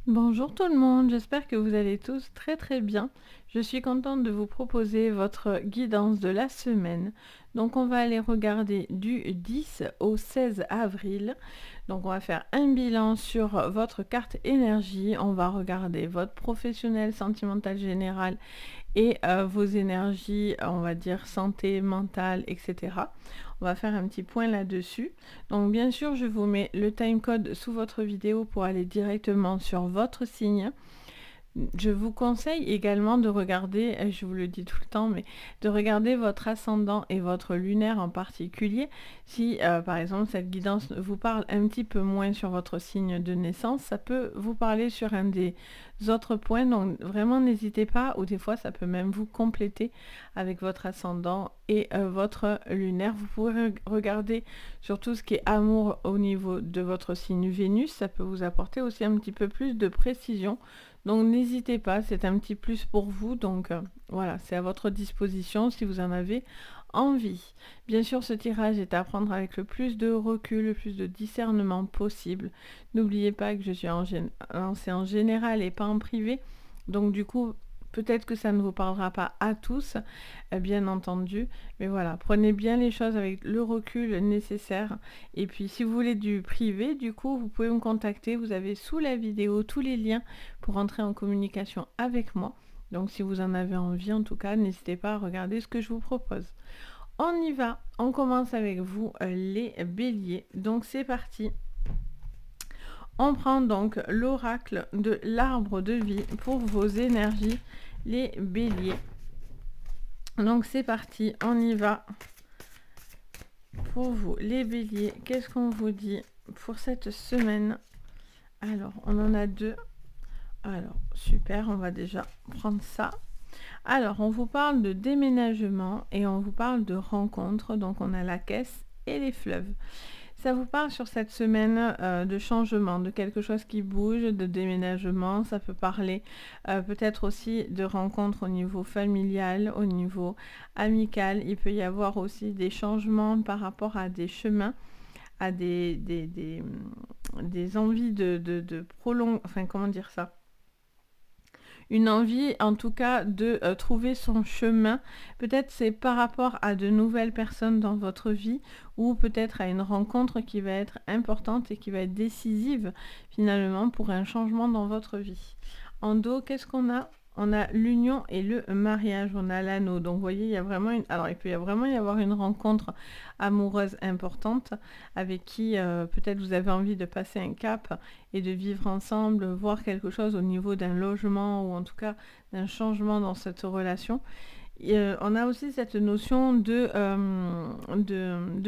Bonjour tout le monde, j'espère que vous allez tous très très bien. Je suis contente de vous proposer votre guidance de la semaine. Donc on va aller regarder du 10 au 16 avril. Donc on va faire un bilan sur votre carte énergie. On va regarder votre professionnel, sentimental général et vos énergies, on va dire santé, mentale, etc. On va faire un petit point là-dessus. Donc bien sûr, je vous mets le timecode sous votre vidéo pour aller directement sur votre signe. Je vous conseille également de regarder, je vous le dis tout le temps, mais de regarder votre ascendant et votre lunaire en particulier. Si par exemple cette guidance vous parle un petit peu moins sur votre signe de naissance, ça peut vous parler sur un des autres points. Donc vraiment n'hésitez pas, ou des fois ça peut même vous compléter avec votre ascendant et votre lunaire. Vous pouvez regarder sur tout ce qui est amour au niveau de votre signe Vénus. Ça peut vous apporter aussi un petit peu plus de précision. Donc n'hésitez pas, c'est un petit plus pour vous. Donc voilà, c'est à votre disposition si vous en avez envie. Bien sûr, ce tirage est à prendre avec le plus de recul, le plus de discernement possible. N'oubliez pas que je suis lancée en général et pas en privé. Donc du coup, peut-être que ça ne vous parlera pas à tous, bien entendu. Mais voilà, prenez bien les choses avec le recul nécessaire. Et puis si vous voulez du privé, du coup, vous pouvez me contacter. Vous avez sous la vidéo tous les liens pour entrer en communication avec moi. Donc si vous en avez envie, en tout cas, n'hésitez pas à regarder ce que je vous propose. On y va, on commence avec vous les béliers. Donc c'est parti. On prend donc l'oracle de l'arbre de vie pour vos énergies, les béliers. Donc c'est parti, on y va. Pour vous, les béliers, qu'est-ce qu'on vous dit pour cette semaine? Alors, on en a deux. Alors, super, on va déjà prendre ça. Alors, on vous parle de déménagement et on vous parle de rencontres. Donc, on a la caisse et les fleuves. Ça vous parle sur cette semaine de changement, de quelque chose qui bouge, de déménagement. Ça peut parler peut-être aussi de rencontres au niveau familial, au niveau amical. Il peut y avoir aussi des changements par rapport à des chemins, à des envies de prolonger, enfin comment dire ça, une envie en tout cas de trouver son chemin. Peut-être c'est par rapport à de nouvelles personnes dans votre vie ou peut-être à une rencontre qui va être importante et qui va être décisive finalement pour un changement dans votre vie. En dos, qu'est-ce qu'on a? On a l'union et le mariage, on a l'anneau. Donc vous voyez, il y a vraiment alors il peut vraiment y avoir une rencontre amoureuse importante avec qui peut-être vous avez envie de passer un cap et de vivre ensemble, voir quelque chose au niveau d'un logement ou en tout cas d'un changement dans cette relation. Et, on a aussi cette notion de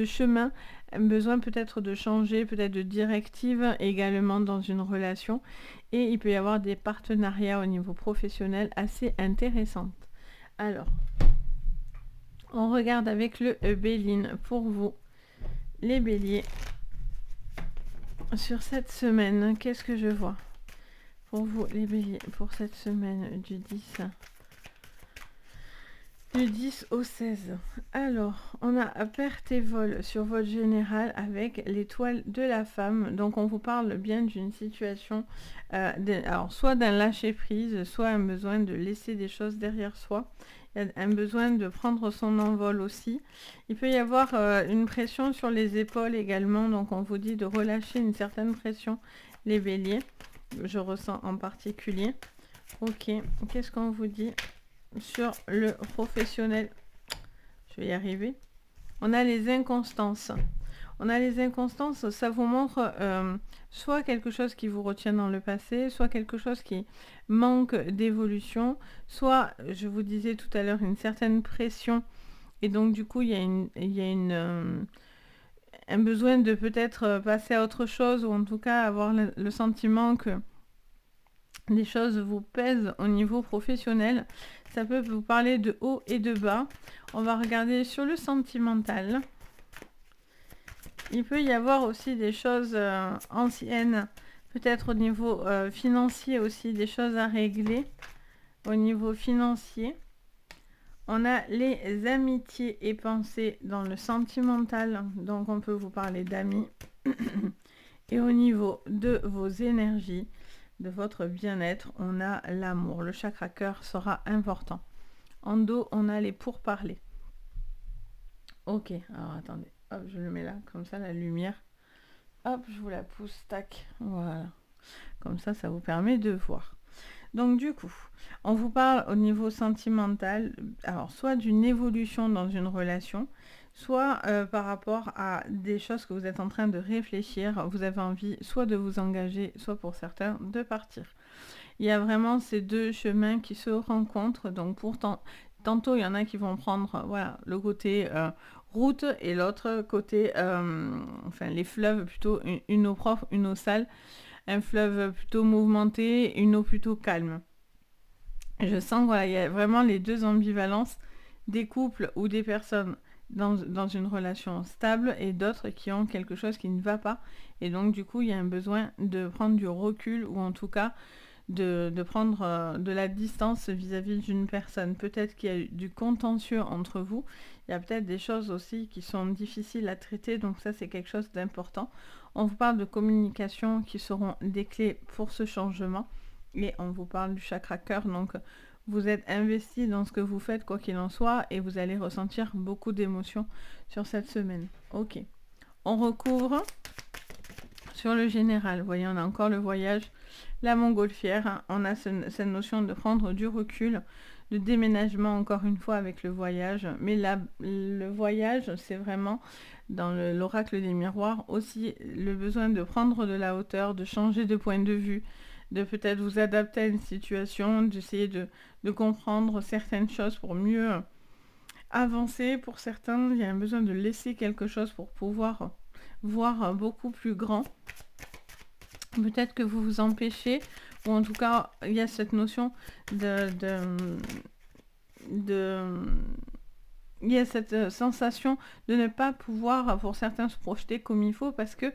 chemin, besoin peut-être de changer, peut-être de directive également dans une relation. Et il peut y avoir des partenariats au niveau professionnel assez intéressants. Alors, on regarde avec le Béline pour vous, les béliers. Sur cette semaine, qu'est-ce que je vois pour vous, les béliers, pour cette semaine du 10 au 16. Alors, on a perte et vol sur votre général avec l'étoile de la femme. Donc, on vous parle bien d'une situation, alors soit d'un lâcher-prise, soit un besoin de laisser des choses derrière soi. Il y a un besoin de prendre son envol aussi. Il peut y avoir une pression sur les épaules également. Donc, on vous dit de relâcher une certaine pression, les béliers. Je ressens en particulier. Ok, qu'est-ce qu'on vous dit sur le professionnel? Je vais y arriver. On a les inconstances. On a les inconstances, ça vous montre soit quelque chose qui vous retient dans le passé, soit quelque chose qui manque d'évolution, soit, je vous disais tout à l'heure, une certaine pression. Et donc, du coup, il y a un besoin de peut-être passer à autre chose, ou en tout cas avoir le sentiment que des choses vous pèsent au niveau professionnel. Ça peut vous parler de haut et de bas. On va regarder sur le sentimental. Il peut y avoir aussi des choses anciennes, peut-être au niveau financier aussi, des choses à régler au niveau financier. On a les amitiés et pensées dans le sentimental, donc on peut vous parler d'amis. Et au niveau de vos énergies, de votre bien-être, on a l'amour. Le chakra cœur sera important. En dos, on a les pourparlers. Ok, alors attendez, hop, je le mets là, comme ça, la lumière. Hop, je vous la pousse, tac, voilà. Comme ça vous permet de voir. Donc du coup, on vous parle au niveau sentimental, alors soit d'une évolution dans une relation, soit par rapport à des choses que vous êtes en train de réfléchir, vous avez envie soit de vous engager, soit pour certains de partir. Il y a vraiment ces deux chemins qui se rencontrent, donc pourtant, tantôt il y en a qui vont prendre voilà, le côté route et l'autre côté, enfin les fleuves plutôt, une eau propre, une eau sale, un fleuve plutôt mouvementé, une eau plutôt calme. Je sens voilà, il y a vraiment les deux ambivalences des couples ou des personnes dans une relation stable et d'autres qui ont quelque chose qui ne va pas. Et donc du coup, il y a un besoin de prendre du recul ou en tout cas de prendre de la distance vis-à-vis d'une personne. Peut-être qu'il y a eu du contentieux entre vous. Il y a peut-être des choses aussi qui sont difficiles à traiter. Donc ça, c'est quelque chose d'important. On vous parle de communication qui seront des clés pour ce changement. Et on vous parle du chakra cœur. Donc vous êtes investi dans ce que vous faites, quoi qu'il en soit. Et vous allez ressentir beaucoup d'émotions sur cette semaine. Ok. On recouvre sur le général. Vous voyez, on a encore le voyage. La montgolfière, on a cette notion de prendre du recul, de déménagement encore une fois avec le voyage. Mais là, le voyage, c'est vraiment dans l'oracle des miroirs aussi le besoin de prendre de la hauteur, de changer de point de vue, de peut-être vous adapter à une situation, d'essayer de comprendre certaines choses pour mieux avancer. Pour certains, il y a un besoin de laisser quelque chose pour pouvoir voir beaucoup plus grand. Peut-être que vous vous empêchez, ou en tout cas, il y a cette notion il y a cette sensation de ne pas pouvoir, pour certains, se projeter comme il faut, parce que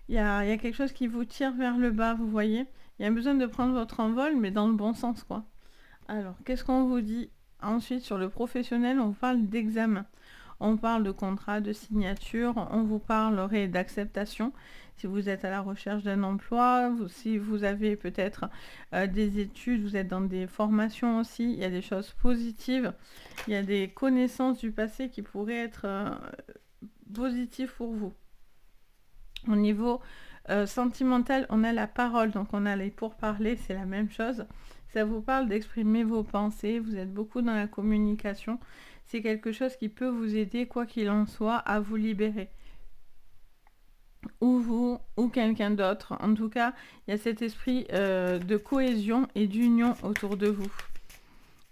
il y a quelque chose qui vous tire vers le bas, vous voyez. Il y a besoin de prendre votre envol, mais dans le bon sens, quoi. Alors, qu'est-ce qu'on vous dit ensuite sur le professionnel? On vous parle d'examen. On parle de contrat, de signature, on vous parlerait d'acceptation. Si vous êtes à la recherche d'un emploi, si vous avez peut-être des études, vous êtes dans des formations aussi, il y a des choses positives, il y a des connaissances du passé qui pourraient être positives pour vous. Au niveau sentimental, on a la parole, donc on a les pourparlers, c'est la même chose. Ça vous parle d'exprimer vos pensées, vous êtes beaucoup dans la communication. C'est quelque chose qui peut vous aider, quoi qu'il en soit, à vous libérer. Ou vous, ou quelqu'un d'autre. En tout cas, il y a cet esprit de cohésion et d'union autour de vous.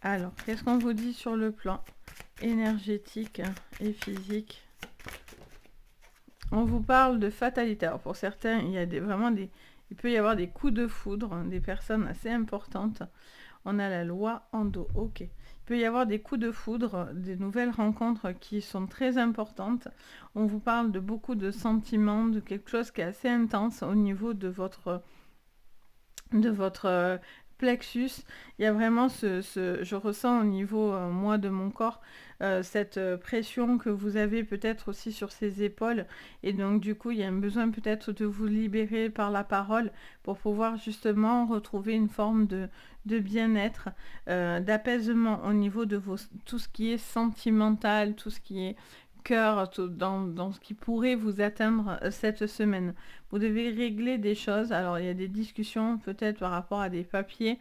Alors, qu'est-ce qu'on vous dit sur le plan énergétique et physique? On vous parle de fatalité. Alors, pour certains, il y a il peut y avoir des coups de foudre, des personnes assez importantes. On a la loi en dos. Ok. Il peut y avoir des coups de foudre, des nouvelles rencontres qui sont très importantes. On vous parle de beaucoup de sentiments, de quelque chose qui est assez intense au niveau de votre plexus. Il y a vraiment je ressens au niveau, moi, de mon corps, cette pression que vous avez peut-être aussi sur ses épaules. Et donc, du coup, il y a un besoin peut-être de vous libérer par la parole pour pouvoir justement retrouver une forme de bien-être, d'apaisement au niveau de tout ce qui est sentimental, tout ce qui est cœur, dans ce qui pourrait vous atteindre cette semaine. Vous devez régler des choses. Alors, il y a des discussions peut-être par rapport à des papiers,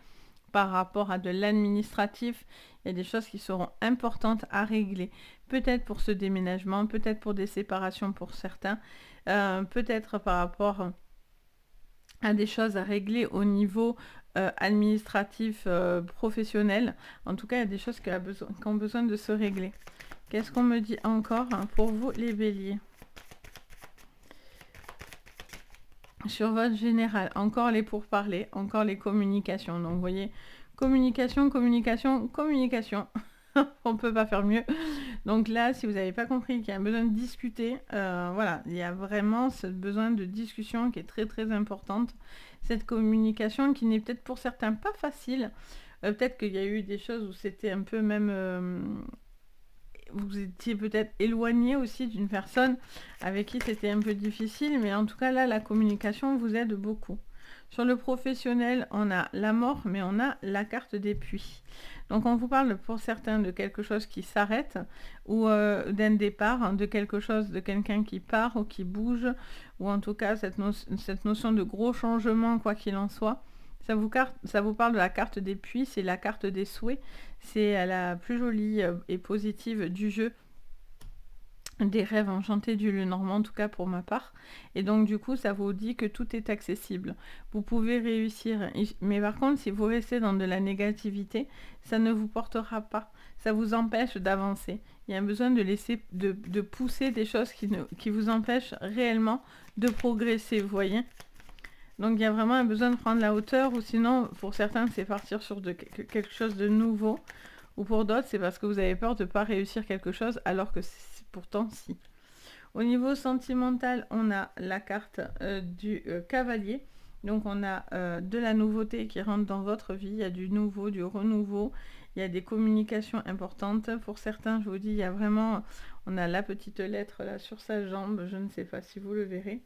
par rapport à de l'administratif. Il y a des choses qui seront importantes à régler. Peut-être pour ce déménagement, peut-être pour des séparations pour certains, peut-être par rapport à des choses à régler au niveau administratif, professionnel. En tout cas, il y a des choses qui ont besoin de se régler. Qu'est-ce qu'on me dit encore pour vous, les béliers? Sur votre général, encore les pourparlers, encore les communications. Donc, vous voyez, communication, communication, communication. On ne peut pas faire mieux. Donc là, si vous n'avez pas compris qu'il y a besoin de discuter, voilà, il y a vraiment ce besoin de discussion qui est très très importante. Cette communication qui n'est peut-être pour certains pas facile. Peut-être qu'il y a eu des choses où c'était un peu même... vous étiez peut-être éloigné aussi d'une personne avec qui c'était un peu difficile, mais en tout cas là, la communication vous aide beaucoup. Sur le professionnel, on a la mort, mais on a la carte des puits. Donc on vous parle pour certains de quelque chose qui s'arrête ou d'un départ, hein, de quelque chose, de quelqu'un qui part ou qui bouge, ou en tout cas cette notion de gros changement, quoi qu'il en soit. Ça vous parle de la carte des puits, c'est la carte des souhaits, c'est la plus jolie et positive du jeu des rêves enchantés du Lenormand, en tout cas pour ma part. Et donc du coup, ça vous dit que tout est accessible. Vous pouvez réussir. Mais par contre, si vous restez dans de la négativité, ça ne vous portera pas. Ça vous empêche d'avancer. Il y a un besoin de laisser, de pousser des choses qui vous empêchent réellement de progresser, vous voyez. Donc il y a vraiment un besoin de prendre la hauteur, ou sinon, pour certains, c'est partir sur quelque chose de nouveau. Ou pour d'autres, c'est parce que vous avez peur de ne pas réussir quelque chose, alors que pourtant si. Au niveau sentimental, on a la carte du cavalier. Donc on a de la nouveauté qui rentre dans votre vie. Il y a du nouveau, du renouveau. Il y a des communications importantes. Pour certains, je vous dis, il y a vraiment... On a la petite lettre là sur sa jambe. Je ne sais pas si vous le verrez.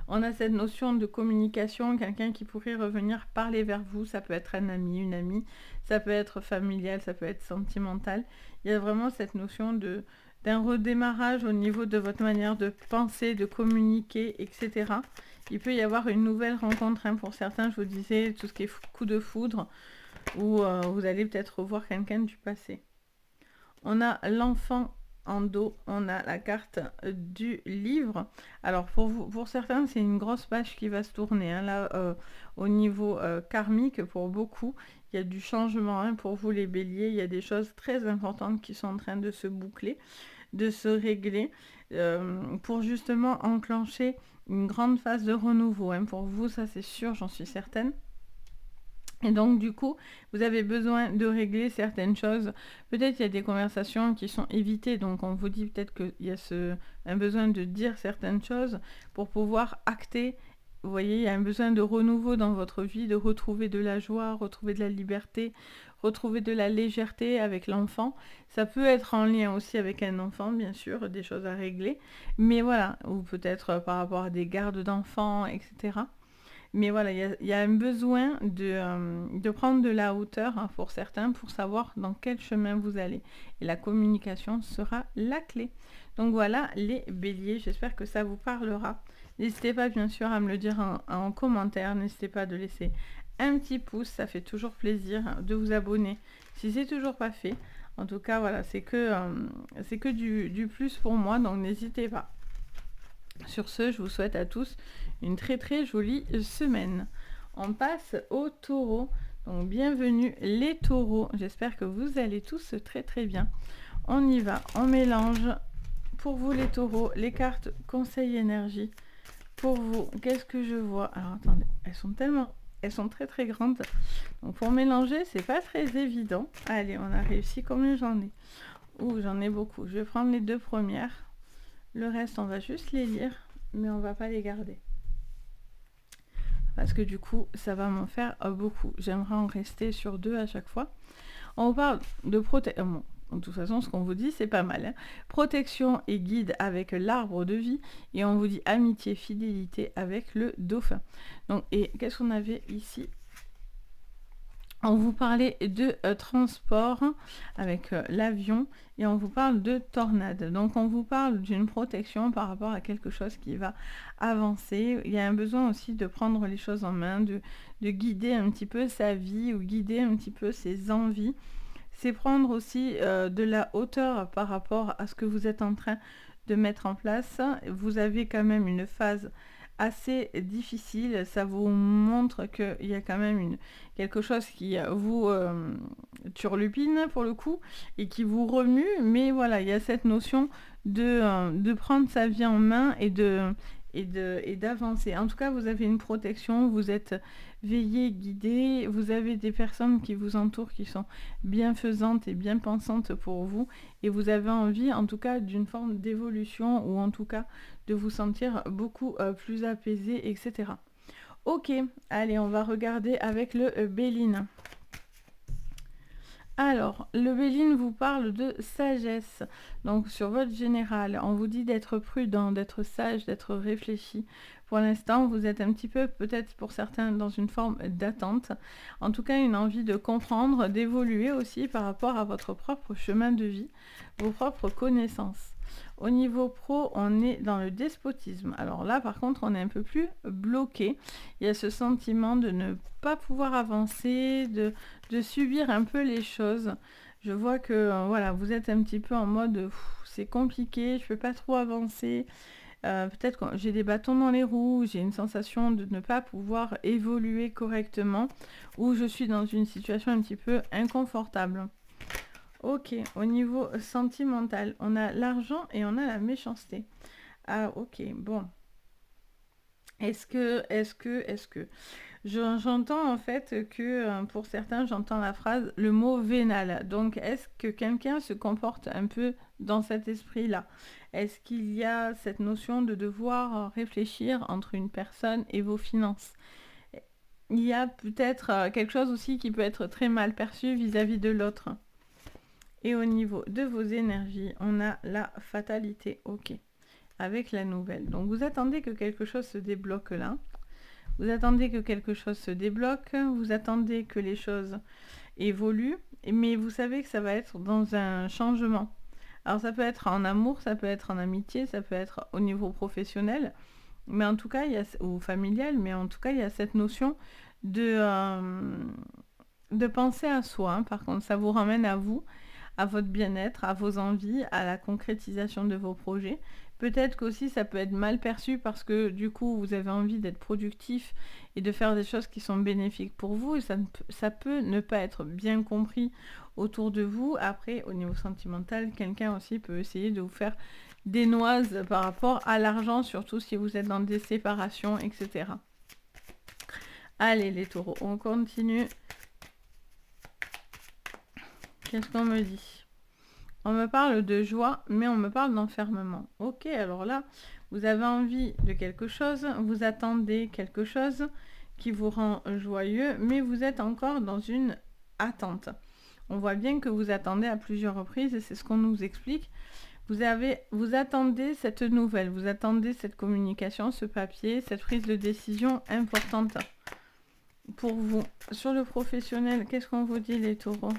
On a cette notion de communication, quelqu'un qui pourrait revenir parler vers vous, ça peut être un ami, une amie, ça peut être familial, ça peut être sentimental. Il y a vraiment cette notion d'un redémarrage au niveau de votre manière de penser, de communiquer, etc. Il peut y avoir une nouvelle rencontre, hein, pour certains, je vous disais, tout ce qui est coup de foudre, où vous allez peut-être revoir quelqu'un du passé. On a l'enfant en dos, on a la carte du livre. Alors pour certains, c'est une grosse page qui va se tourner, hein, là au niveau karmique. Pour beaucoup, il y a du changement, hein, pour vous les béliers. Il y a des choses très importantes qui sont en train de se boucler, de se régler, pour justement enclencher une grande phase de renouveau, hein. Pour vous, ça c'est sûr, j'en suis certaine. Et donc du coup, vous avez besoin de régler certaines choses. Peut-être il y a des conversations qui sont évitées, donc on vous dit peut-être qu'il y a un besoin de dire certaines choses pour pouvoir acter. Vous voyez, il y a un besoin de renouveau dans votre vie, de retrouver de la joie, retrouver de la liberté, retrouver de la légèreté avec l'enfant. Ça peut être en lien aussi avec un enfant, bien sûr, des choses à régler. Mais voilà, ou peut-être par rapport à des gardes d'enfants, etc. Mais voilà, il y a un besoin de prendre de la hauteur, hein, pour certains, pour savoir dans quel chemin vous allez. Et la communication sera la clé. Donc voilà les béliers, j'espère que ça vous parlera. N'hésitez pas bien sûr à me le dire en commentaire, n'hésitez pas de laisser un petit pouce, ça fait toujours plaisir, de vous abonner si c'est toujours pas fait. En tout cas, voilà, c'est que du plus pour moi, donc n'hésitez pas. Sur ce, je vous souhaite à tous une très très jolie semaine. On passe aux taureaux. Donc bienvenue les taureaux. J'espère que vous allez tous très très bien. On y va, on mélange. Pour vous les taureaux, les cartes conseil énergie. Pour vous, qu'est-ce que je vois? Alors attendez, elles sont très très grandes. Donc pour mélanger, c'est pas très évident. Allez, on a réussi. Combien j'en ai? Ouh, j'en ai beaucoup. Je vais prendre les deux premières. Le reste, on va juste les lire, mais on va pas les garder. Parce que du coup, ça va m'en faire beaucoup. J'aimerais en rester sur 2 à chaque fois. On parle de protection. Bon, de toute façon, ce qu'on vous dit, c'est pas mal, hein. Protection et guide avec l'arbre de vie. Et on vous dit amitié, fidélité avec le dauphin. Donc, et qu'est-ce qu'on avait ici? On vous parlait de transport avec l'avion, et on vous parle de tornade. Donc on vous parle d'une protection par rapport à quelque chose qui va avancer. Il y a un besoin aussi de prendre les choses en main, de guider un petit peu sa vie ou guider un petit peu ses envies. C'est prendre aussi de la hauteur par rapport à ce que vous êtes en train de mettre en place. Vous avez quand même une phase assez difficile, ça vous montre qu'il y a quand même quelque chose qui vous turlupine pour le coup et qui vous remue, mais voilà, il y a cette notion de prendre sa vie en main et d'avancer. En tout cas, vous avez une protection, vous êtes veillé, guidé, vous avez des personnes qui vous entourent qui sont bienfaisantes et bien pensantes pour vous, et vous avez envie en tout cas d'une forme d'évolution, ou en tout cas de vous sentir beaucoup plus apaisé, etc. Ok, allez, on va regarder avec le Béline. Alors, le Béline vous parle de sagesse. Donc, sur votre général, on vous dit d'être prudent, d'être sage, d'être réfléchi. Pour l'instant, vous êtes un petit peu, peut-être pour certains, dans une forme d'attente. En tout cas, une envie de comprendre, d'évoluer aussi par rapport à votre propre chemin de vie, vos propres connaissances. Au niveau pro, on est dans le despotisme. Alors là, par contre, on est un peu plus bloqué. Il y a ce sentiment de ne pas pouvoir avancer, de subir un peu les choses. Je vois que voilà, vous êtes un petit peu en mode c'est compliqué, je peux pas trop avancer. Peut-être que j'ai des bâtons dans les roues, j'ai une sensation de ne pas pouvoir évoluer correctement ou je suis dans une situation un petit peu inconfortable. Ok, au niveau sentimental, on a l'argent et on a la méchanceté. Ah ok, bon. Est-ce que j'entends en fait que pour certains, j'entends la phrase, le mot vénal. Donc, est-ce que quelqu'un se comporte un peu dans cet esprit-là? Est-ce qu'il y a cette notion de devoir réfléchir entre une personne et vos finances? Il y a peut-être quelque chose aussi qui peut être très mal perçu vis-à-vis de l'autre. Et au niveau de vos énergies, on a la fatalité, ok, avec la nouvelle. Donc, vous attendez que quelque chose se débloque là. Vous attendez que quelque chose se débloque, vous attendez que les choses évoluent, mais vous savez que ça va être dans un changement. Alors ça peut être en amour, ça peut être en amitié, ça peut être au niveau professionnel, mais en tout cas, ou familial, mais en tout cas, il y a cette notion de penser à soi. Hein. Par contre, ça vous ramène à vous, à votre bien-être, à vos envies, à la concrétisation de vos projets. Peut-être qu'aussi ça peut être mal perçu parce que du coup vous avez envie d'être productif et de faire des choses qui sont bénéfiques pour vous et ça peut ne pas être bien compris autour de vous. Après, au niveau sentimental, quelqu'un aussi peut essayer de vous faire des noises par rapport à l'argent, surtout si vous êtes dans des séparations, etc. Allez les taureaux, on continue. Qu'est-ce qu'on me dit ? On me parle de joie, mais on me parle d'enfermement. Ok, alors là, vous avez envie de quelque chose, vous attendez quelque chose qui vous rend joyeux, mais vous êtes encore dans une attente. On voit bien que vous attendez à plusieurs reprises et c'est ce qu'on nous explique. Vous attendez cette nouvelle, vous attendez cette communication, ce papier, cette prise de décision importante pour vous. Sur le professionnel, qu'est-ce qu'on vous dit les taureaux ?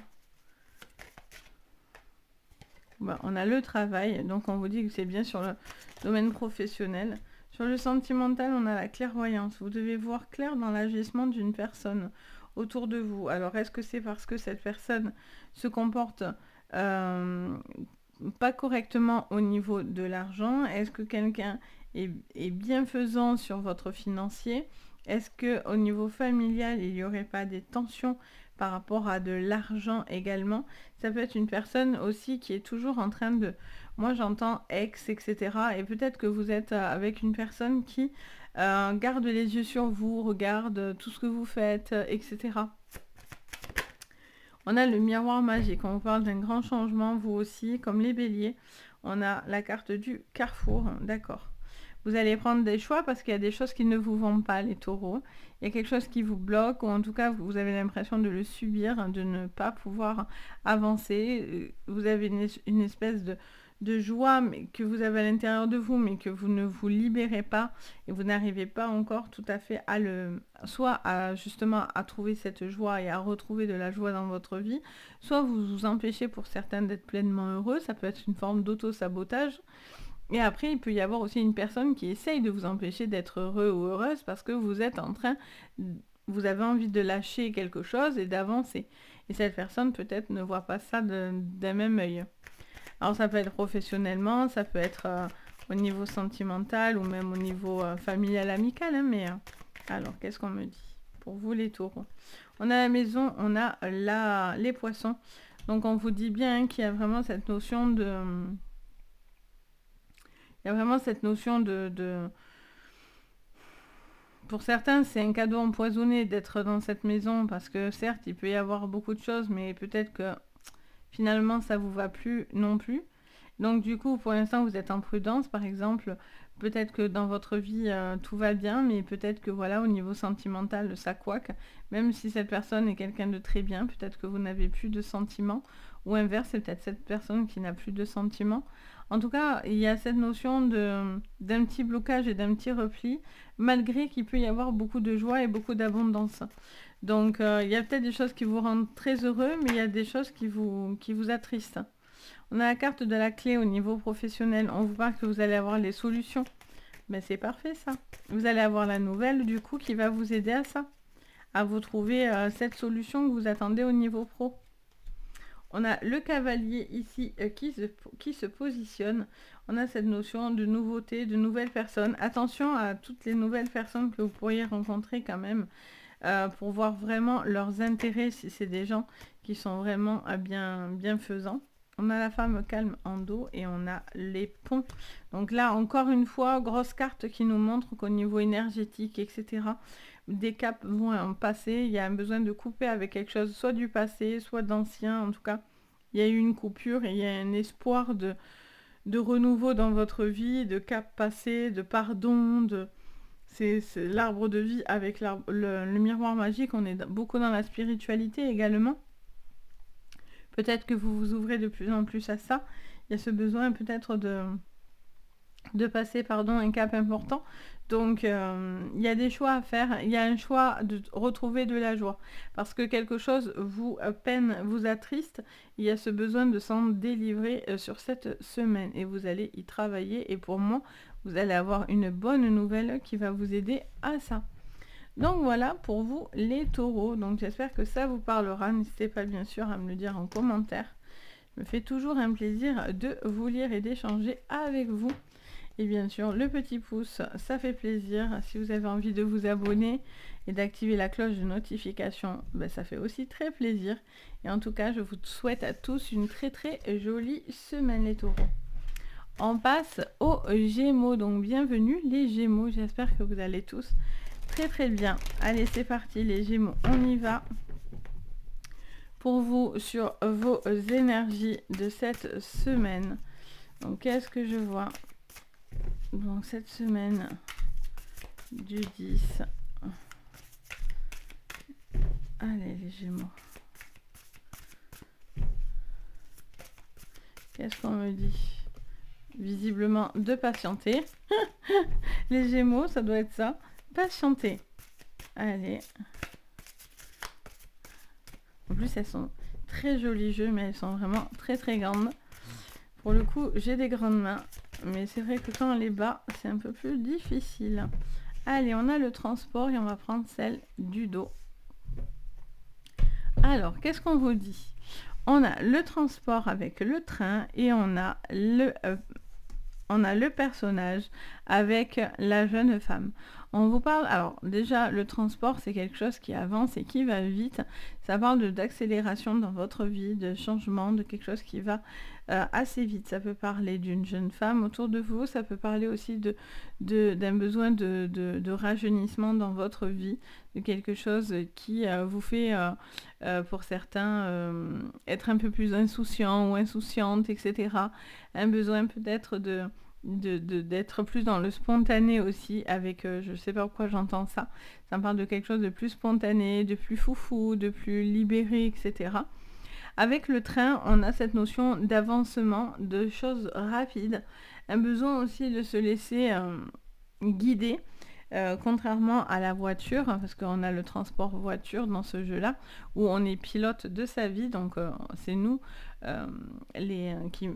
On a le travail, donc on vous dit que c'est bien sur le domaine professionnel. Sur le sentimental, on a la clairvoyance. Vous devez voir clair dans l'agissement d'une personne autour de vous. Alors, est-ce que c'est parce que cette personne se comporte pas correctement au niveau de l'argent? Est-ce que quelqu'un est bienfaisant sur votre financier? Est-ce qu'au niveau familial, il n'y aurait pas des tensions par rapport à de l'argent également? Ça peut être une personne aussi qui est toujours en train de... Moi, j'entends ex, etc. Et peut-être que vous êtes avec une personne qui garde les yeux sur vous, regarde tout ce que vous faites, etc. On a le miroir magique. On vous parle d'un grand changement, vous aussi, comme les béliers. On a la carte du carrefour, d'accord. Vous allez prendre des choix parce qu'il y a des choses qui ne vous vont pas, les taureaux. Il y a quelque chose qui vous bloque, ou en tout cas, vous avez l'impression de le subir, de ne pas pouvoir avancer. Vous avez une espèce de joie mais que vous avez à l'intérieur de vous, mais que vous ne vous libérez pas, et vous n'arrivez pas encore tout à fait justement à trouver cette joie et à retrouver de la joie dans votre vie, soit vous vous empêchez pour certains d'être pleinement heureux. Ça peut être une forme d'auto-sabotage. Et après, il peut y avoir aussi une personne qui essaye de vous empêcher d'être heureux ou heureuse parce que vous êtes vous avez envie de lâcher quelque chose et d'avancer. Et cette personne peut-être ne voit pas ça d'un même œil. Alors ça peut être professionnellement, ça peut être au niveau sentimental ou même au niveau familial, amical. Mais alors, qu'est-ce qu'on me dit pour vous les taureaux? On a la maison, on a les poissons. Donc on vous dit bien qu'il y a vraiment cette notion de... Il y a vraiment cette notion de... Pour certains, c'est un cadeau empoisonné d'être dans cette maison parce que certes, il peut y avoir beaucoup de choses, mais peut-être que finalement, ça vous va plus non plus. Donc du coup, pour l'instant, vous êtes en prudence. Par exemple, Peut-être que dans votre vie, tout va bien, mais peut-être que voilà, au niveau sentimental, ça couac. Même si cette personne est quelqu'un de très bien, peut-être que vous n'avez plus de sentiments. Ou inverse, c'est peut-être cette personne qui n'a plus de sentiments. En tout cas, il y a cette notion d'un petit blocage et d'un petit repli, malgré qu'il peut y avoir beaucoup de joie et beaucoup d'abondance. Donc, il y a peut-être des choses qui vous rendent très heureux, mais il y a des choses qui vous attristent. On a la carte de la clé au niveau professionnel. On vous parle que vous allez avoir les solutions. Ben, c'est parfait ça. Vous allez avoir la nouvelle du coup qui va vous aider à ça. À vous trouver cette solution que vous attendez au niveau pro. On a le cavalier ici qui se positionne. On a cette notion de nouveauté, de nouvelles personnes. Attention à toutes les nouvelles personnes que vous pourriez rencontrer quand même. Pour voir vraiment leurs intérêts si c'est des gens qui sont vraiment bienfaisants. On a la femme calme en dos et on a les ponts. Donc là, encore une fois, grosse carte qui nous montre qu'au niveau énergétique, etc., des caps vont en passer. Il y a un besoin de couper avec quelque chose, soit du passé, soit d'ancien. En tout cas, il y a eu une coupure et il y a un espoir de renouveau dans votre vie, de cap passé, de pardon, c'est l'arbre de vie avec le miroir magique. On est beaucoup dans la spiritualité également. Peut-être que vous vous ouvrez de plus en plus à ça. Il y a ce besoin peut-être de passer un cap important. Donc, il y a des choix à faire. Il y a un choix de retrouver de la joie. Parce que quelque chose vous peine, vous attriste. Il y a ce besoin de s'en délivrer sur cette semaine. Et vous allez y travailler. Et pour moi, vous allez avoir une bonne nouvelle qui va vous aider à ça. Donc voilà pour vous les taureaux. Donc j'espère que ça vous parlera. N'hésitez pas bien sûr à me le dire en commentaire. Ça me fait toujours un plaisir de vous lire et d'échanger avec vous. Et bien sûr, le petit pouce, ça fait plaisir. Si vous avez envie de vous abonner et d'activer la cloche de notification, ça fait aussi très plaisir. Et en tout cas, je vous souhaite à tous une très très jolie semaine les taureaux. On passe aux Gémeaux. Donc bienvenue les Gémeaux. J'espère que vous allez tous très très bien. Allez, c'est parti les Gémeaux. On y va. Pour vous, sur vos énergies de cette semaine. Donc, qu'est-ce que je vois? Donc, cette semaine du 10. Allez, les Gémeaux. Qu'est-ce qu'on me dit? Visiblement, de patienter. Les Gémeaux, ça doit être ça. Patienter. Allez. En plus, elles sont très jolies jeux, mais elles sont vraiment très très grandes. Pour le coup, j'ai des grandes mains, mais c'est vrai que quand on les bat, c'est un peu plus difficile. Allez, on a le transport et on va prendre celle du dos. Alors, qu'est-ce qu'on vous dit? On a le transport avec le train et on a le personnage avec la jeune femme. On vous parle, alors déjà le transport c'est quelque chose qui avance et qui va vite, ça parle d'accélération dans votre vie, de changement, de quelque chose qui va assez vite. Ça peut parler d'une jeune femme autour de vous, ça peut parler aussi d'un besoin de rajeunissement dans votre vie, de quelque chose qui vous fait pour certains être un peu plus insouciant ou insouciante, etc. Un besoin peut-être d'être plus dans le spontané aussi avec, je sais pas pourquoi j'entends ça, ça me parle de quelque chose de plus spontané, de plus foufou, de plus libéré, etc. Avec le train, on a cette notion d'avancement, de choses rapides, un besoin aussi de se laisser guider, contrairement à la voiture, parce qu'on a le transport voiture dans ce jeu-là, où on est pilote de sa vie, donc c'est nous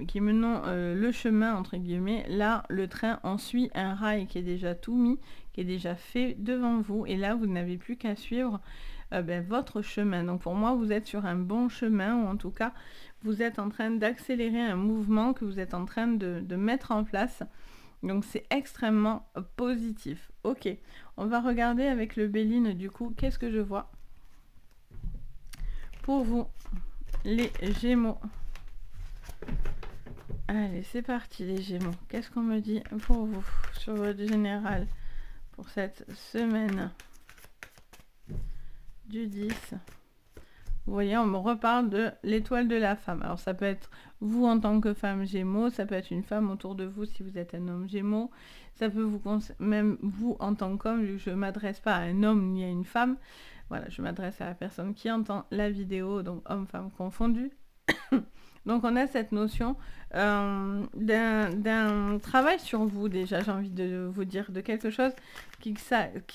qui menons le chemin, entre guillemets. Là, le train, on suit un rail qui est déjà tout mis, qui est déjà fait devant vous, et là, vous n'avez plus qu'à suivre votre chemin. Donc pour moi, vous êtes sur un bon chemin, ou en tout cas, vous êtes en train d'accélérer un mouvement que vous êtes en train de mettre en place. Donc c'est extrêmement positif. Ok, on va regarder avec le Béline du coup, qu'est-ce que je vois pour vous, les Gémeaux. Allez, c'est parti les Gémeaux. Qu'est-ce qu'on me dit pour vous sur votre général pour cette semaine du 10 vous voyez, on me reparle de l'étoile de la femme. Alors ça peut être vous en tant que femme Gémeaux, ça peut être une femme autour de vous si vous êtes un homme Gémeaux, ça peut vous même vous en tant qu'homme, vu que je ne m'adresse pas à un homme ni à une femme. Voilà, je m'adresse à la personne qui entend la vidéo, donc homme-femme confondu. Donc on a cette notion d'un travail sur vous déjà, j'ai envie de vous dire, de quelque chose qui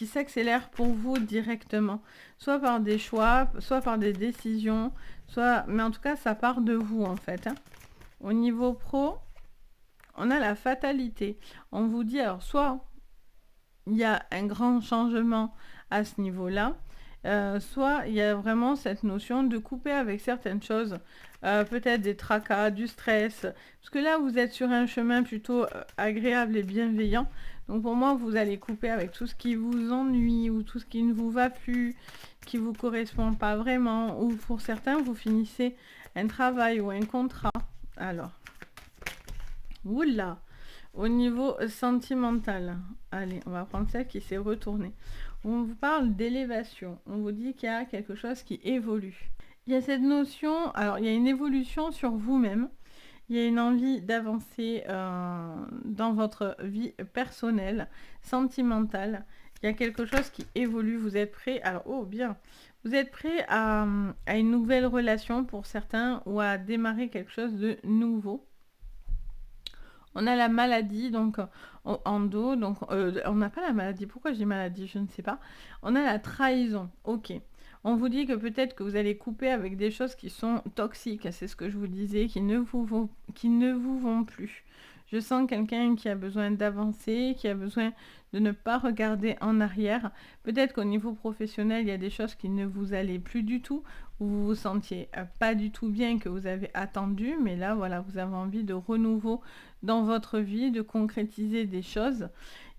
s'accélère pour vous directement, soit par des choix, soit par des décisions, mais en tout cas ça part de vous en fait. Au niveau pro, on a la fatalité. On vous dit alors soit il y a un grand changement à ce niveau-là, soit il y a vraiment cette notion de couper avec certaines choses, peut-être des tracas, du stress, parce que là vous êtes sur un chemin plutôt agréable et bienveillant, donc pour moi vous allez couper avec tout ce qui vous ennuie ou tout ce qui ne vous va plus, qui vous correspond pas vraiment, ou pour certains vous finissez un travail ou un contrat. Alors, oula, au niveau sentimental, allez, on va prendre celle qui s'est retournée. On vous parle d'élévation, on vous dit qu'il y a quelque chose qui évolue. Il y a cette notion, alors il y a une évolution sur vous-même, il y a une envie d'avancer dans votre vie personnelle, sentimentale. Il y a quelque chose qui évolue, vous êtes prêt, alors oh bien, vous êtes prêt à une nouvelle relation pour certains ou à démarrer quelque chose de nouveau. On a la maladie, donc en dos, donc on n'a pas la maladie. Pourquoi j'ai maladie? Je ne sais pas. On a la trahison, ok. On vous dit que peut-être que vous allez couper avec des choses qui sont toxiques, c'est ce que je vous disais, qui ne vous vont plus. Je sens quelqu'un qui a besoin d'avancer, qui a besoin de ne pas regarder en arrière. Peut-être qu'au niveau professionnel, il y a des choses qui ne vous allaient plus du tout, où vous vous sentiez pas du tout bien, que vous avez attendu, mais là, voilà, vous avez envie de renouveau dans votre vie, de concrétiser des choses.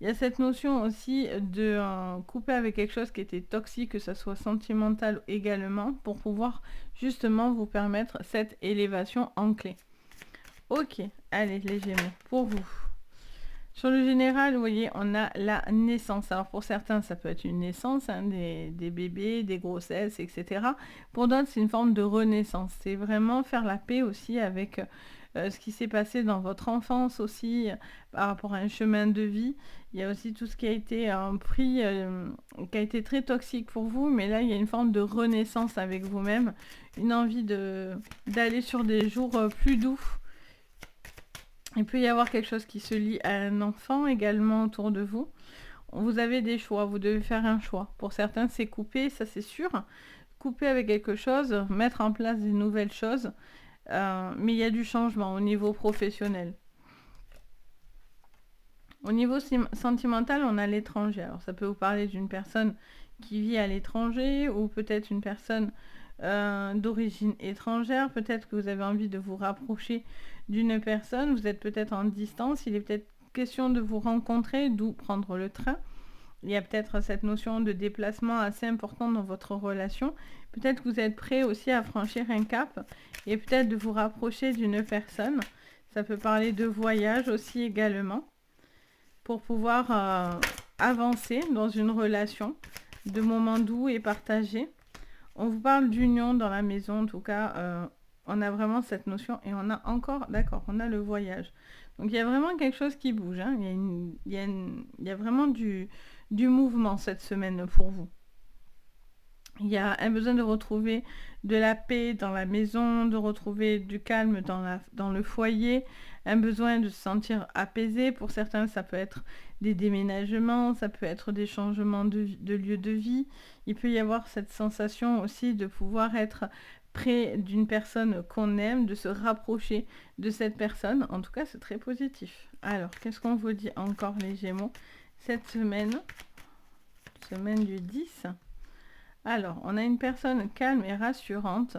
Il y a cette notion aussi de couper avec quelque chose qui était toxique, que ce soit sentimental également, pour pouvoir justement vous permettre cette élévation en clé. Ok, allez les Gémeaux, pour vous. Sur le général, vous voyez, on a la naissance. Alors pour certains, ça peut être une naissance, hein, des bébés, des grossesses, etc. Pour d'autres, c'est une forme de renaissance. C'est vraiment faire la paix aussi avec ce qui s'est passé dans votre enfance aussi, par rapport à un chemin de vie. Il y a aussi tout ce qui a été pris, qui a été très toxique pour vous, mais là, il y a une forme de renaissance avec vous-même, une envie d'aller sur des jours plus doux. Il peut y avoir quelque chose qui se lie à un enfant également autour de vous. Vous avez des choix, vous devez faire un choix. Pour certains, c'est couper, ça c'est sûr. Couper avec quelque chose, mettre en place des nouvelles choses. Mais il y a du changement au niveau professionnel. Au niveau sentimental, on a l'étranger. Alors ça peut vous parler d'une personne qui vit à l'étranger ou peut-être une personne d'origine étrangère. Peut-être que vous avez envie de vous rapprocher d'une personne. Vous êtes peut-être en distance. Il est peut-être question de vous rencontrer, d'où prendre le train. Il y a peut-être cette notion de déplacement assez importante dans votre relation. Peut-être que vous êtes prêt aussi à franchir un cap et peut-être de vous rapprocher d'une personne. Ça peut parler de voyage aussi également pour pouvoir avancer dans une relation, de moments doux et partagés. On vous parle d'union dans la maison, en tout cas, on a vraiment cette notion et on a encore, d'accord, on a le voyage. Donc il y a vraiment quelque chose qui bouge, hein. Il y a vraiment du mouvement cette semaine pour vous. Il y a un besoin de retrouver de la paix dans la maison, de retrouver du calme dans le foyer, un besoin de se sentir apaisé. Pour certains, ça peut être des déménagements, ça peut être des changements de lieu de vie. Il peut y avoir cette sensation aussi de pouvoir être près d'une personne qu'on aime, de se rapprocher de cette personne. En tout cas, c'est très positif. Alors, qu'est-ce qu'on vous dit encore les Gémeaux cette semaine du 10. Alors, on a une personne calme et rassurante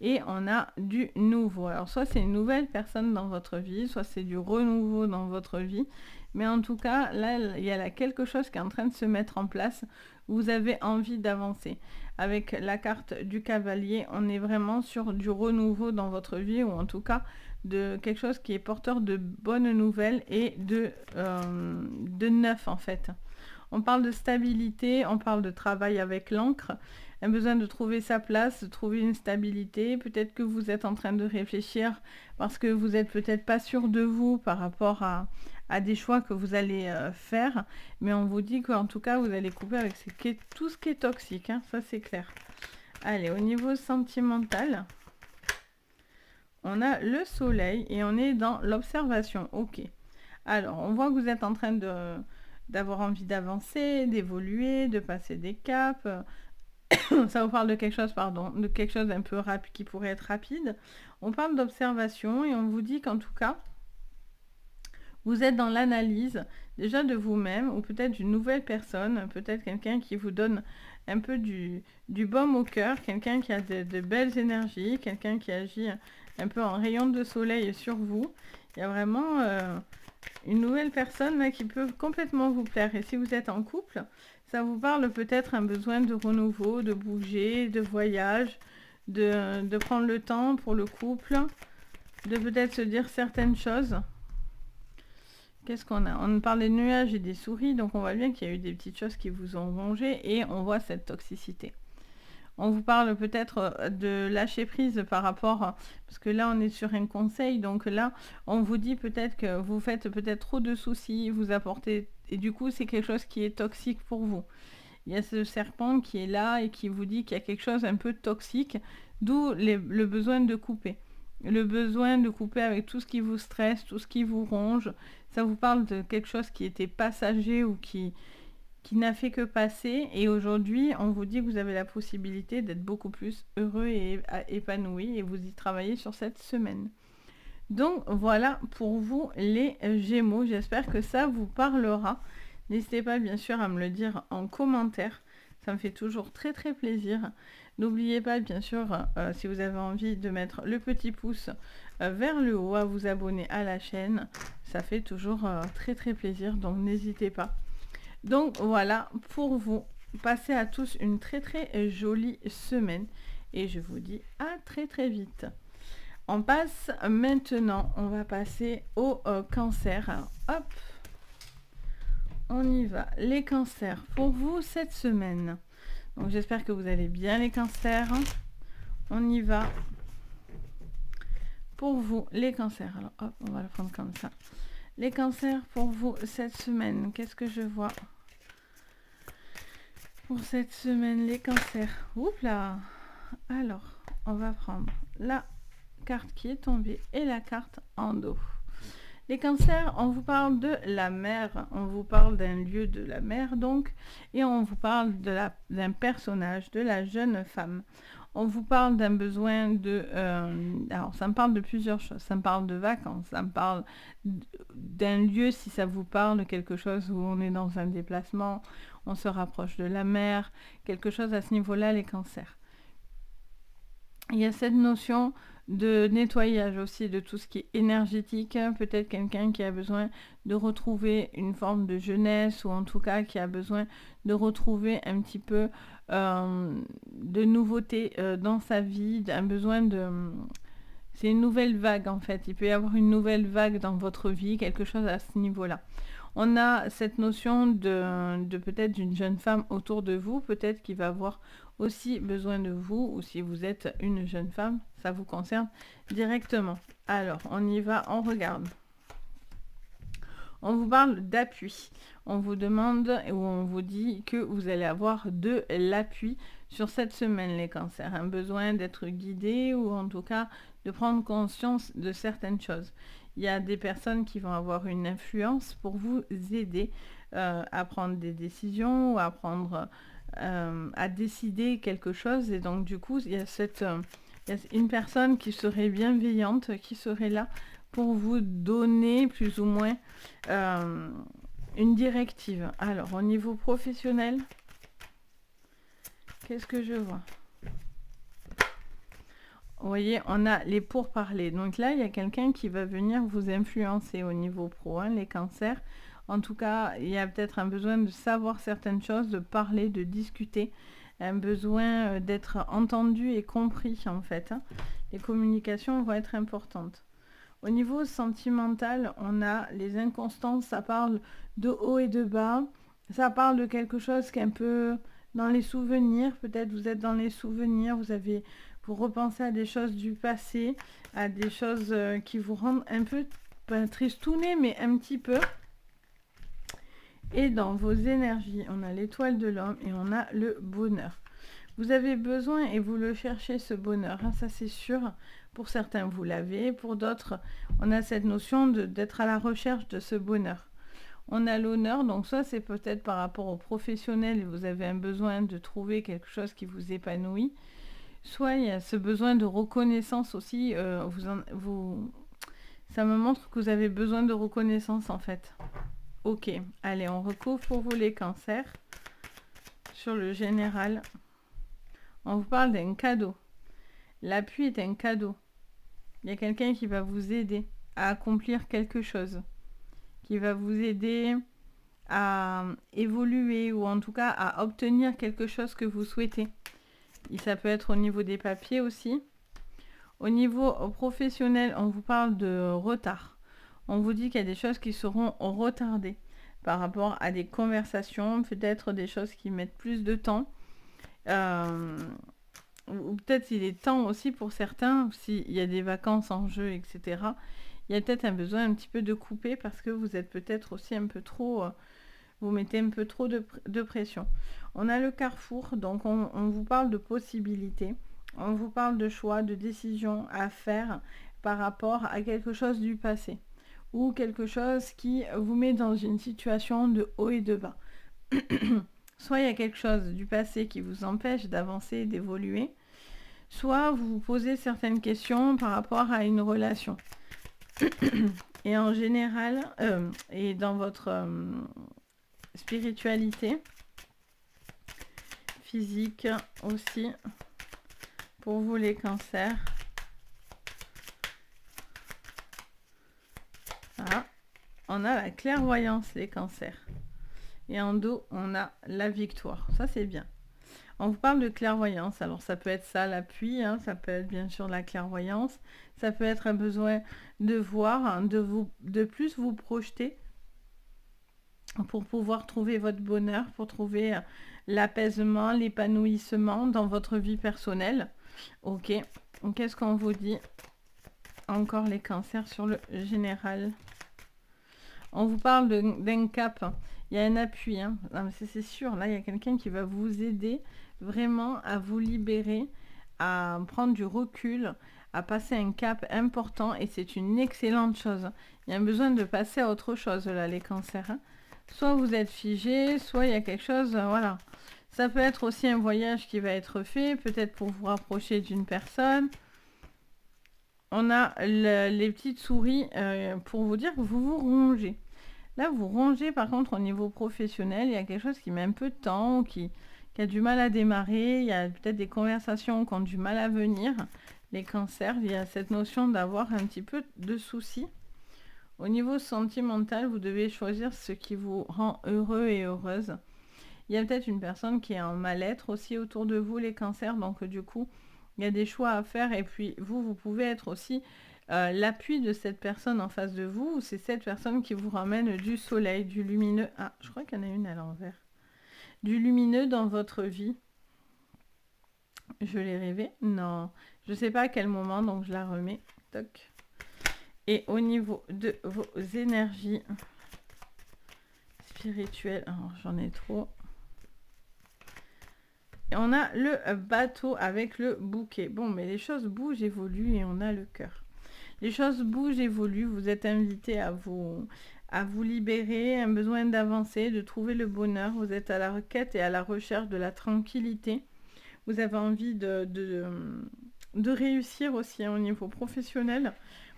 et on a du nouveau. Alors, soit c'est une nouvelle personne dans votre vie, soit c'est du renouveau dans votre vie. Mais en tout cas, là, il y a là quelque chose qui est en train de se mettre en place. Vous avez envie d'avancer. Avec la carte du cavalier, on est vraiment sur du renouveau dans votre vie, ou en tout cas de quelque chose qui est porteur de bonnes nouvelles et de neuf en fait. On parle de stabilité, on parle de travail avec l'encre, un besoin de trouver sa place, de trouver une stabilité. Peut-être que vous êtes en train de réfléchir parce que vous n'êtes peut-être pas sûr de vous par rapport à des choix que vous allez faire. Mais on vous dit qu'en tout cas, vous allez couper avec tout ce qui est toxique, hein, ça c'est clair. Allez, au niveau sentimental, on a le soleil et on est dans l'observation. Ok. Alors, on voit que vous êtes en train d'avoir envie d'avancer, d'évoluer, de passer des caps. Ça vous parle de quelque chose, pardon, de quelque chose un peu rapide qui pourrait être rapide. On parle d'observation et on vous dit qu'en tout cas, vous êtes dans l'analyse déjà de vous-même ou peut-être d'une nouvelle personne, peut-être quelqu'un qui vous donne un peu du baume au cœur, quelqu'un qui a de belles énergies, quelqu'un qui agit un peu en rayon de soleil sur vous. Il y a vraiment une nouvelle personne là, qui peut complètement vous plaire. Et si vous êtes en couple, ça vous parle peut-être un besoin de renouveau, de bouger, de voyage, de prendre le temps pour le couple, de peut-être se dire certaines choses. Qu'est-ce qu'on a? On parle des nuages et des souris, donc on voit bien qu'il y a eu des petites choses qui vous ont rongé et on voit cette toxicité. On vous parle peut-être de lâcher prise par rapport, parce que là on est sur un conseil, donc là on vous dit peut-être que vous faites peut-être trop de soucis, vous apportez, et du coup c'est quelque chose qui est toxique pour vous. Il y a ce serpent qui est là et qui vous dit qu'il y a quelque chose un peu toxique, d'où le besoin de couper. Le besoin de couper avec tout ce qui vous stresse, tout ce qui vous ronge. Ça vous parle de quelque chose qui était passager ou qui n'a fait que passer. Et aujourd'hui, on vous dit que vous avez la possibilité d'être beaucoup plus heureux et épanoui. Et vous y travaillez sur cette semaine. Donc voilà pour vous les Gémeaux. J'espère que ça vous parlera. N'hésitez pas bien sûr à me le dire en commentaire. Ça me fait toujours très très plaisir. N'oubliez pas bien sûr, si vous avez envie de mettre le petit pouce vers le haut, à vous abonner à la chaîne. Ça fait toujours très très plaisir, donc n'hésitez pas. Donc voilà pour vous. Passez à tous une très très jolie semaine. Et je vous dis à très très vite. On passe maintenant, on va passer au cancer. Alors, hop, on y va. Les cancers pour vous cette semaine. Donc j'espère que vous allez bien les cancers. On y va. Pour vous les cancers. Alors hop, on va le prendre comme ça. Les cancers pour vous cette semaine. Qu'est-ce que je vois pour cette semaine les cancers? Oups là. Alors, on va prendre la carte qui est tombée et la carte en dos. Les cancers, on vous parle de la mer, on vous parle d'un lieu de la mer donc, et on vous parle d'un personnage, de la jeune femme. On vous parle d'un besoin de... alors ça me parle de plusieurs choses, ça me parle de vacances, ça me parle d'un lieu si ça vous parle, de quelque chose où on est dans un déplacement, on se rapproche de la mer, quelque chose à ce niveau-là, les cancers. Il y a cette notion de nettoyage aussi de tout ce qui est énergétique, peut-être quelqu'un qui a besoin de retrouver une forme de jeunesse ou en tout cas qui a besoin de retrouver un petit peu de nouveauté dans sa vie, un besoin de... C'est une nouvelle vague en fait, il peut y avoir une nouvelle vague dans votre vie, quelque chose à ce niveau-là. On a cette notion de peut-être d'une jeune femme autour de vous, peut-être qui va avoir aussi besoin de vous, ou si vous êtes une jeune femme, ça vous concerne directement. Alors, on y va, on regarde. On vous parle d'appui. On vous demande ou on vous dit que vous allez avoir de l'appui sur cette semaine, les cancers. Un besoin d'être guidé ou en tout cas de prendre conscience de certaines choses. Il y a des personnes qui vont avoir une influence pour vous aider à prendre des décisions ou à prendre... à décider quelque chose et donc du coup il y a une personne qui serait bienveillante qui serait là pour vous donner plus ou moins une directive. Alors au niveau professionnel, qu'est-ce que je vois? Vous voyez, on a les pourparlers, donc là il y a quelqu'un qui va venir vous influencer au niveau pro, hein, les cancers. En tout cas, il y a peut-être un besoin de savoir certaines choses, de parler, de discuter, un besoin d'être entendu et compris en fait. Hein. Les communications vont être importantes. Au niveau sentimental, on a les inconstances, ça parle de haut et de bas, ça parle de quelque chose qui est un peu dans les souvenirs, peut-être vous êtes dans les souvenirs, vous repensez à des choses du passé, à des choses qui vous rendent un peu, pas tristouné, mais un petit peu. Et dans vos énergies, on a l'étoile de l'homme et on a le bonheur. Vous avez besoin et vous le cherchez, ce bonheur, hein, ça c'est sûr. Pour certains, vous l'avez. Pour d'autres, on a cette notion d'être à la recherche de ce bonheur. On a l'honneur, donc soit c'est peut-être par rapport au professionnel et vous avez un besoin de trouver quelque chose qui vous épanouit. Soit il y a ce besoin de reconnaissance aussi. Ça me montre que vous avez besoin de reconnaissance en fait. Ok, allez, on recouvre pour vous les cancers. Sur le général, on vous parle d'un cadeau. L'appui est un cadeau. Il y a quelqu'un qui va vous aider à accomplir quelque chose, qui va vous aider à évoluer ou en tout cas à obtenir quelque chose que vous souhaitez. Et ça peut être au niveau des papiers aussi. Au niveau professionnel, on vous parle de retard. On vous dit qu'il y a des choses qui seront retardées par rapport à des conversations, peut-être des choses qui mettent plus de temps. Ou peut-être il est temps aussi pour certains, s'il y a des vacances en jeu, etc. Il y a peut-être un besoin un petit peu de couper parce que vous êtes peut-être aussi un peu trop... vous mettez un peu trop de pression. On a le carrefour, donc on vous parle de possibilités. On vous parle de choix, de décisions à faire par rapport à quelque chose du passé. Ou quelque chose qui vous met dans une situation de haut et de bas. Soit il y a quelque chose du passé qui vous empêche d'avancer, d'évoluer. Soit vous vous posez certaines questions par rapport à une relation. Et en général, et dans votre spiritualité, physique aussi, pour vous les cancers. Ah, on a la clairvoyance, les cancers. Et en dos, on a la victoire. Ça, c'est bien. On vous parle de clairvoyance. Alors, ça peut être ça, l'appui. Hein, ça peut être bien sûr la clairvoyance. Ça peut être un besoin de voir, hein, de plus vous projeter pour pouvoir trouver votre bonheur, pour trouver l'apaisement, l'épanouissement dans votre vie personnelle. Ok. Qu'est-ce qu'on vous dit? Encore les cancers sur le général. On vous parle d'un cap. Il y a un appui. Hein. C'est sûr. Là, il y a quelqu'un qui va vous aider vraiment à vous libérer, à prendre du recul, à passer un cap important. Et c'est une excellente chose. Il y a un besoin de passer à autre chose, là, les cancers. Hein. Soit vous êtes figé, soit il y a quelque chose... voilà. Ça peut être aussi un voyage qui va être fait, peut-être pour vous rapprocher d'une personne. On a les petites souris pour vous dire que vous vous rongez. Là, vous rongez par contre au niveau professionnel. Il y a quelque chose qui met un peu de temps, qui a du mal à démarrer. Il y a peut-être des conversations qui ont du mal à venir. Les cancers, il y a cette notion d'avoir un petit peu de soucis. Au niveau sentimental, vous devez choisir ce qui vous rend heureux et heureuse. Il y a peut-être une personne qui est en mal-être aussi autour de vous, les cancers. Donc du coup, il y a des choix à faire. Et puis vous pouvez être aussi l'appui de cette personne en face de vous. C'est cette personne qui vous ramène du soleil, du lumineux. Ah, je crois qu'il y en a une à l'envers. Du lumineux dans votre vie. Je l'ai rêvé? Non. Je ne sais pas à quel moment, donc je la remets. Toc. Et au niveau de vos énergies spirituelles, alors j'en ai trop. Et on a le bateau avec le bouquet. Bon, mais les choses bougent, évoluent et on a le cœur. Les choses bougent, évoluent. Vous êtes invité à vous libérer, un besoin d'avancer, de trouver le bonheur. Vous êtes à la requête et à la recherche de la tranquillité. Vous avez envie de réussir aussi au niveau professionnel.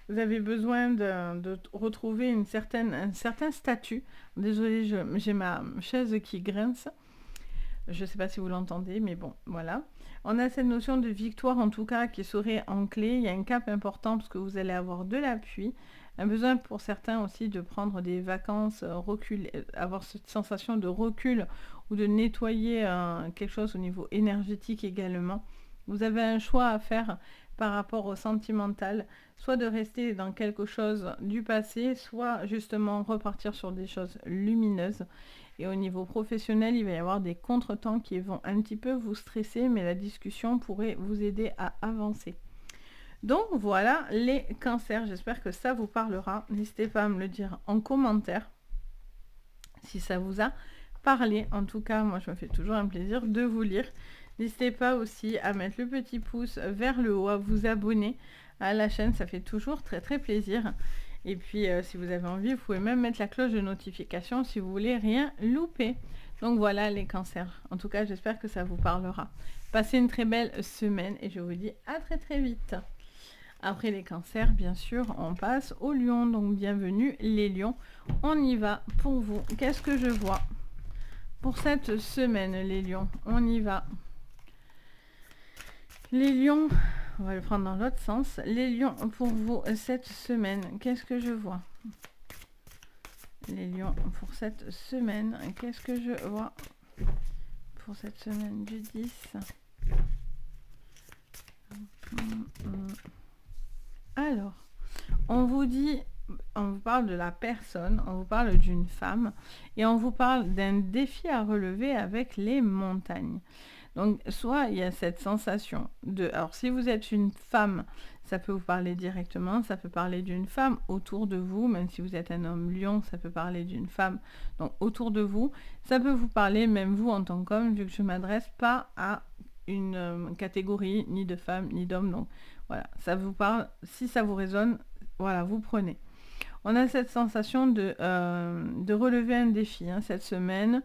Vous avez besoin de retrouver un certain statut. Désolée, j'ai ma chaise qui grince. Je ne sais pas si vous l'entendez, mais bon, voilà. On a cette notion de victoire, en tout cas, qui serait en clé. Il y a un cap important parce que vous allez avoir de l'appui. Un besoin pour certains aussi de prendre des vacances, avoir cette sensation de recul ou de nettoyer quelque chose au niveau énergétique également. Vous avez un choix à faire par rapport au sentimental, soit de rester dans quelque chose du passé, soit justement repartir sur des choses lumineuses. Et au niveau professionnel, il va y avoir des contretemps qui vont un petit peu vous stresser, mais la discussion pourrait vous aider à avancer. Donc voilà les cancers, j'espère que ça vous parlera. N'hésitez pas à me le dire en commentaire si ça vous a parlé. En tout cas, moi je me fais toujours un plaisir de vous lire. N'hésitez pas aussi à mettre le petit pouce vers le haut, à vous abonner à la chaîne, ça fait toujours très très plaisir. Et puis si vous avez envie, vous pouvez même mettre la cloche de notification si vous voulez rien louper. Donc voilà les cancers. En tout cas, j'espère que ça vous parlera. Passez une très belle semaine et je vous dis à très très vite. Après les cancers, bien sûr, on passe aux lions. Donc bienvenue les lions. On y va pour vous. Qu'est-ce que je vois pour cette semaine, les lions? On y va. Les lions, on va le prendre dans l'autre sens. Les lions, pour vous, cette semaine, qu'est-ce que je vois? Les lions, pour cette semaine, qu'est-ce que je vois pour cette semaine du 10? Alors, on vous dit, on vous parle de la personne, on vous parle d'une femme, et on vous parle d'un défi à relever avec les montagnes. Donc, soit il y a cette sensation de... Alors, si vous êtes une femme, ça peut vous parler directement, ça peut parler d'une femme autour de vous, même si vous êtes un homme lion, ça peut parler d'une femme donc autour de vous. Ça peut vous parler, même vous en tant qu'homme, vu que je ne m'adresse pas à une catégorie, ni de femme, ni d'homme. Donc, voilà, ça vous parle. Si ça vous résonne, voilà, vous prenez. On a cette sensation de relever un défi cette semaine.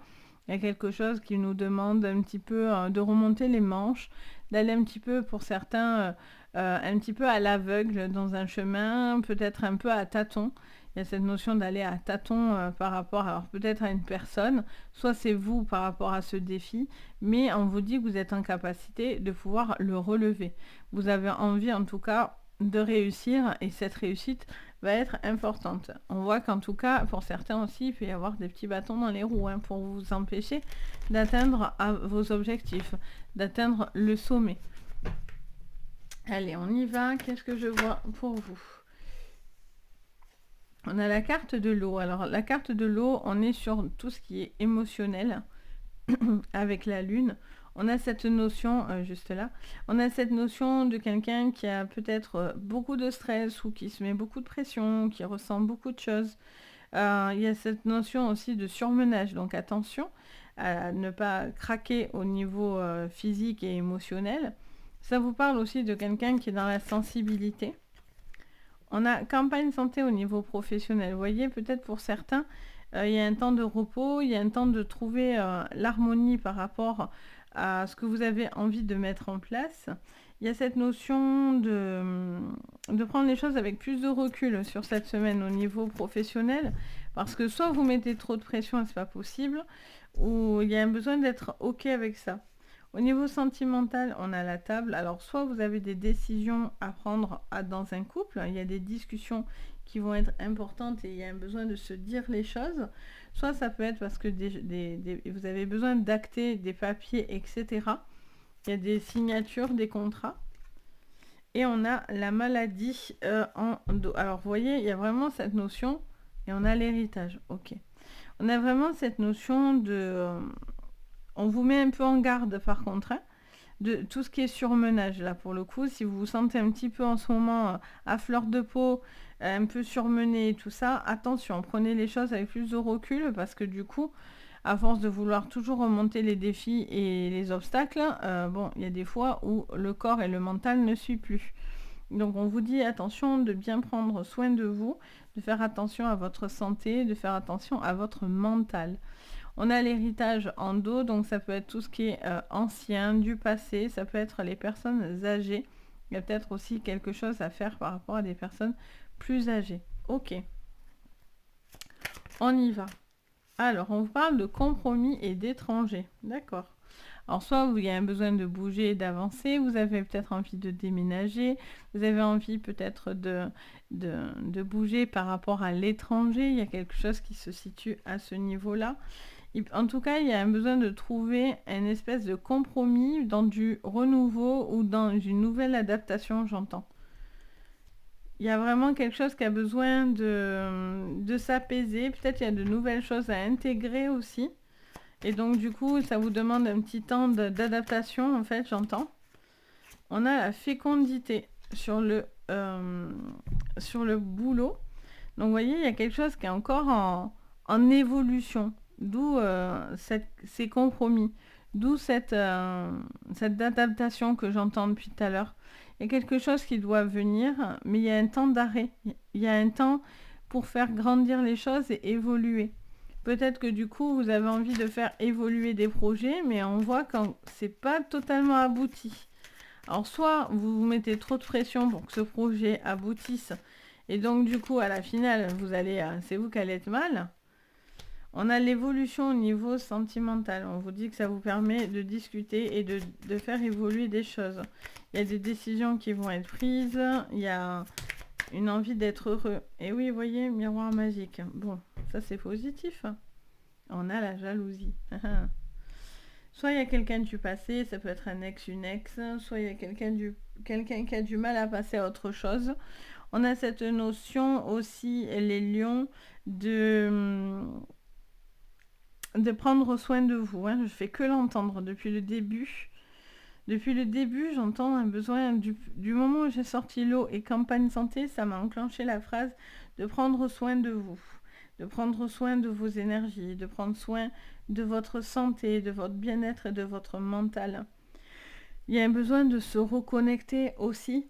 Il y a quelque chose qui nous demande un petit peu de remonter les manches, d'aller un petit peu, pour certains, un petit peu à l'aveugle dans un chemin, peut-être un peu à tâtons. Il y a cette notion d'aller à tâtons par rapport, alors peut-être à une personne, soit c'est vous par rapport à ce défi, mais on vous dit que vous êtes en capacité de pouvoir le relever. Vous avez envie en tout cas de réussir et cette réussite va être importante. On voit qu'en tout cas, pour certains aussi, il peut y avoir des petits bâtons dans les roues pour vous empêcher d'atteindre vos objectifs, d'atteindre le sommet. Allez, on y va. Qu'est-ce que je vois pour vous? On a la carte de l'eau. Alors, la carte de l'eau, on est sur tout ce qui est émotionnel avec la lune. On a cette notion, juste là, on a cette notion de quelqu'un qui a peut-être beaucoup de stress ou qui se met beaucoup de pression, qui ressent beaucoup de choses. Il y a cette notion aussi de surmenage, donc attention à ne pas craquer au niveau physique et émotionnel. Ça vous parle aussi de quelqu'un qui est dans la sensibilité. On a campagne santé au niveau professionnel. Vous voyez, peut-être pour certains, il y a un temps de repos, il y a un temps de trouver l'harmonie par rapport à ce que vous avez envie de mettre en place. Il y a cette notion de prendre les choses avec plus de recul sur cette semaine au niveau professionnel, parce que soit vous mettez trop de pression et c'est pas possible, ou il y a un besoin d'être OK avec ça. Au niveau sentimental, on a la table. Alors, soit vous avez des décisions à prendre dans un couple, il y a des discussions qui vont être importantes et il y a un besoin de se dire les choses. Soit ça peut être parce que vous avez besoin d'acter des papiers, etc. Il y a des signatures, des contrats. Et on a la maladie en dos. Alors, vous voyez, il y a vraiment cette notion, et on a l'héritage. Ok. On a vraiment cette notion de... on vous met un peu en garde, par contre, de tout ce qui est surmenage, là, pour le coup. Si vous vous sentez un petit peu en ce moment à fleur de peau, un peu surmené et tout ça, attention, prenez les choses avec plus de recul, parce que du coup, à force de vouloir toujours remonter les défis et les obstacles, bon, il y a des fois où le corps et le mental ne suivent plus. Donc on vous dit attention de bien prendre soin de vous, de faire attention à votre santé, de faire attention à votre mental. On a l'héritage en dos, donc ça peut être tout ce qui est ancien, du passé, ça peut être les personnes âgées. Il y a peut-être aussi quelque chose à faire par rapport à des personnes plus âgées. Ok. On y va. Alors, on vous parle de compromis et d'étrangers. D'accord. Alors, soit il y a un besoin de bouger, d'avancer, vous avez peut-être envie de déménager, vous avez envie peut-être de bouger par rapport à l'étranger, il y a quelque chose qui se situe à ce niveau-là. En tout cas, il y a un besoin de trouver une espèce de compromis dans du renouveau ou dans une nouvelle adaptation, j'entends. Il y a vraiment quelque chose qui a besoin de s'apaiser. Peut-être il y a de nouvelles choses à intégrer aussi. Et donc, du coup, ça vous demande un petit temps d'adaptation, en fait, j'entends. On a la fécondité sur le boulot. Donc, vous voyez, il y a quelque chose qui est encore en évolution. D'où ces compromis. D'où cette adaptation que j'entends depuis tout à l'heure. Il y a quelque chose qui doit venir, mais il y a un temps d'arrêt. Il y a un temps pour faire grandir les choses et évoluer. Peut-être que du coup, vous avez envie de faire évoluer des projets, mais on voit que c'est pas totalement abouti. Alors, soit vous vous mettez trop de pression pour que ce projet aboutisse, et donc du coup, à la finale, c'est vous qui allez être mal. On a l'évolution au niveau sentimental. On vous dit que ça vous permet de discuter et de faire évoluer des choses. Il y a des décisions qui vont être prises. Il y a une envie d'être heureux. Et oui, vous voyez, miroir magique. Bon, ça c'est positif. On a la jalousie. Soit il y a quelqu'un du passé, ça peut être un ex, une ex. Soit il y a quelqu'un qui a du mal à passer à autre chose. On a cette notion aussi, les lions, de prendre soin de vous. Je fais que l'entendre depuis le début. Depuis le début, j'entends un besoin, du moment où j'ai sorti l'eau et campagne santé, ça m'a enclenché la phrase de prendre soin de vous, de prendre soin de vos énergies, de prendre soin de votre santé, de votre bien-être et de votre mental. Il y a un besoin de se reconnecter aussi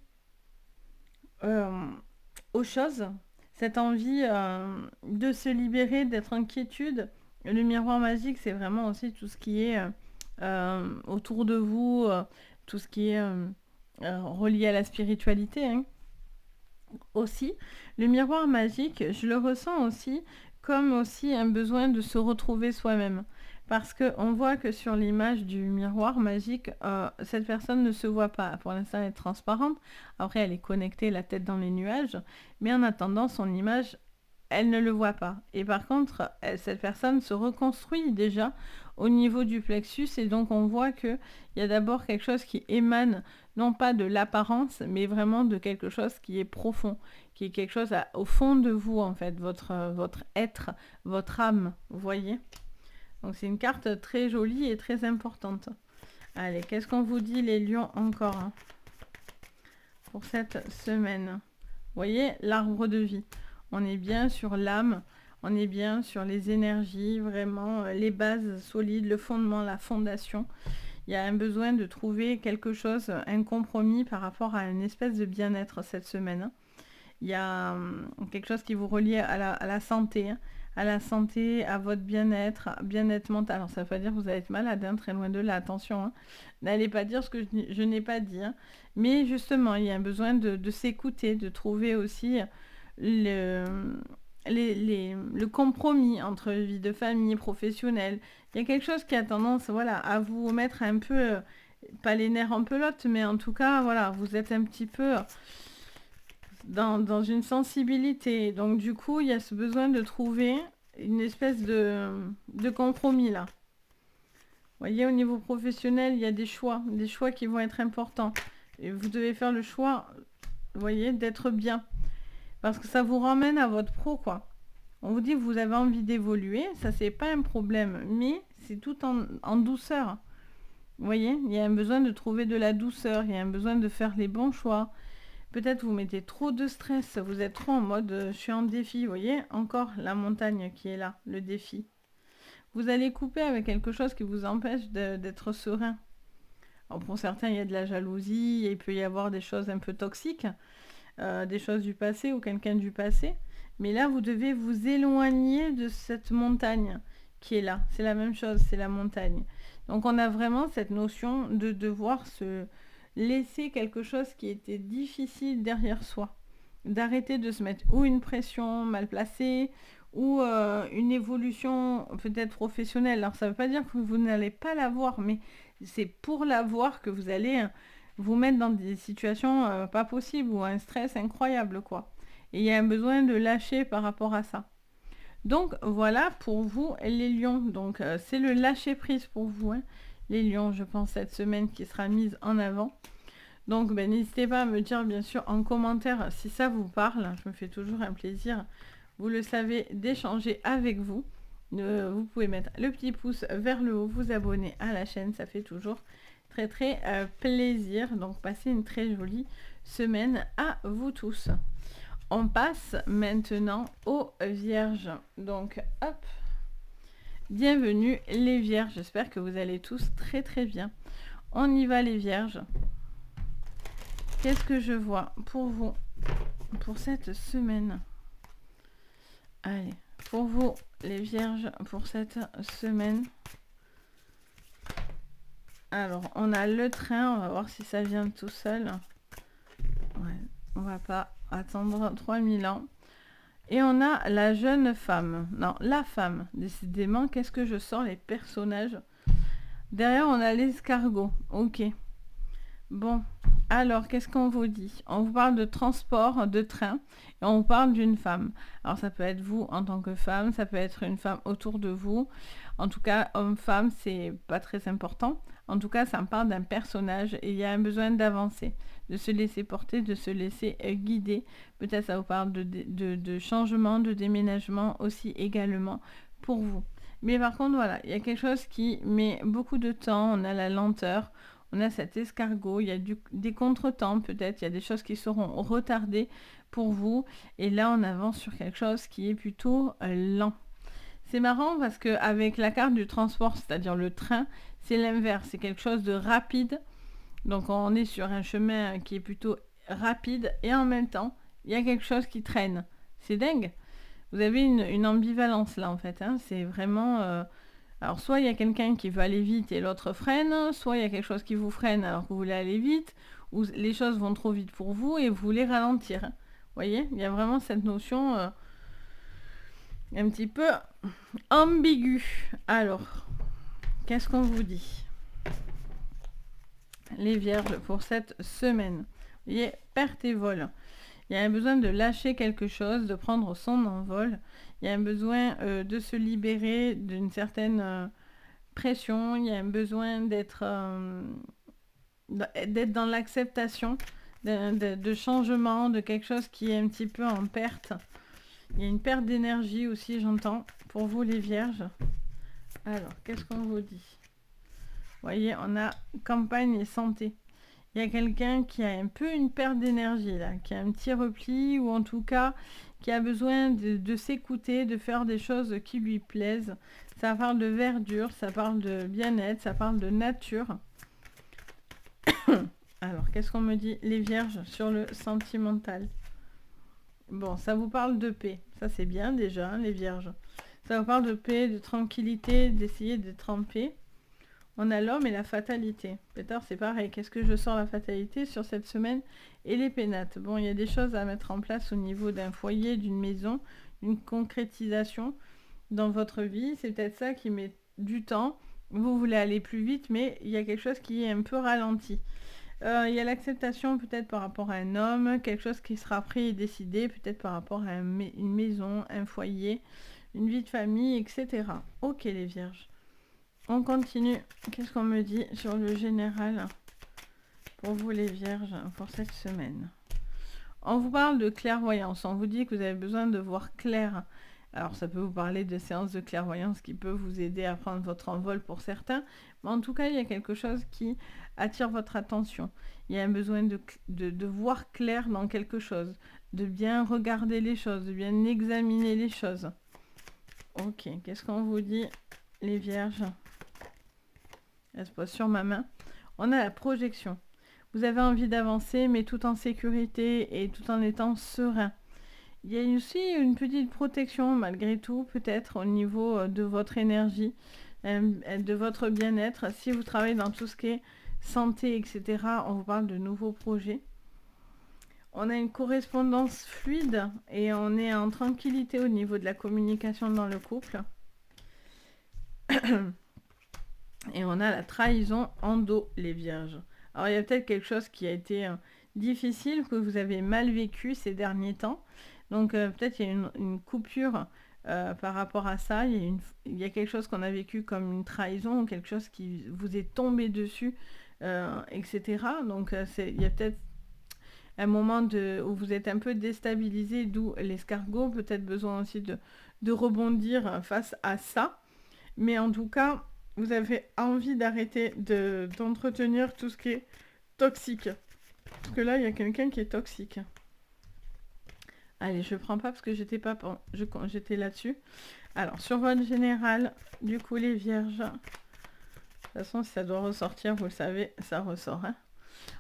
aux choses, cette envie de se libérer, d'être en quiétude. Le miroir magique, c'est vraiment aussi tout ce qui est autour de vous, tout ce qui est relié à la spiritualité. Aussi, le miroir magique, je le ressens aussi comme aussi un besoin de se retrouver soi-même. Parce qu'on voit que sur l'image du miroir magique, cette personne ne se voit pas. Pour l'instant, elle est transparente. Après, elle est connectée, la tête dans les nuages. Mais en attendant, son image, elle ne le voit pas. Et par contre, cette personne se reconstruit déjà au niveau du plexus. Et donc, on voit qu'il y a d'abord quelque chose qui émane, non pas de l'apparence, mais vraiment de quelque chose qui est profond, qui est quelque chose au fond de vous, en fait, votre être, votre âme, vous voyez ? Donc, c'est une carte très jolie et très importante. Allez, qu'est-ce qu'on vous dit, les lions, encore pour cette semaine ? Vous voyez, l'arbre de vie. On est bien sur l'âme, on est bien sur les énergies, vraiment les bases solides, le fondement, la fondation. Il y a un besoin de trouver quelque chose, un compromis par rapport à une espèce de bien-être cette semaine. Il y a quelque chose qui vous relie à la santé, à la santé, à votre bien-être mental. Alors ça ne veut pas dire que vous allez être malade, très loin de là, attention. N'allez pas dire ce que je n'ai pas dit. Mais justement, il y a un besoin de s'écouter, de trouver aussi le compromis entre vie de famille, professionnelle. Il y a quelque chose qui a tendance à vous mettre un peu, pas les nerfs en pelote, mais en tout cas, vous êtes un petit peu dans une sensibilité. Donc du coup, il y a ce besoin de trouver une espèce de compromis là. Vous voyez, au niveau professionnel, il y a des choix qui vont être importants. Et vous devez faire le choix, vous voyez, d'être bien. Parce que ça vous ramène à votre pro, quoi. On vous dit que vous avez envie d'évoluer, ça c'est pas un problème, mais c'est tout en douceur. Vous voyez, il y a un besoin de trouver de la douceur, il y a un besoin de faire les bons choix. Peut-être vous mettez trop de stress, vous êtes trop en mode je suis en défi, vous voyez, encore la montagne qui est là, le défi. Vous allez couper avec quelque chose qui vous empêche d'être serein. Alors pour certains, il y a de la jalousie, il peut y avoir des choses un peu toxiques, des choses du passé ou quelqu'un du passé. Mais là, vous devez vous éloigner de cette montagne qui est là. C'est la même chose, c'est la montagne. Donc on a vraiment cette notion de devoir se laisser quelque chose qui était difficile derrière soi. D'arrêter de se mettre ou une pression mal placée ou une évolution peut-être professionnelle. Alors ça ne veut pas dire que vous n'allez pas l'avoir, mais c'est pour l'avoir que vous allez vous mettre dans des situations pas possibles ou un stress incroyable, quoi. Et il y a un besoin de lâcher par rapport à ça. Donc voilà pour vous les lions. Donc c'est le lâcher prise pour vous, hein, les lions, je pense, cette semaine qui sera mise en avant. Donc ben, n'hésitez pas à me dire bien sûr en commentaire si ça vous parle. Je me fais toujours un plaisir, vous le savez, d'échanger avec vous. Vous pouvez mettre le petit pouce vers le haut, vous abonner à la chaîne, ça fait toujours très plaisir. Donc passez une très jolie semaine à vous tous. On passe maintenant aux vierges. Donc hop, bienvenue les vierges, j'espère que vous allez tous très bien. On y va les vierges. Qu'est-ce que je vois pour vous pour cette semaine? Allez, pour vous les vierges pour cette semaine. Alors, on a le train, on va voir si ça vient tout seul. Ouais, on va pas attendre 3000 ans. Et on a la jeune femme. Non, la femme. Décidément, qu'est-ce que je sors les personnages? Derrière, on a l'escargot. Ok. Bon, alors, qu'est-ce qu'on vous dit? On vous parle de transport, de train, et on vous parle d'une femme. Alors, ça peut être vous en tant que femme, ça peut être une femme autour de vous. En tout cas, homme-femme, c'est pas très important. En tout cas, ça me parle d'un personnage et il y a un besoin d'avancer, de se laisser porter, de se laisser guider. Peut-être ça vous parle de changement, de déménagement aussi également pour vous. Mais par contre, voilà, il y a quelque chose qui met beaucoup de temps, on a la lenteur. On a cet escargot, il y a des contretemps peut-être, il y a des choses qui seront retardées pour vous. Et là, on avance sur quelque chose qui est plutôt lent. C'est marrant parce qu'avec la carte du transport, c'est-à-dire le train, c'est l'inverse, c'est quelque chose de rapide. Donc on est sur un chemin qui est plutôt rapide et en même temps, il y a quelque chose qui traîne. C'est dingue. Vous avez une ambivalence là en fait, hein. C'est vraiment... Alors, soit il y a quelqu'un qui veut aller vite et l'autre freine, soit il y a quelque chose qui vous freine alors que vous voulez aller vite, ou les choses vont trop vite pour vous et vous voulez ralentir. Vous voyez, il y a vraiment cette notion un petit peu ambiguë. Alors, qu'est-ce qu'on vous dit? Les vierges pour cette semaine. Vous voyez, perte et vol. Il y a un besoin de lâcher quelque chose, de prendre son envol. Il y a un besoin de se libérer d'une certaine pression. Il y a un besoin d'être dans l'acceptation de changement, de quelque chose qui est un petit peu en perte. Il y a une perte d'énergie aussi, j'entends, pour vous les vierges. Alors, qu'est-ce qu'on vous dit? Vous voyez, on a campagne et santé. Il y a quelqu'un qui a un peu une perte d'énergie là, qui a un petit repli ou en tout cas qui a besoin de s'écouter, de faire des choses qui lui plaisent. Ça parle de verdure, ça parle de bien-être, ça parle de nature. Alors, qu'est-ce qu'on me dit les vierges sur le sentimental? Bon, ça vous parle de paix. Ça, c'est bien déjà, hein, les vierges. Ça vous parle de paix, de tranquillité, d'essayer d'être en paix. On a l'homme et la fatalité. Pétard, c'est pareil. Qu'est-ce que je sens la fatalité sur cette semaine? Et les pénates. Bon, il y a des choses à mettre en place au niveau d'un foyer, d'une maison, une concrétisation dans votre vie. C'est peut-être ça qui met du temps. Vous voulez aller plus vite, mais il y a quelque chose qui est un peu ralenti. Il y a l'acceptation peut-être par rapport à un homme, quelque chose qui sera pris et décidé, peut-être par rapport à une maison, un foyer, une vie de famille, etc. Ok les vierges. On continue. Qu'est-ce qu'on me dit sur le général pour vous les vierges pour cette semaine? On vous parle de clairvoyance. On vous dit que vous avez besoin de voir clair. Alors ça peut vous parler de séances de clairvoyance qui peuvent vous aider à prendre votre envol pour certains. Mais en tout cas, il y a quelque chose qui attire votre attention. Il y a un besoin de voir clair dans quelque chose. De bien regarder les choses, de bien examiner les choses. Ok, qu'est-ce qu'on vous dit les vierges? Elle se pose sur ma main. On a la projection. Vous avez envie d'avancer, mais tout en sécurité et tout en étant serein. Il y a aussi une petite protection, malgré tout, peut-être au niveau de votre énergie, de votre bien-être. Si vous travaillez dans tout ce qui est santé, etc., on vous parle de nouveaux projets. On a une correspondance fluide et on est en tranquillité au niveau de la communication dans le couple. Et on a la trahison en dos, les vierges. Alors, il y a peut-être quelque chose qui a été difficile, que vous avez mal vécu ces derniers temps. Donc, peut-être il y a une coupure par rapport à ça. Il y a quelque chose qu'on a vécu comme une trahison, quelque chose qui vous est tombé dessus, etc. Donc il y a peut-être un moment où vous êtes un peu déstabilisé, d'où l'escargot, peut-être besoin aussi de rebondir face à ça. Mais en tout cas, vous avez envie d'arrêter d'entretenir tout ce qui est toxique. Parce que là, il y a quelqu'un qui est toxique. Allez, je prends pas parce que j'étais là-dessus. Alors, sur votre général, du coup, les vierges. De toute façon, si ça doit ressortir, vous le savez, ça ressort. Hein.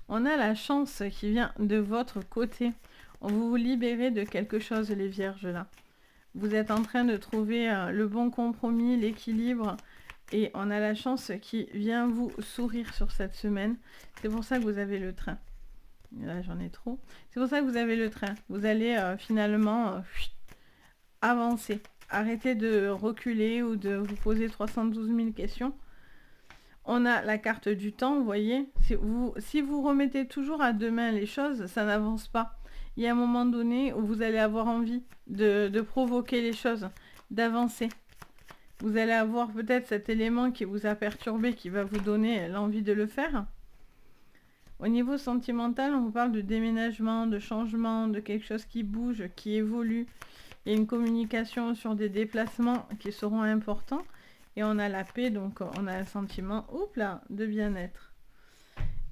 On a la chance qui vient de votre côté. Vous vous libérez de quelque chose, les vierges, là. Vous êtes en train de trouver le bon compromis, l'équilibre. Et on a la chance qui vient vous sourire sur cette semaine. C'est pour ça que vous avez le train. Là, j'en ai trop. C'est pour ça que vous avez le train. Vous allez finalement avancer. Arrêtez de reculer ou de vous poser 312 000 questions. On a la carte du temps, vous voyez. Si vous remettez toujours à demain les choses, ça n'avance pas. Il y a un moment donné où vous allez avoir envie de provoquer les choses, d'avancer. Vous allez avoir peut-être cet élément qui vous a perturbé, qui va vous donner l'envie de le faire. Au niveau sentimental, on vous parle de déménagement, de changement, de quelque chose qui bouge, qui évolue. Il y a une communication sur des déplacements qui seront importants. Et on a la paix, donc on a un sentiment de bien-être.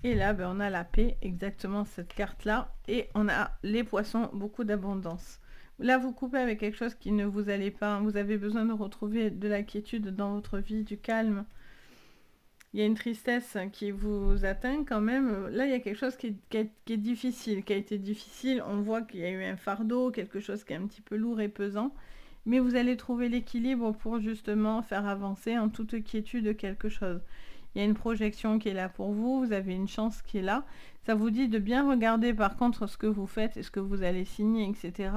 Et là, on a la paix, exactement cette carte-là. Et on a les poissons, beaucoup d'abondance. Là, vous coupez avec quelque chose qui ne vous allait pas. Vous avez besoin de retrouver de la quiétude dans votre vie, du calme. Il y a une tristesse qui vous atteint quand même. Là, il y a quelque chose qui est difficile, qui a été difficile. On voit qu'il y a eu un fardeau, quelque chose qui est un petit peu lourd et pesant. Mais vous allez trouver l'équilibre pour justement faire avancer en toute quiétude quelque chose. Il y a une projection qui est là pour vous, vous avez une chance qui est là. Ça vous dit de bien regarder par contre ce que vous faites et ce que vous allez signer, etc.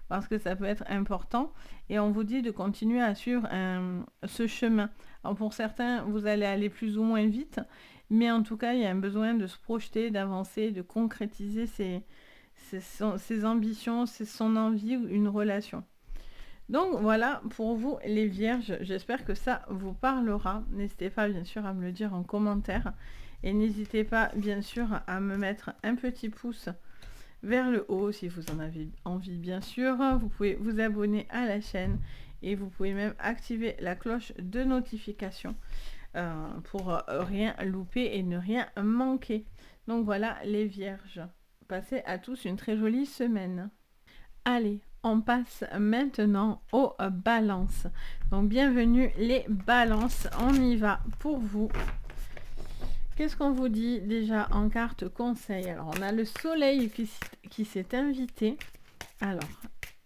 Parce que ça peut être important. Et on vous dit de continuer à suivre ce chemin. Alors pour certains, vous allez aller plus ou moins vite. Mais en tout cas, il y a un besoin de se projeter, d'avancer, de concrétiser ses ambitions, son envie ou une relation. Donc voilà pour vous les vierges, j'espère que ça vous parlera. N'hésitez pas bien sûr à me le dire en commentaire et n'hésitez pas bien sûr à me mettre un petit pouce vers le haut si vous en avez envie bien sûr. Vous pouvez vous abonner à la chaîne et vous pouvez même activer la cloche de notification pour rien louper et ne rien manquer. Donc voilà les vierges, passez à tous une très jolie semaine. Allez, on passe maintenant aux balances. Donc, bienvenue les balances. On y va pour vous. Qu'est-ce qu'on vous dit déjà en carte conseil? Alors, on a le soleil qui s'est invité. Alors,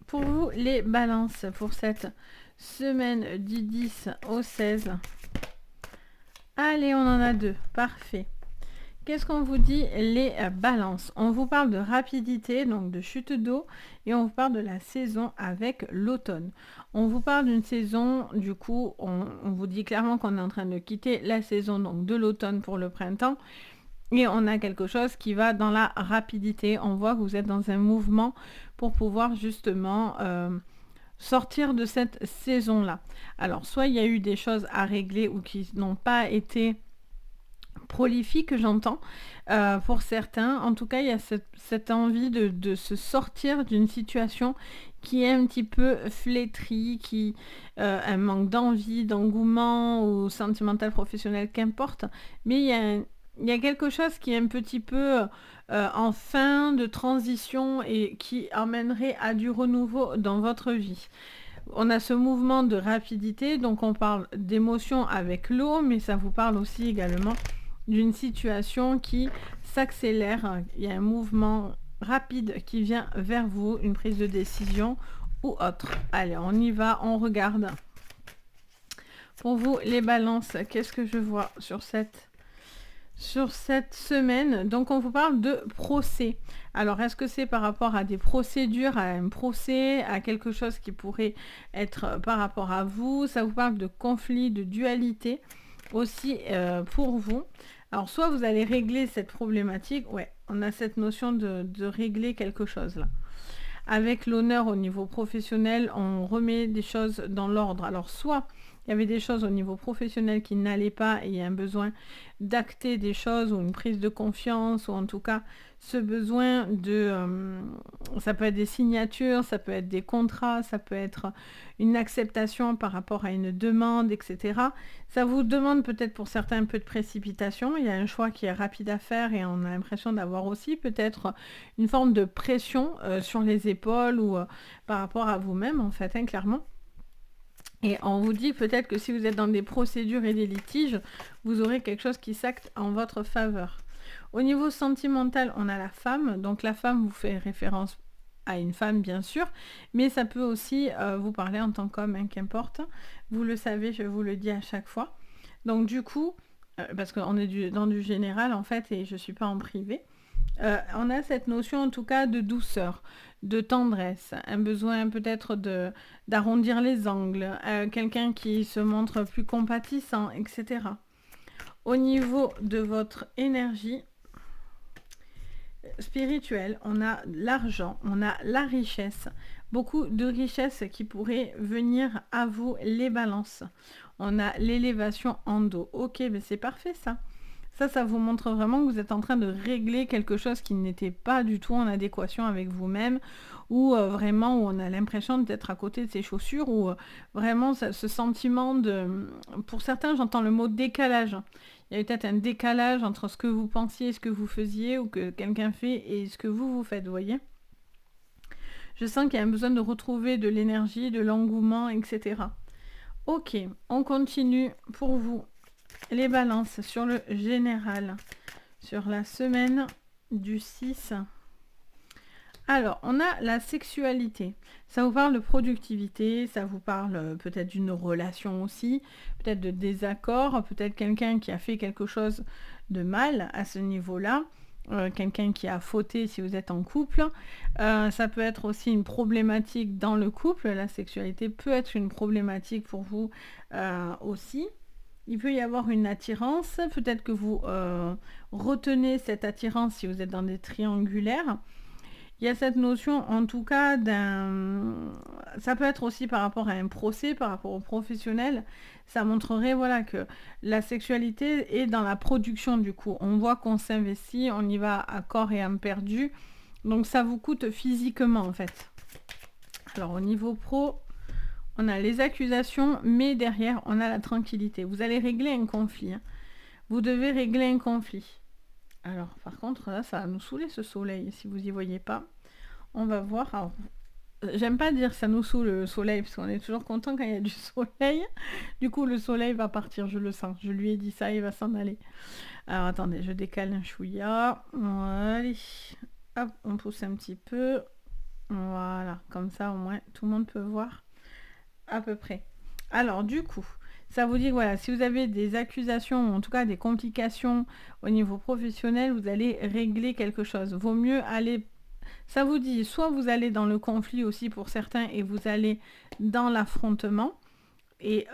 pour vous, les balances pour cette semaine du 10 au 16. Allez, on en a deux. Parfait. Qu'est-ce qu'on vous dit les balances? On vous parle de rapidité, donc de chute d'eau, et on vous parle de la saison avec l'automne. On vous parle d'une saison, du coup, on vous dit clairement qu'on est en train de quitter la saison donc de l'automne pour le printemps, et on a quelque chose qui va dans la rapidité. On voit que vous êtes dans un mouvement pour pouvoir justement sortir de cette saison-là. Alors, soit il y a eu des choses à régler ou qui n'ont pas été prolifique, j'entends, pour certains. En tout cas, il y a cette envie de se sortir d'une situation qui est un petit peu flétrie, qui un manque d'envie, d'engouement ou sentimental, professionnel, qu'importe. Mais il y a quelque chose qui est un petit peu en fin de transition et qui emmènerait à du renouveau dans votre vie. On a ce mouvement de rapidité, donc on parle d'émotion avec l'eau, mais ça vous parle aussi également d'une situation qui s'accélère. Il y a un mouvement rapide qui vient vers vous, une prise de décision ou autre. Allez, on y va, on regarde. Pour vous, les balances, qu'est-ce que je vois sur cette semaine? Donc, on vous parle de procès. Alors, est-ce que c'est par rapport à des procédures, à un procès, à quelque chose qui pourrait être par rapport à vous? Ça vous parle de conflit, de dualité aussi pour vous. Alors, soit vous allez régler cette problématique, ouais, on a cette notion de régler quelque chose là. avec l'honneur au niveau professionnel, on remet des choses dans l'ordre. Alors soit il y avait des choses au niveau professionnel qui n'allaient pas et il y a un besoin d'acter des choses ou une prise de confiance ou en tout cas ce besoin de... ça peut être des signatures, ça peut être des contrats, ça peut être une acceptation par rapport à une demande, etc. Ça vous demande peut-être pour certains un peu de précipitation, il y a un choix qui est rapide à faire et on a l'impression d'avoir aussi peut-être une forme de pression sur les épaules ou par rapport à vous-même en fait, hein, clairement. Et on vous dit peut-être que si vous êtes dans des procédures et des litiges, vous aurez quelque chose qui s'acte en votre faveur. Au niveau sentimental, on a la femme. Donc la femme vous fait référence à une femme, bien sûr, mais ça peut aussi vous parler en tant qu'homme, hein, qu'importe. Vous le savez, je vous le dis à chaque fois. Donc du coup, parce qu'on est dans du général en fait, et je ne suis pas en privé, on a cette notion en tout cas de douceur, de tendresse, un besoin peut-être d'arrondir les angles, quelqu'un qui se montre plus compatissant, etc. Au niveau de votre énergie spirituelle, on a l'argent, on a la richesse, beaucoup de richesses qui pourraient venir à vous, les balances. On a l'élévation en dos. Ok, mais c'est parfait ça. Ça vous montre vraiment que vous êtes en train de régler quelque chose qui n'était pas du tout en adéquation avec vous-même, ou vraiment où on a l'impression d'être à côté de ses chaussures, ou vraiment ce sentiment de... Pour certains, j'entends le mot décalage. Il y a peut-être un décalage entre ce que vous pensiez, ce que vous faisiez, ou que quelqu'un fait, et ce que vous faites, vous voyez. Je sens qu'il y a un besoin de retrouver de l'énergie, de l'engouement, etc. Ok, on continue pour vous. Les balances sur le général, sur la semaine du 6. Alors, on a la sexualité. Ça vous parle de productivité, ça vous parle peut-être d'une relation aussi, peut-être de désaccord, peut-être quelqu'un qui a fait quelque chose de mal à ce niveau-là, quelqu'un qui a fauté si vous êtes en couple. Ça peut être aussi une problématique dans le couple. La sexualité peut être une problématique pour vous aussi. Il peut y avoir une attirance, peut-être que vous retenez cette attirance si vous êtes dans des triangulaires. Il y a cette notion en tout cas d'un... Ça peut être aussi par rapport à un procès, par rapport au professionnel. Ça montrerait voilà, que la sexualité est dans la production du coup. On voit qu'on s'investit, on y va à corps et âme perdu. Donc ça vous coûte physiquement en fait. Alors au niveau pro... On a les accusations, mais derrière, on a la tranquillité. Vous allez régler un conflit. Hein. Vous devez régler un conflit. Alors, par contre, là, ça va nous saouler ce soleil, si vous n'y voyez pas. On va voir. Alors, j'aime pas dire ça nous saoule le soleil, parce qu'on est toujours content quand il y a du soleil. Du coup, le soleil va partir, je le sens. Je lui ai dit ça, il va s'en aller. Alors, attendez, je décale un chouïa. Allez. Hop, on pousse un petit peu. Voilà, comme ça, au moins, tout le monde peut voir. À peu près. Alors du coup, ça vous dit voilà, si vous avez des accusations, ou en tout cas des complications au niveau professionnel, vous allez régler quelque chose. Vaut mieux aller, ça vous dit, soit vous allez dans le conflit aussi pour certains et vous allez dans l'affrontement. Et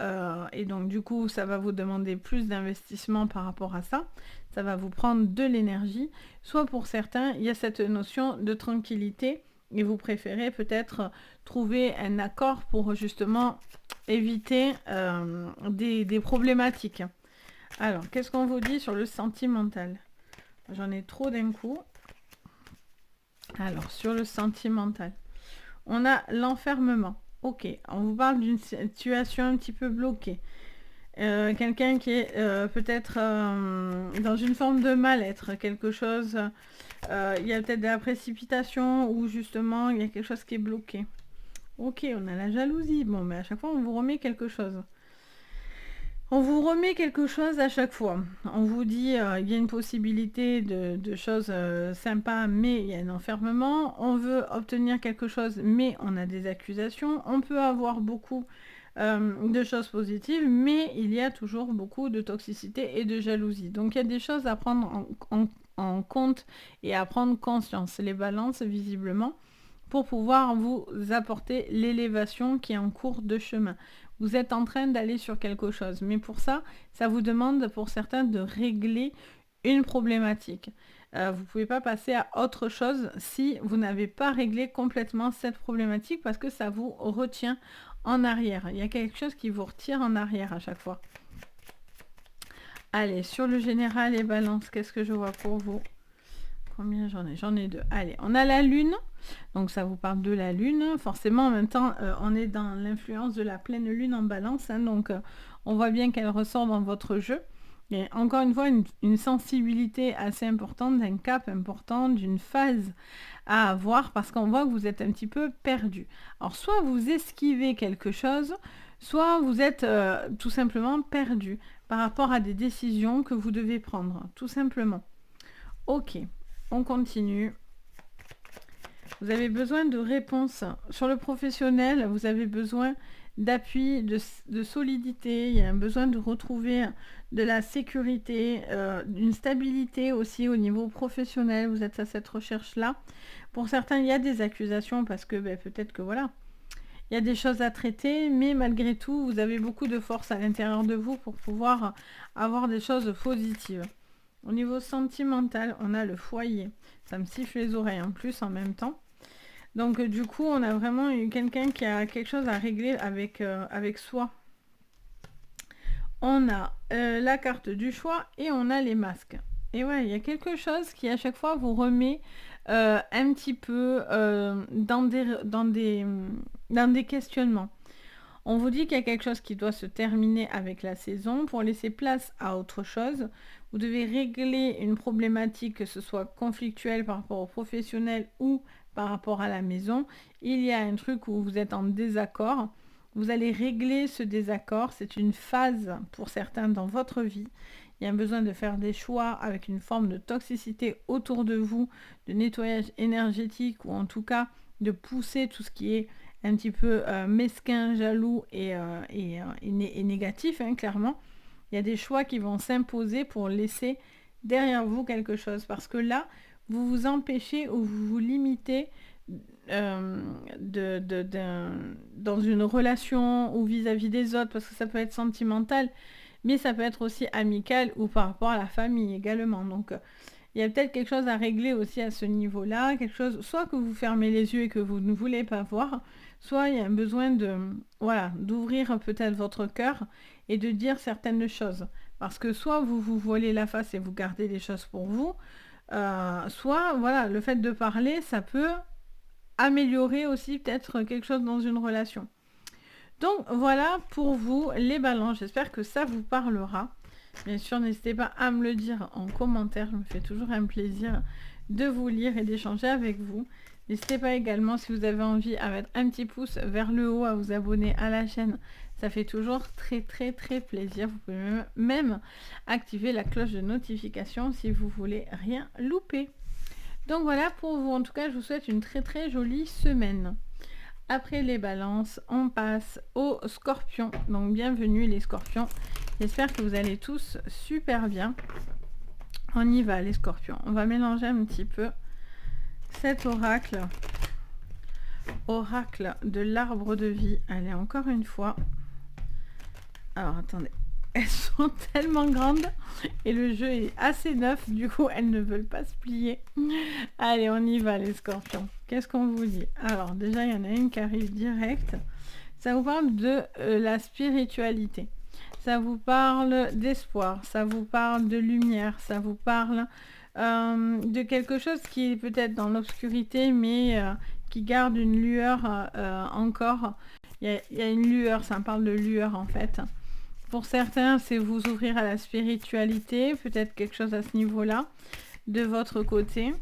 donc du coup, ça va vous demander plus d'investissement par rapport à ça. Ça va vous prendre de l'énergie. Soit pour certains, il y a cette notion de tranquillité. Et vous préférez peut-être trouver un accord pour justement éviter des problématiques. Alors, qu'est-ce qu'on vous dit sur le sentimental? J'en ai trop d'un coup. Alors, sur le sentimental, on a l'enfermement. Ok, on vous parle d'une situation un petit peu bloquée. Quelqu'un qui est peut-être dans une forme de mal-être, quelque chose, il y a peut-être de la précipitation ou justement il y a quelque chose qui est bloqué. Ok, on a la jalousie, bon mais à chaque fois on vous remet quelque chose. On vous remet quelque chose à chaque fois. On vous dit il y a une possibilité de choses sympas, mais il y a un enfermement. On veut obtenir quelque chose, mais on a des accusations. On peut avoir beaucoup de choses positives, mais il y a toujours beaucoup de toxicité et de jalousie. Donc il y a des choses à prendre en compte et à prendre conscience. Les balances, visiblement, pour pouvoir vous apporter l'élévation qui est en cours de chemin. Vous êtes en train d'aller sur quelque chose, mais pour ça, ça vous demande pour certains de régler une problématique. vous ne pouvez pas passer à autre chose si vous n'avez pas réglé complètement cette problématique parce que ça vous retient en arrière. Il y a quelque chose qui vous retire en arrière à chaque fois. Allez, sur le général les balances, qu'est-ce que je vois pour vous? Combien j'en ai? J'en ai 2. Allez, on a la lune. Donc ça vous parle de la lune. Forcément, en même temps, on est dans l'influence de la pleine lune en balance. Hein, donc on voit bien qu'elle ressort dans votre jeu. Et encore une fois, une sensibilité assez importante, d'un cap important, d'une phase à avoir, parce qu'on voit que vous êtes un petit peu perdu. Alors soit vous esquivez quelque chose, soit vous êtes tout simplement perdu par rapport à des décisions que vous devez prendre, tout simplement. Ok, on continue. Vous avez besoin de réponses. Sur le professionnel, vous avez besoin d'appui, de solidité. Il y a un besoin de retrouver de la sécurité, d'une stabilité aussi au niveau professionnel. Vous êtes à cette recherche-là. Pour certains, il y a des accusations parce que peut-être que voilà, il y a des choses à traiter, mais malgré tout, vous avez beaucoup de force à l'intérieur de vous pour pouvoir avoir des choses positives. Au niveau sentimental, on a le foyer. Ça me siffle les oreilles en plus en même temps. Donc du coup, on a vraiment eu quelqu'un qui a quelque chose à régler avec soi. On a la carte du choix et on a les masques. Et ouais, il y a quelque chose qui à chaque fois vous remet un petit peu dans des questionnements. On vous dit qu'il y a quelque chose qui doit se terminer avec la saison pour laisser place à autre chose. Vous devez régler une problématique, que ce soit conflictuelle par rapport au professionnel ou par rapport à la maison. Il y a un truc où vous êtes en désaccord. Vous allez régler ce désaccord. C'est une phase pour certains dans votre vie. Il y a un besoin de faire des choix avec une forme de toxicité autour de vous, de nettoyage énergétique ou en tout cas de pousser tout ce qui est un petit peu mesquin, jaloux et négatif, hein, clairement. Il y a des choix qui vont s'imposer pour laisser derrière vous quelque chose. Parce que là, vous vous empêchez ou vous vous limitez dans une relation ou vis-à-vis des autres, parce que ça peut être sentimental, mais ça peut être aussi amical ou par rapport à la famille également. Donc, il y a peut-être quelque chose à régler aussi à ce niveau-là, quelque chose, soit que vous fermez les yeux et que vous ne voulez pas voir, soit il y a un besoin d'ouvrir peut-être votre cœur et de dire certaines choses. Parce que soit vous vous voilez la face et vous gardez les choses pour vous, soit voilà, le fait de parler, ça peut améliorer aussi peut-être quelque chose dans une relation. Donc voilà pour vous les balances, j'espère que ça vous parlera. Bien sûr, n'hésitez pas à me le dire en commentaire, je me fais toujours un plaisir de vous lire et d'échanger avec vous. N'hésitez pas également, si vous avez envie, à mettre un petit pouce vers le haut, à vous abonner à la chaîne. Ça fait toujours très plaisir. Vous pouvez même activer la cloche de notification si vous voulez rien louper. Donc voilà pour vous. En tout cas, je vous souhaite une très jolie semaine. Après les balances, on passe aux scorpions. Donc bienvenue les scorpions. J'espère que vous allez tous super bien. On y va les scorpions. On va mélanger un petit peu cet oracle. Oracle de l'arbre de vie. Allez, encore une fois. Alors attendez. Elles sont tellement grandes et le jeu est assez neuf, du coup elles ne veulent pas se plier. Allez, on y va les scorpions. Qu'est-ce qu'on vous dit? Alors déjà, il y en a une qui arrive direct. Ça vous parle de la spiritualité. Ça vous parle d'espoir. Ça vous parle de lumière. Ça vous parle de quelque chose qui est peut-être dans l'obscurité, mais qui garde une lueur encore. Il y a une lueur, ça me parle de lueur en fait. Pour certains, c'est vous ouvrir à la spiritualité, peut-être quelque chose à ce niveau-là, de votre côté.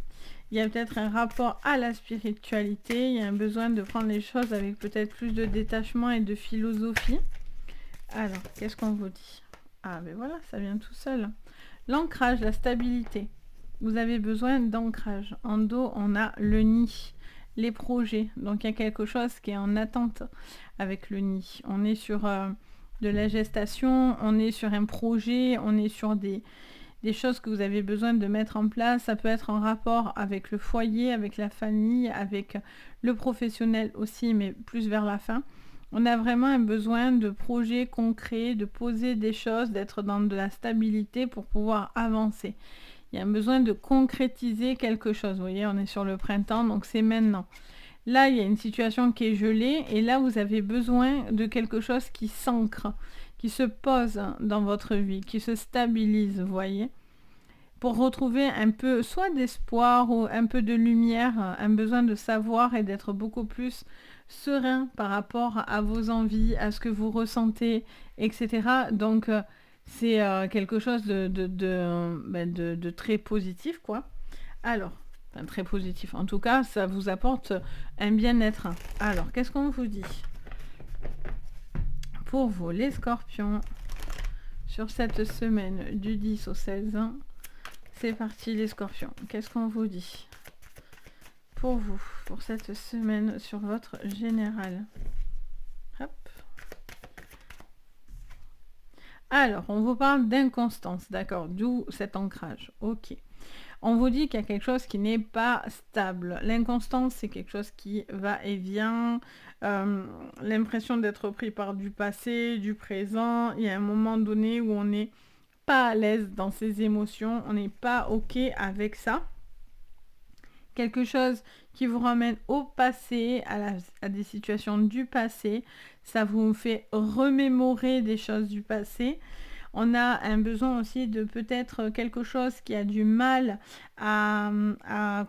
Il y a peut-être un rapport à la spiritualité, il y a un besoin de prendre les choses avec peut-être plus de détachement et de philosophie. Alors, qu'est-ce qu'on vous dit? Ah, ben voilà, ça vient tout seul. L'ancrage, la stabilité. Vous avez besoin d'ancrage. En dos, on a le nid, les projets. Donc, il y a quelque chose qui est en attente avec le nid. On est sur... de la gestation, on est sur un projet, on est sur des choses que vous avez besoin de mettre en place. Ça peut être en rapport avec le foyer, avec la famille, avec le professionnel aussi, mais plus vers la fin. On a vraiment un besoin de projets concrets, de poser des choses, d'être dans de la stabilité pour pouvoir avancer. Il y a un besoin de concrétiser quelque chose. Vous voyez, on est sur le printemps, donc c'est maintenant. Là, il y a une situation qui est gelée et là, vous avez besoin de quelque chose qui s'ancre, qui se pose dans votre vie, qui se stabilise, vous voyez, pour retrouver un peu soit d'espoir ou un peu de lumière, un besoin de savoir et d'être beaucoup plus serein par rapport à vos envies, à ce que vous ressentez, etc. Donc, c'est quelque chose de très positif, quoi. Alors, enfin, très positif. En tout cas, ça vous apporte un bien-être. Alors, qu'est-ce qu'on vous dit pour vous, les scorpions, sur cette semaine du 10 au 16? C'est parti, les scorpions. Qu'est-ce qu'on vous dit pour vous, pour cette semaine, sur votre général? Hop. Alors, on vous parle d'inconstance, d'accord, d'où cet ancrage. Ok. On vous dit qu'il y a quelque chose qui n'est pas stable. L'inconstance, c'est quelque chose qui va et vient. L'impression d'être pris par du passé, du présent. Il y a un moment donné où on n'est pas à l'aise dans ses émotions. On n'est pas OK avec ça. Quelque chose qui vous ramène au passé, à des situations du passé. Ça vous fait remémorer des choses du passé. On a un besoin aussi de peut-être quelque chose qui a du mal à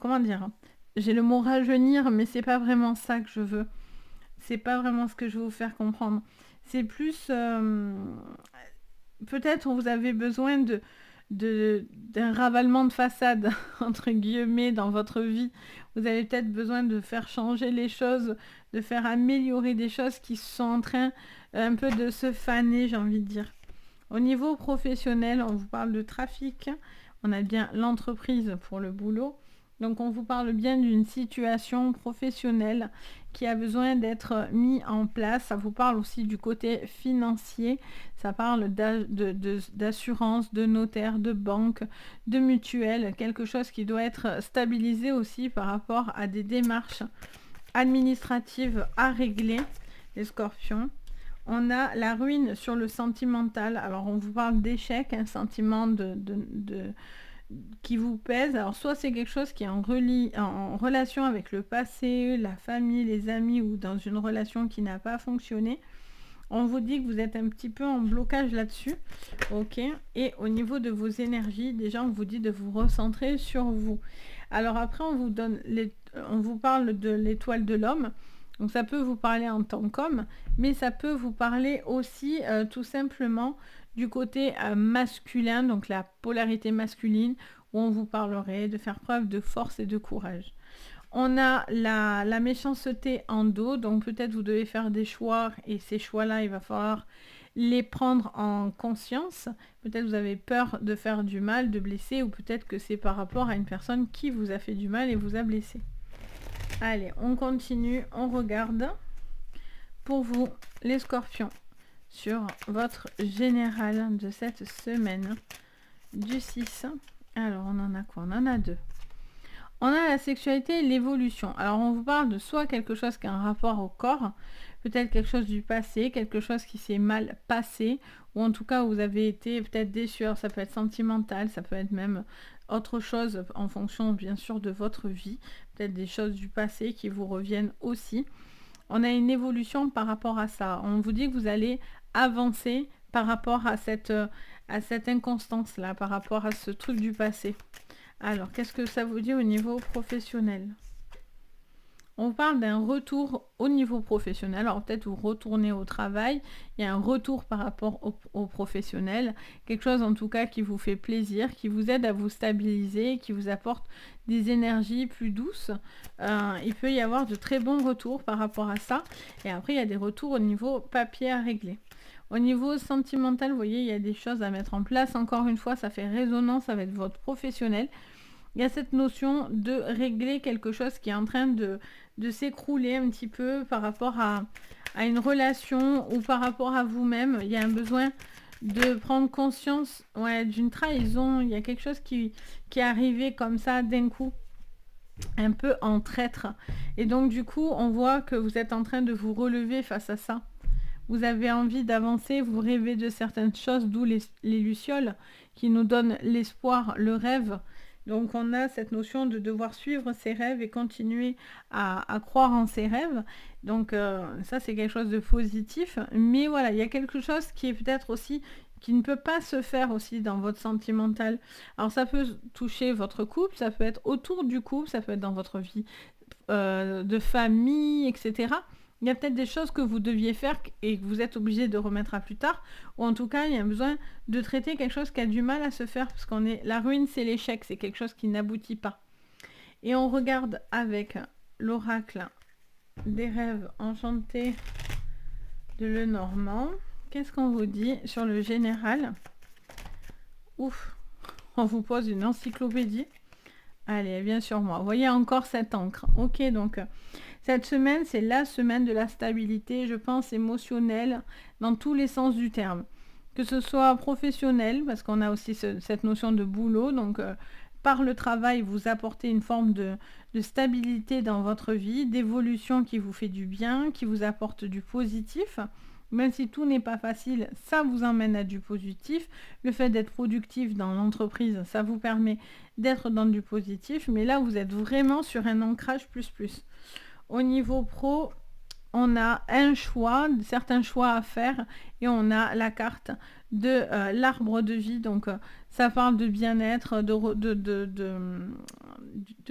comment dire, j'ai le mot rajeunir, mais c'est pas vraiment ça que je veux. C'est pas vraiment ce que je veux vous faire comprendre. C'est plus peut-être vous avez besoin d'un ravalement de façade, entre guillemets, dans votre vie. Vous avez peut-être besoin de faire changer les choses, de faire améliorer des choses qui sont en train un peu de se faner, j'ai envie de dire. Au niveau professionnel, on vous parle de trafic, on a bien l'entreprise pour le boulot. Donc on vous parle bien d'une situation professionnelle qui a besoin d'être mis en place. Ça vous parle aussi du côté financier, ça parle d'assurance, de notaire, de banque, de mutuelle, quelque chose qui doit être stabilisé aussi par rapport à des démarches administratives à régler, les scorpions. On a la ruine sur le sentimental. Alors, on vous parle d'échec, un sentiment qui vous pèse. Alors, soit c'est quelque chose qui est en relation avec le passé, la famille, les amis, ou dans une relation qui n'a pas fonctionné. On vous dit que vous êtes un petit peu en blocage là-dessus. Ok. Et au niveau de vos énergies, déjà, on vous dit de vous recentrer sur vous. Alors après, on vous parle de l'étoile de l'homme. Donc ça peut vous parler en tant qu'homme, mais ça peut vous parler aussi tout simplement du côté masculin, donc la polarité masculine, où on vous parlerait de faire preuve de force et de courage. On a la méchanceté en dos, donc peut-être vous devez faire des choix, et ces choix-là, il va falloir les prendre en conscience. Peut-être vous avez peur de faire du mal, de blesser, ou peut-être que c'est par rapport à une personne qui vous a fait du mal et vous a blessé. Allez, on continue, on regarde pour vous, les scorpions, sur votre général de cette semaine du 6. Alors, on en a quoi? On en a 2. On a la sexualité et l'évolution. Alors, on vous parle de soit quelque chose qui a un rapport au corps, peut-être quelque chose du passé, quelque chose qui s'est mal passé, ou en tout cas, vous avez été peut-être déçu. Alors, ça peut être sentimental, ça peut être même autre chose en fonction, bien sûr, de votre vie. Peut-être des choses du passé qui vous reviennent aussi. On a une évolution par rapport à ça. On vous dit que vous allez avancer par rapport à cette inconstance-là, par rapport à ce truc du passé. Alors, qu'est-ce que ça vous dit au niveau professionnel? On parle d'un retour au niveau professionnel. Alors peut-être vous retournez au travail, il y a un retour par rapport au professionnel, quelque chose en tout cas qui vous fait plaisir, qui vous aide à vous stabiliser, qui vous apporte des énergies plus douces. Il peut y avoir de très bons retours par rapport à ça. Et après, il y a des retours au niveau papier à régler. Au niveau sentimental, vous voyez, il y a des choses à mettre en place. Encore une fois, ça fait résonance avec votre professionnel. Il y a cette notion de régler quelque chose qui est en train de s'écrouler un petit peu par rapport à une relation ou par rapport à vous-même. Il y a un besoin de prendre conscience d'une trahison. Il y a quelque chose qui est arrivé comme ça d'un coup, un peu en traître. Et donc du coup, on voit que vous êtes en train de vous relever face à ça. Vous avez envie d'avancer, vous rêvez de certaines choses, d'où les lucioles qui nous donnent l'espoir, le rêve. Donc on a cette notion de devoir suivre ses rêves et continuer à croire en ses rêves. Donc ça c'est quelque chose de positif. Mais voilà, il y a quelque chose qui est peut-être aussi qui ne peut pas se faire aussi dans votre sentimental. Alors ça peut toucher votre couple, ça peut être autour du couple, ça peut être dans votre vie de famille, etc. Il y a peut-être des choses que vous deviez faire et que vous êtes obligé de remettre à plus tard, ou en tout cas il y a besoin de traiter quelque chose qui a du mal à se faire, parce qu'on est la ruine, c'est l'échec, c'est quelque chose qui n'aboutit pas. Et on regarde avec l'oracle des rêves enchantés de Lenormand. Qu'est-ce qu'on vous dit sur le général? Ouf, on vous pose une encyclopédie. Allez, elle vient sur moi. Vous voyez encore cette encre. Ok, donc cette semaine, c'est la semaine de la stabilité, je pense, émotionnelle, dans tous les sens du terme. Que ce soit professionnel, parce qu'on a aussi cette notion de boulot, donc par le travail, vous apportez une forme de stabilité dans votre vie, d'évolution qui vous fait du bien, qui vous apporte du positif. Même si tout n'est pas facile, ça vous emmène à du positif. Le fait d'être productif dans l'entreprise, ça vous permet d'être dans du positif. Mais là, vous êtes vraiment sur un ancrage plus. Au niveau pro, on a un choix, certains choix à faire, et on a la carte de l'arbre de vie. Donc, ça parle de bien-être, de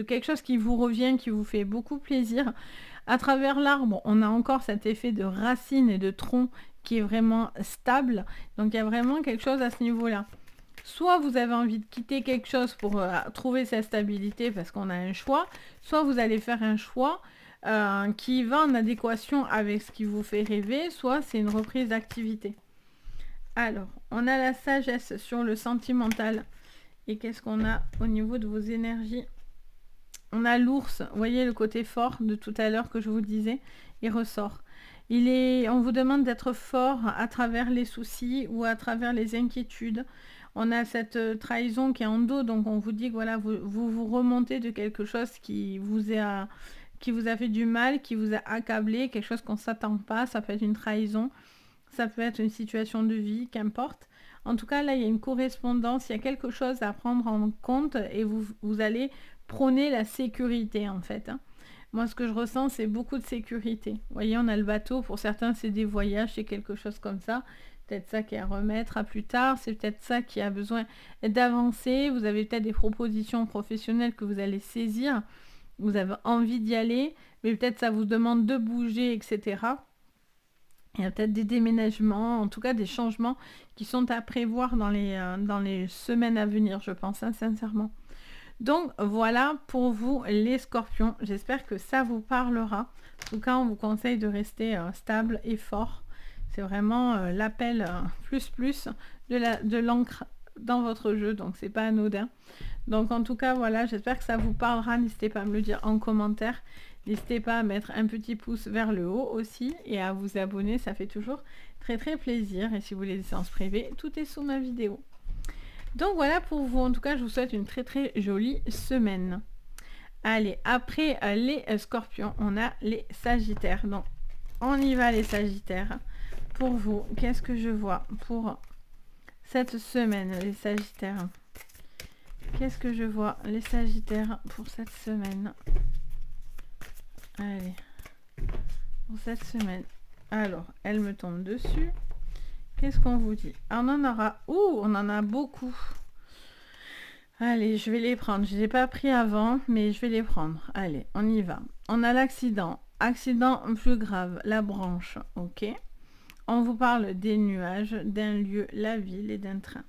quelque chose qui vous revient, qui vous fait beaucoup plaisir. À travers l'arbre, on a encore cet effet de racine et de tronc qui est vraiment stable. Donc, il y a vraiment quelque chose à ce niveau-là. Soit vous avez envie de quitter quelque chose pour trouver cette stabilité parce qu'on a un choix, soit vous allez faire un choix qui va en adéquation avec ce qui vous fait rêver, soit c'est une reprise d'activité. Alors, on a la sagesse sur le sentimental. Et qu'est-ce qu'on a au niveau de vos énergies? On a l'ours, vous voyez le côté fort de tout à l'heure que je vous disais, il ressort. On vous demande d'être fort à travers les soucis ou à travers les inquiétudes. On a cette trahison qui est en dos, donc on vous dit que voilà, vous remontez de quelque chose qui vous a fait du mal, qui vous a accablé, quelque chose qu'on ne s'attend pas, ça peut être une trahison, ça peut être une situation de vie, qu'importe. En tout cas, là, il y a une correspondance, il y a quelque chose à prendre en compte et vous allez prôner la sécurité, en fait. Moi, ce que je ressens, c'est beaucoup de sécurité. Vous voyez, on a le bateau, pour certains, c'est des voyages, c'est quelque chose comme ça. Peut-être ça qui est à remettre à plus tard, c'est peut-être ça qui a besoin d'avancer. Vous avez peut-être des propositions professionnelles que vous allez saisir. Vous avez envie d'y aller, mais peut-être ça vous demande de bouger, etc. Il y a peut-être des déménagements, en tout cas des changements qui sont à prévoir dans les semaines à venir, je pense, sincèrement. Donc voilà pour vous les scorpions, j'espère que ça vous parlera. En tout cas, on vous conseille de rester stable et fort. C'est vraiment l'appel plus de l'encre dans votre jeu, donc c'est pas anodin. Donc en tout cas, voilà, j'espère que ça vous parlera. N'hésitez pas à me le dire en commentaire. N'hésitez pas à mettre un petit pouce vers le haut aussi et à vous abonner, ça fait toujours très plaisir. Et si vous voulez des séances privées, tout est sous ma vidéo. Donc voilà pour vous, en tout cas je vous souhaite une très jolie semaine. Allez, après les scorpions, on a les sagittaires. Donc on y va les sagittaires. Pour vous, qu'est-ce que je vois pour cette semaine, les sagittaires? Qu'est-ce que je vois, les sagittaires, pour cette semaine? Allez, pour cette semaine. Alors, elle me tombe dessus. Qu'est-ce qu'on vous dit? On en aura... on en a beaucoup. Allez, je vais les prendre. Je ne les ai pas pris avant, mais je vais les prendre. Allez, on y va. On a l'accident. Accident plus grave, la branche. Ok. On vous parle des nuages, d'un lieu, la ville et d'un train.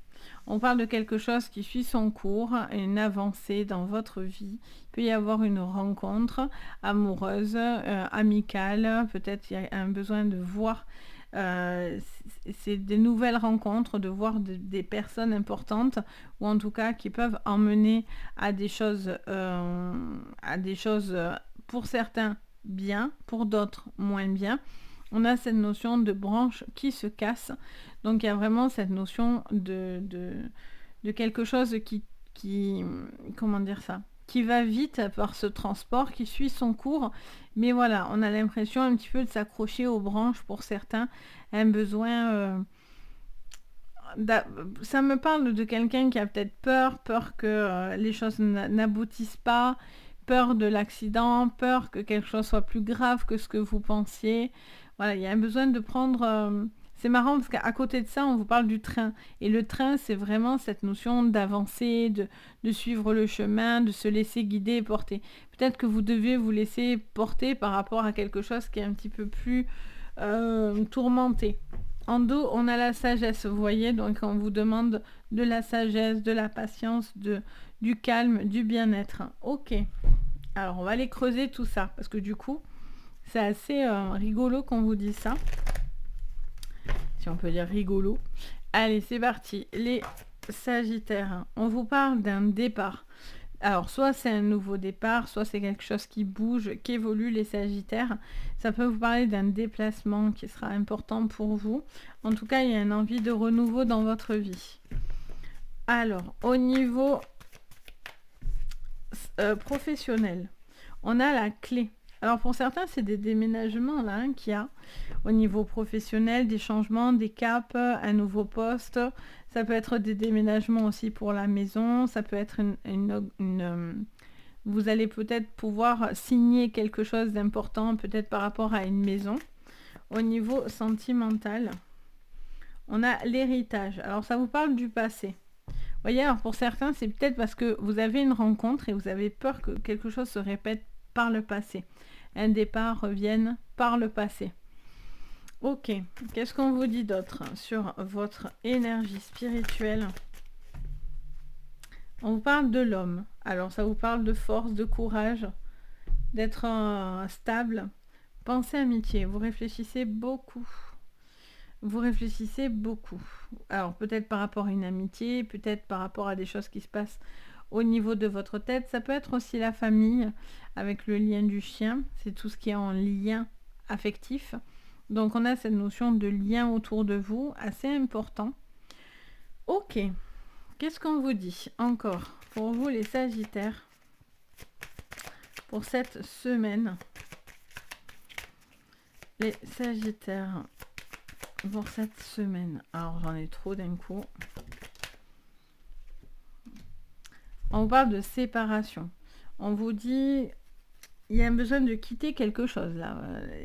On parle de quelque chose qui suit son cours, une avancée dans votre vie. Il peut y avoir une rencontre amoureuse, amicale. Peut-être il y a un besoin de voir... c'est des nouvelles rencontres, de voir des personnes importantes ou en tout cas qui peuvent emmener à des choses pour certains bien, pour d'autres moins bien. On a cette notion de branche qui se casse, donc il y a vraiment cette notion de quelque chose qui comment dire ça, qui va vite par ce transport, qui suit son cours, mais voilà, on a l'impression un petit peu de s'accrocher aux branches pour certains, un besoin ça me parle de quelqu'un qui a peut-être peur que les choses n'aboutissent pas, peur de l'accident, peur que quelque chose soit plus grave que ce que vous pensiez. Voilà, il y a un besoin de prendre... C'est marrant parce qu'à côté de ça, on vous parle du train. Et le train, c'est vraiment cette notion d'avancer, de suivre le chemin, de se laisser guider et porter. Peut-être que vous devez vous laisser porter par rapport à quelque chose qui est un petit peu plus tourmenté. En dos, on a la sagesse, vous voyez, donc on vous demande de la sagesse, de la patience, du calme, du bien-être. Ok, alors on va aller creuser tout ça, parce que du coup, c'est assez rigolo qu'on vous dise ça. Si on peut dire rigolo. Allez, c'est parti. Les Sagittaires, on vous parle d'un départ. Alors, soit c'est un nouveau départ, soit c'est quelque chose qui bouge, qui évolue, les Sagittaires. Ça peut vous parler d'un déplacement qui sera important pour vous. En tout cas, il y a une envie de renouveau dans votre vie. Alors, au niveau professionnel, on a la clé. Alors, pour certains, c'est des déménagements là qu'il y a. Au niveau professionnel, des changements, des caps, un nouveau poste. Ça peut être des déménagements aussi pour la maison. Ça peut être vous allez peut-être pouvoir signer quelque chose d'important, peut-être par rapport à une maison. Au niveau sentimental, on a l'héritage. Alors, ça vous parle du passé. Vous voyez, alors pour certains, c'est peut-être parce que vous avez une rencontre et vous avez peur que quelque chose se répète par le passé. Un départ revienne par le passé. Ok, qu'est-ce qu'on vous dit d'autre sur votre énergie spirituelle? On vous parle de l'homme. Alors ça vous parle de force, de courage, d'être stable. Pensez amitié, vous réfléchissez beaucoup. Vous réfléchissez beaucoup. Alors peut-être par rapport à une amitié, peut-être par rapport à des choses qui se passent au niveau de votre tête. Ça peut être aussi la famille avec le lien du chien. C'est tout ce qui est en lien affectif. Donc on a cette notion de lien autour de vous, assez important. Ok, qu'est-ce qu'on vous dit encore pour vous les Sagittaires pour cette semaine? Les Sagittaires pour cette semaine. Alors j'en ai trop d'un coup. On vous parle de séparation. On vous dit il y a un besoin de quitter quelque chose là.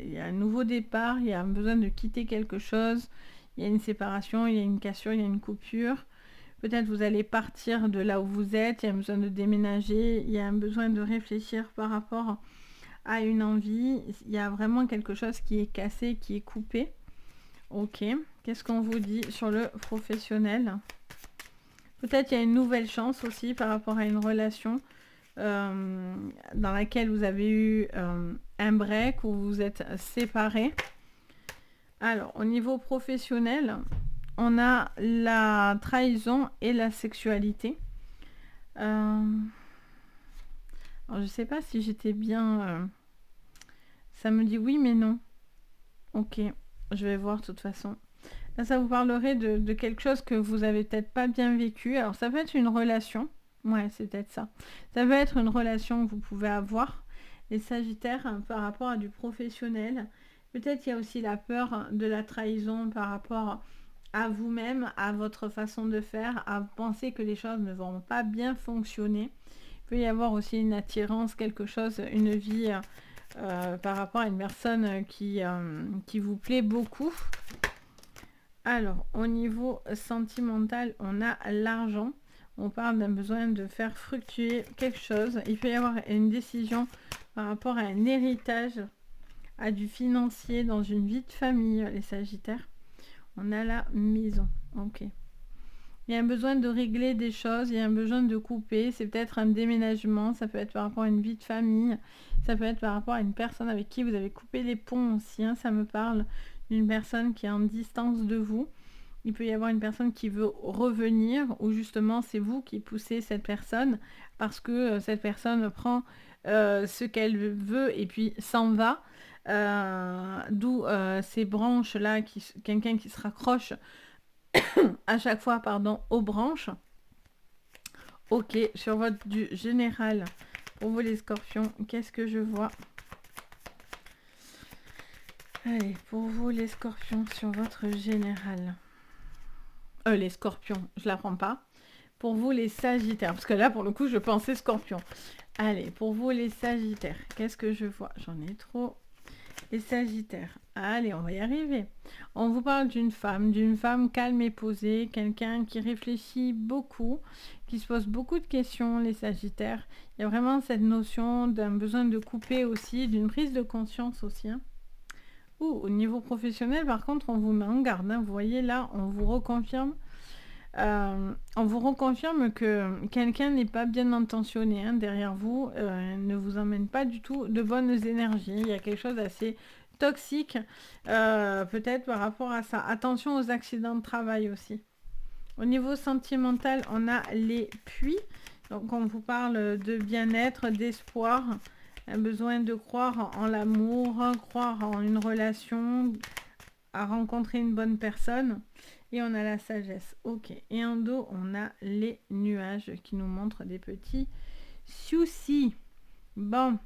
Il y a un nouveau départ, il y a un besoin de quitter quelque chose. Il y a une séparation, il y a une cassure, il y a une coupure. Peut-être vous allez partir de là où vous êtes, il y a un besoin de déménager, il y a un besoin de réfléchir par rapport à une envie. Il y a vraiment quelque chose qui est cassé, qui est coupé. Ok, qu'est-ce qu'on vous dit sur le professionnel? Peut-être il y a une nouvelle chance aussi par rapport à une relation dans laquelle vous avez eu un break ou vous êtes séparés. Alors, au niveau professionnel, on a la trahison et la sexualité. Alors, je ne sais pas si j'étais bien... ça me dit oui, mais non. Ok, je vais voir de toute façon. Là, ça vous parlerait de quelque chose que vous avez peut-être pas bien vécu. Alors, ça peut être une relation. Ouais, c'est peut-être ça. Ça peut être une relation que vous pouvez avoir, les Sagittaires, par rapport à du professionnel. Peut-être il y a aussi la peur de la trahison par rapport à vous-même, à votre façon de faire, à penser que les choses ne vont pas bien fonctionner. Il peut y avoir aussi une attirance, quelque chose, une vie par rapport à une personne qui vous plaît beaucoup. Alors, au niveau sentimental, on a l'argent. On parle d'un besoin de faire fructuer quelque chose. Il peut y avoir une décision par rapport à un héritage, à du financier dans une vie de famille, les Sagittaires. On a la maison. Ok. Il y a un besoin de régler des choses, il y a un besoin de couper. C'est peut-être un déménagement, ça peut être par rapport à une vie de famille. Ça peut être par rapport à une personne avec qui vous avez coupé les ponts aussi. Hein, ça me parle d'une personne qui est en distance de vous. Il peut y avoir une personne qui veut revenir ou justement c'est vous qui poussez cette personne parce que cette personne prend ce qu'elle veut et puis s'en va. D'où ces branches-là, quelqu'un qui se raccroche à chaque fois aux branches. Ok, sur votre du général, pour vous les scorpions, qu'est-ce que je vois? Allez, pour vous les scorpions, sur votre général. Les scorpions, je la prends pas. Pour vous, les sagittaires, parce que là, pour le coup, je pensais scorpion. Allez, pour vous, les sagittaires, qu'est-ce que je vois? J'en ai trop. Les sagittaires, allez, on va y arriver. On vous parle d'une femme calme et posée, quelqu'un qui réfléchit beaucoup, qui se pose beaucoup de questions, les sagittaires. Il y a vraiment cette notion d'un besoin de couper aussi, d'une prise de conscience aussi. Hein. Au niveau professionnel, par contre, on vous met en garde. Hein. Vous voyez là, on vous reconfirme que quelqu'un n'est pas bien intentionné hein, derrière vous, ne vous emmène pas du tout de bonnes énergies. Il y a quelque chose d'assez toxique, peut-être par rapport à ça. Attention aux accidents de travail aussi. Au niveau sentimental, on a les puits. Donc on vous parle de bien-être, d'espoir, un besoin de croire en l'amour, croire en une relation, à rencontrer une bonne personne. Et on a la sagesse. Ok. Et en dos, on a les nuages qui nous montrent des petits soucis. Bon.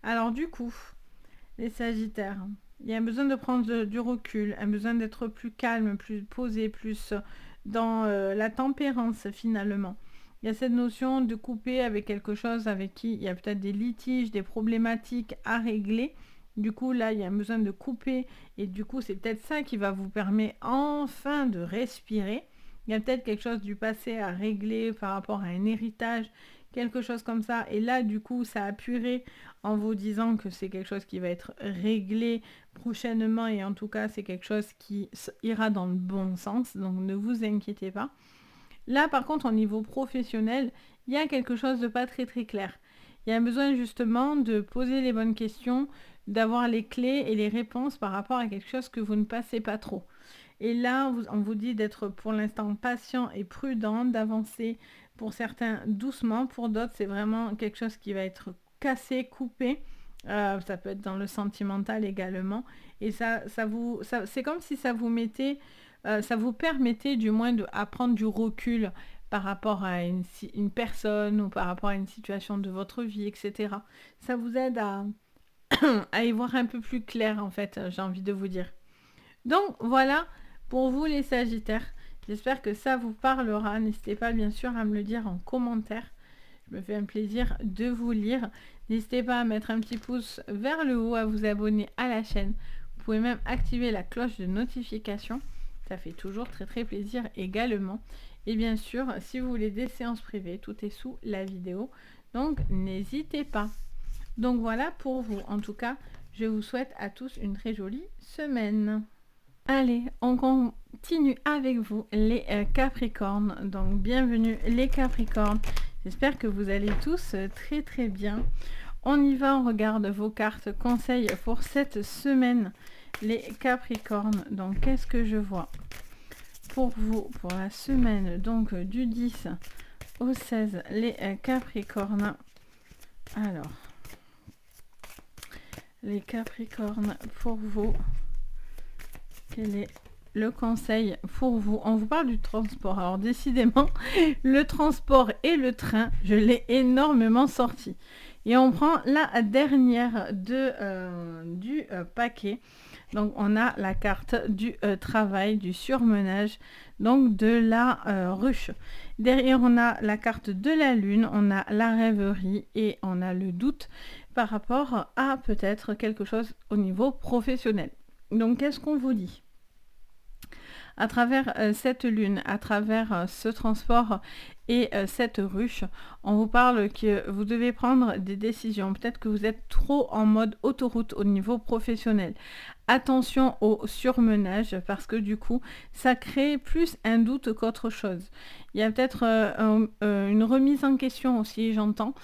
Alors du coup, les sagittaires, il y a un besoin de prendre du recul, un besoin d'être plus calme, plus posé, plus dans la tempérance finalement. Il y a cette notion de couper avec quelque chose avec qui il y a peut-être des litiges, des problématiques à régler. Du coup, là, il y a un besoin de couper et du coup, c'est peut-être ça qui va vous permettre enfin de respirer. Il y a peut-être quelque chose du passé à régler par rapport à un héritage, quelque chose comme ça. Et là, du coup, ça a puré en vous disant que c'est quelque chose qui va être réglé prochainement et en tout cas, c'est quelque chose qui ira dans le bon sens. Donc, ne vous inquiétez pas. Là, par contre, au niveau professionnel, il y a quelque chose de pas très très clair. Il y a un besoin justement de poser les bonnes questions, d'avoir les clés et les réponses par rapport à quelque chose que vous ne passez pas trop. Et là, on vous dit d'être pour l'instant patient et prudent, d'avancer pour certains doucement, pour d'autres, c'est vraiment quelque chose qui va être cassé, coupé. Ça peut être dans le sentimental également. Et c'est comme si ça vous mettait, ça vous permettait du moins à prendre du recul par rapport à une personne ou par rapport à une situation de votre vie, etc. Ça vous aide à y voir un peu plus clair en fait, j'ai envie de vous dire. Donc voilà pour vous les sagittaires. J'espère que ça vous parlera. N'hésitez pas bien sûr à me le dire en commentaire. Je me fais un plaisir de vous lire. N'hésitez pas à mettre un petit pouce vers le haut, à vous abonner à la chaîne. Vous pouvez même activer la cloche de notification. Ça fait toujours très très plaisir également. Et bien sûr, si vous voulez des séances privées, tout est sous la vidéo. Donc n'hésitez pas. Donc voilà pour vous. En tout cas, je vous souhaite à tous une très jolie semaine. Allez, on continue avec vous les Capricornes. Donc bienvenue les Capricornes. J'espère que vous allez tous très très bien. On y va, on regarde vos cartes conseils pour cette semaine. Les Capricornes, donc qu'est-ce que je vois pour vous pour la semaine donc du 10 au 16 les Capricornes. Alors, les Capricornes pour vous, quel est le conseil pour vous? On vous parle du transport. Alors décidément, le transport et le train, je l'ai énormément sorti. Et on prend la dernière du paquet. Donc on a la carte du travail, du surmenage, donc de la ruche. Derrière on a la carte de la lune, on a la rêverie et on a le doute par rapport à peut-être quelque chose au niveau professionnel. Donc qu'est-ce qu'on vous dit ? À travers cette lune, à travers ce transport et cette ruche, on vous parle que vous devez prendre des décisions. Peut-être que vous êtes trop en mode autoroute au niveau professionnel. Attention au surmenage parce que du coup, ça crée plus un doute qu'autre chose. Il y a peut-être une remise en question aussi, j'entends,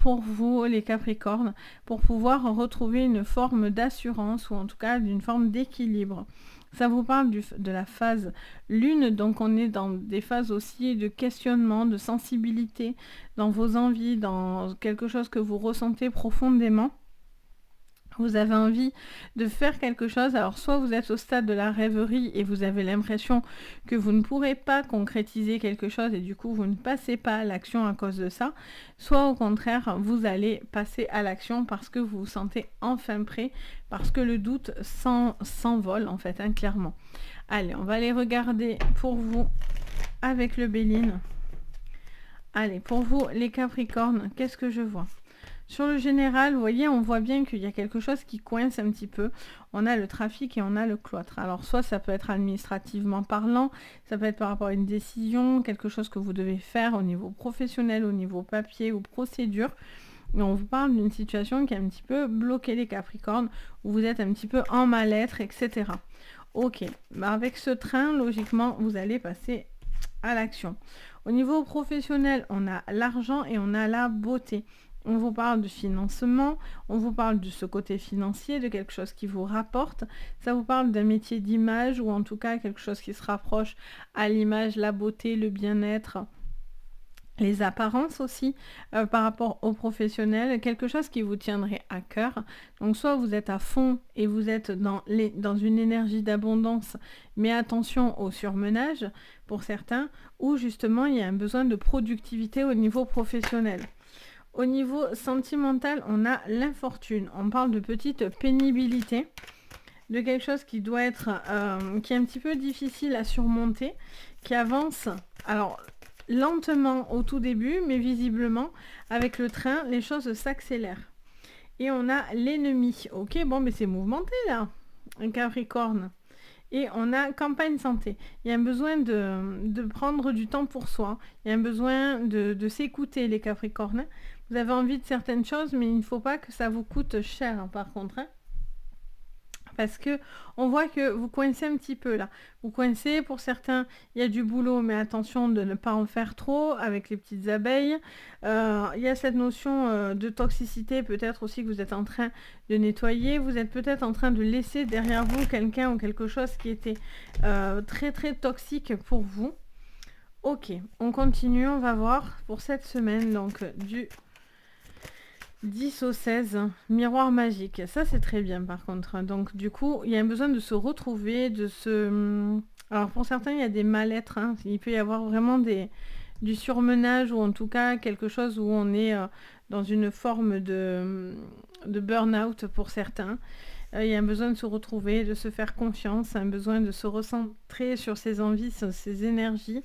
pour vous les Capricornes, pour pouvoir retrouver une forme d'assurance ou en tout cas d'une forme d'équilibre. Ça vous parle de la phase lune, donc on est dans des phases aussi de questionnement, de sensibilité, dans vos envies, dans quelque chose que vous ressentez profondément. Vous avez envie de faire quelque chose, alors soit vous êtes au stade de la rêverie et vous avez l'impression que vous ne pourrez pas concrétiser quelque chose et du coup vous ne passez pas à l'action à cause de ça, soit au contraire vous allez passer à l'action parce que vous vous sentez enfin prêt, parce que le doute s'envole en fait, hein, clairement. Allez, on va aller regarder pour vous avec le Béline. Allez, pour vous les Capricornes, qu'est-ce que je vois ? Sur le général, vous voyez, on voit bien qu'il y a quelque chose qui coince un petit peu. On a le trafic et on a le cloître. Alors, soit ça peut être administrativement parlant, ça peut être par rapport à une décision, quelque chose que vous devez faire au niveau professionnel, au niveau papier ou procédure. Et on vous parle d'une situation qui est un petit peu bloquée les Capricornes, où vous êtes un petit peu en mal-être, etc. Ok, bah avec ce train, logiquement, vous allez passer à l'action. Au niveau professionnel, on a l'argent et on a la beauté. On vous parle de financement, on vous parle de ce côté financier, de quelque chose qui vous rapporte. Ça vous parle d'un métier d'image ou en tout cas quelque chose qui se rapproche à l'image, la beauté, le bien-être, les apparences aussi par rapport aux professionnels, quelque chose qui vous tiendrait à cœur. Donc soit vous êtes à fond et vous êtes dans une énergie d'abondance, mais attention au surmenage pour certains, ou justement il y a un besoin de productivité au niveau professionnel. Au niveau sentimental, on a l'infortune. On parle de petite pénibilité, de quelque chose qui doit être, qui est un petit peu difficile à surmonter, qui avance, alors lentement au tout début, mais visiblement, avec le train, les choses s'accélèrent. Et on a l'ennemi. Ok, bon, mais c'est mouvementé là, un Capricorne. Et on a campagne santé. Il y a un besoin de prendre du temps pour soi. Il y a un besoin de s'écouter, les Capricornes. Vous avez envie de certaines choses, mais il ne faut pas que ça vous coûte cher, hein, par contre. Hein. Parce que on voit que vous coincez un petit peu là. Vous coincez, pour certains, il y a du boulot, mais attention de ne pas en faire trop avec les petites abeilles. Il y a cette notion de toxicité, peut-être aussi que vous êtes en train de nettoyer. Vous êtes peut-être en train de laisser derrière vous quelqu'un ou quelque chose qui était très très toxique pour vous. Ok, on continue, on va voir pour cette semaine, donc du 10 au 16, miroir magique. Ça, c'est très bien, par contre. Donc, du coup, il y a un besoin de se retrouver, de se... Alors, pour certains, il y a des mal-être. Hein. Il peut y avoir vraiment du surmenage, ou en tout cas, quelque chose où on est dans une forme de burn-out pour certains. Il y a un besoin de se retrouver, de se faire confiance, un besoin de se recentrer sur ses envies, sur ses énergies.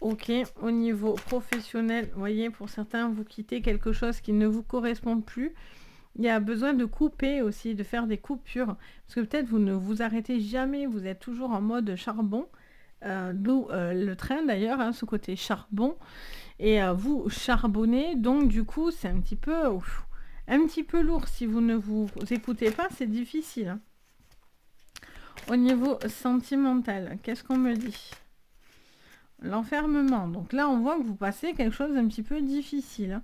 Ok, au niveau professionnel, vous voyez, pour certains, vous quittez quelque chose qui ne vous correspond plus. Il y a besoin de couper aussi, de faire des coupures. Parce que peut-être vous ne vous arrêtez jamais, vous êtes toujours en mode charbon. D'où le train d'ailleurs, hein, ce côté charbon. Et vous charbonnez, donc du coup, c'est un petit peu lourd. Si vous ne vous écoutez pas, c'est difficile. Hein. Au niveau sentimental, qu'est-ce qu'on me dit ? L'enfermement. Donc là, on voit que vous passez quelque chose d'un petit peu difficile. Hein.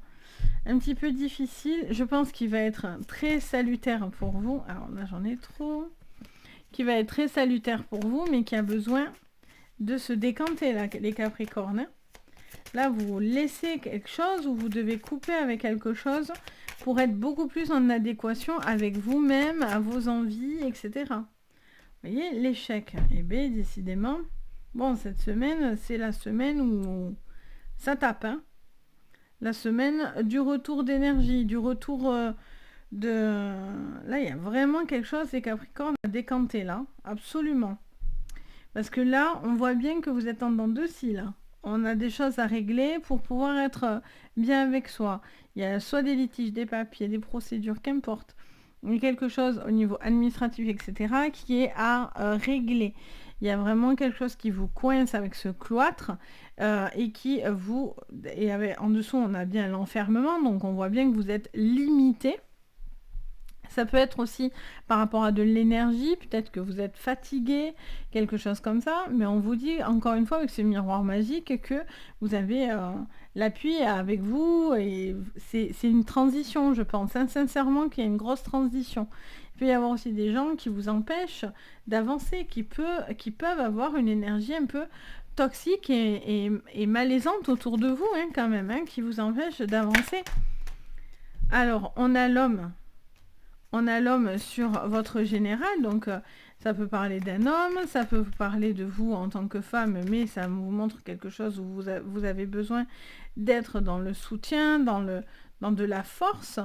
Un petit peu difficile. Je pense qu'il va être très salutaire pour vous. Alors là, j'en ai trop. Qui va être très salutaire pour vous, mais qui a besoin de se décanter, là, les Capricornes. Hein. Là, vous laissez quelque chose ou vous devez couper avec quelque chose pour être beaucoup plus en adéquation avec vous-même, à vos envies, etc. Vous voyez, l'échec. Eh bien, décidément... Bon, cette semaine, c'est la semaine où ça tape. Hein. La semaine du retour d'énergie, du retour de... Là, il y a vraiment quelque chose, les Capricornes, à décanter, là. Absolument. Parce que là, on voit bien que vous êtes en dents de scie, là. On a des choses à régler pour pouvoir être bien avec soi. Il y a soit des litiges, des papiers, des procédures, qu'importe. Il y a quelque chose au niveau administratif, etc., qui est à régler. Il y a vraiment quelque chose qui vous coince avec ce cloître et qui vous... Et en dessous, on a bien l'enfermement, donc on voit bien que vous êtes limité. Ça peut être aussi par rapport à de l'énergie, peut-être que vous êtes fatigué, quelque chose comme ça, mais on vous dit encore une fois avec ce miroir magique que vous avez l'appui avec vous et c'est une transition, je pense, hein, sincèrement qu'il y a une grosse transition. Il peut y avoir aussi des gens qui vous empêchent d'avancer, qui peuvent avoir une énergie un peu toxique et malaisante autour de vous, hein, quand même, hein, qui vous empêche d'avancer. Alors, on a l'homme On a l'homme sur votre général, donc ça peut parler d'un homme, ça peut vous parler de vous en tant que femme, mais ça vous montre quelque chose où vous avez besoin d'être dans le soutien, dans de la force.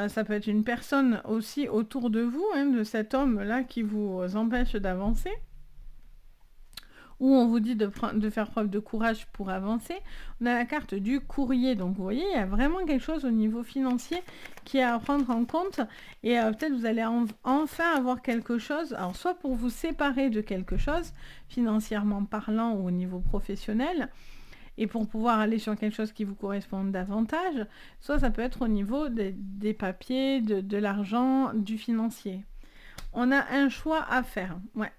Ça peut être une personne aussi autour de vous, hein, de cet homme-là qui vous empêche d'avancer. Où on vous dit de faire preuve de courage pour avancer. On a la carte du courrier, donc vous voyez, il y a vraiment quelque chose au niveau financier qui est à prendre en compte, et peut-être vous allez enfin avoir quelque chose, alors soit pour vous séparer de quelque chose, financièrement parlant ou au niveau professionnel, et pour pouvoir aller sur quelque chose qui vous correspond davantage, soit ça peut être au niveau des papiers, de l'argent, du financier. On a un choix à faire, ouais.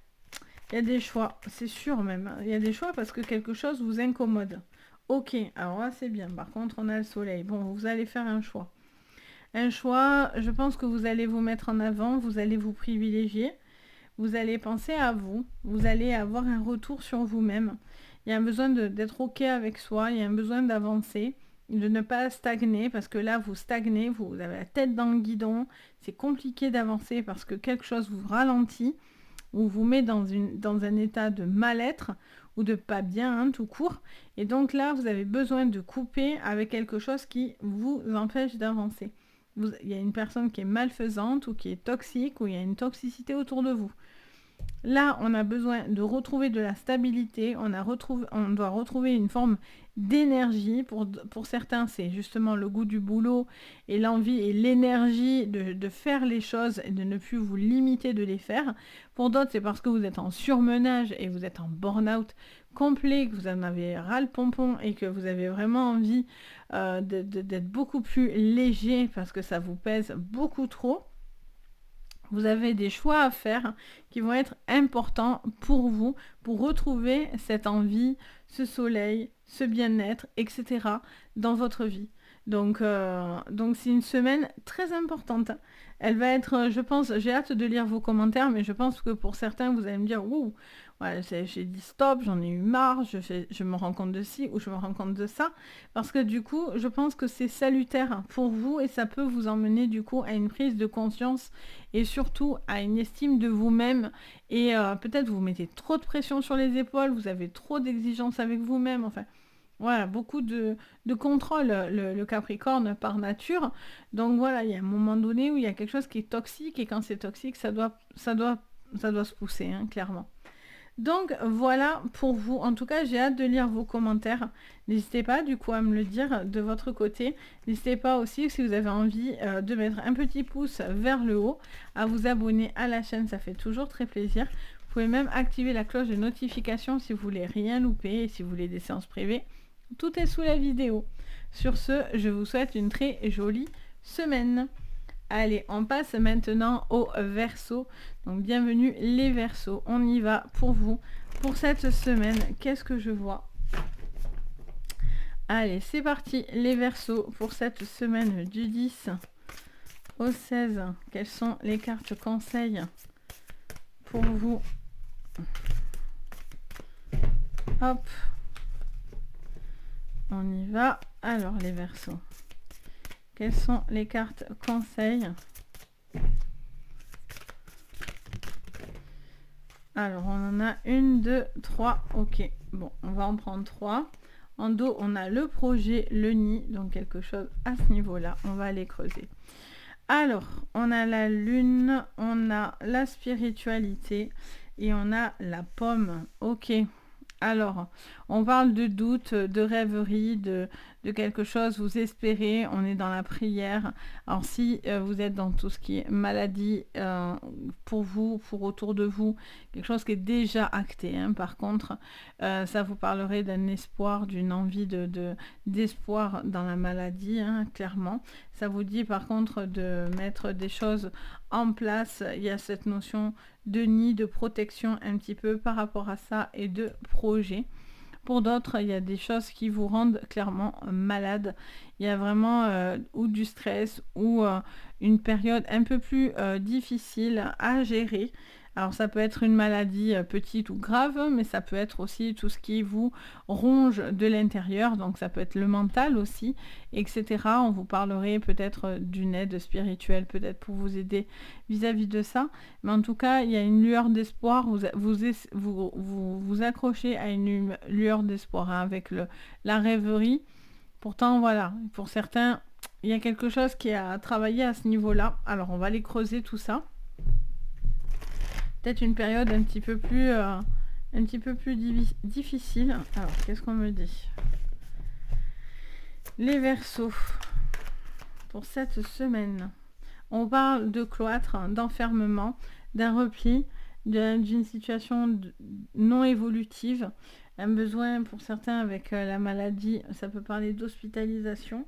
Il y a des choix, c'est sûr même. Il y a des choix parce que quelque chose vous incommode. Ok, alors là c'est bien. Par contre, on a le soleil. Bon, vous allez faire un choix. Un choix, je pense que vous allez vous mettre en avant, vous allez vous privilégier, vous allez penser à vous, vous allez avoir un retour sur vous-même. Il y a un besoin d'être ok avec soi, il y a un besoin d'avancer, de ne pas stagner, parce que là vous stagnez, vous avez la tête dans le guidon, c'est compliqué d'avancer parce que quelque chose vous ralentit, ou vous met dans un état de mal-être ou de pas bien, hein, tout court. Et donc là, vous avez besoin de couper avec quelque chose qui vous empêche d'avancer. Il y a une personne qui est malfaisante ou qui est toxique, ou il y a une toxicité autour de vous. Là, on a besoin de retrouver de la stabilité, on doit retrouver une forme d'énergie. Pour certains, c'est justement le goût du boulot et l'envie et l'énergie de faire les choses et de ne plus vous limiter de les faire. Pour d'autres, c'est parce que vous êtes en surmenage et vous êtes en burn-out complet, que vous en avez ras le pompon et que vous avez vraiment envie d'être beaucoup plus léger parce que ça vous pèse beaucoup trop. Vous avez des choix à faire qui vont être importants pour vous, pour retrouver cette envie, ce soleil, ce bien-être, etc. dans votre vie. Donc c'est une semaine très importante. Elle va être, je pense, j'ai hâte de lire vos commentaires, mais je pense que pour certains, vous allez me dire, ouh, ouais, j'ai dit stop, j'en ai eu marre, je me rends compte de ci ou je me rends compte de ça. Parce que du coup, je pense que c'est salutaire pour vous et ça peut vous emmener du coup à une prise de conscience et surtout à une estime de vous-même. Et peut-être vous mettez trop de pression sur les épaules, vous avez trop d'exigences avec vous-même, enfin... Voilà, beaucoup de contrôle, le Capricorne par nature. Donc voilà, il y a un moment donné où il y a quelque chose qui est toxique, et quand c'est toxique, ça doit se pousser, hein, clairement. Donc voilà pour vous. En tout cas, j'ai hâte de lire vos commentaires. N'hésitez pas du coup à me le dire de votre côté. N'hésitez pas aussi, si vous avez envie de mettre un petit pouce vers le haut, à vous abonner à la chaîne, ça fait toujours très plaisir. Vous pouvez même activer la cloche de notification si vous voulez rien louper et si vous voulez des séances privées. Tout est sous la vidéo. Sur ce, je vous souhaite une très jolie semaine. Allez, on passe maintenant au Verseau. Donc bienvenue les Verseaux. On y va pour vous. Pour cette semaine, qu'est-ce que je vois? Allez, c'est parti les Verseaux pour cette semaine du 10 au 16. Quelles sont les cartes conseils pour vous? Hop. On y va. Alors les Verseaux. Quelles sont les cartes conseils? Alors on en a 1, 2, 3. Ok. Bon, on va en prendre 3. En dos, on a le projet, le nid. Donc quelque chose à ce niveau-là. On va aller creuser. Alors, on a la lune, on a la spiritualité et on a la pomme. Ok. Alors, on parle de doute, de rêverie, de quelque chose, vous espérez, on est dans la prière. Alors si vous êtes dans tout ce qui est maladie, pour vous, pour autour de vous, quelque chose qui est déjà acté, hein. Par contre, ça vous parlerait d'un espoir, d'une envie d'espoir dans la maladie, hein, clairement. Ça vous dit par contre de mettre des choses en place. Il y a cette notion de nid, de protection un petit peu par rapport à ça et de projet. Pour d'autres, il y a des choses qui vous rendent clairement malade. Il y a vraiment ou du stress ou une période un peu plus difficile à gérer. Alors ça peut être une maladie petite ou grave, mais ça peut être aussi tout ce qui vous ronge de l'intérieur, donc ça peut être le mental aussi, etc. On vous parlerait peut-être d'une aide spirituelle, peut-être pour vous aider vis-à-vis de ça. Mais en tout cas, il y a une lueur d'espoir, vous accrochez à une lueur d'espoir hein, avec la rêverie. Pourtant, voilà, pour certains, il y a quelque chose qui a travaillé à ce niveau-là. Alors, on va aller creuser tout ça. Peut-être une période un petit peu plus difficile. Alors, qu'est-ce qu'on me dit? Les Verseaux, pour cette semaine, on parle de cloître, d'enfermement, d'un repli, d'une situation non évolutive, un besoin pour certains avec la maladie, ça peut parler d'hospitalisation.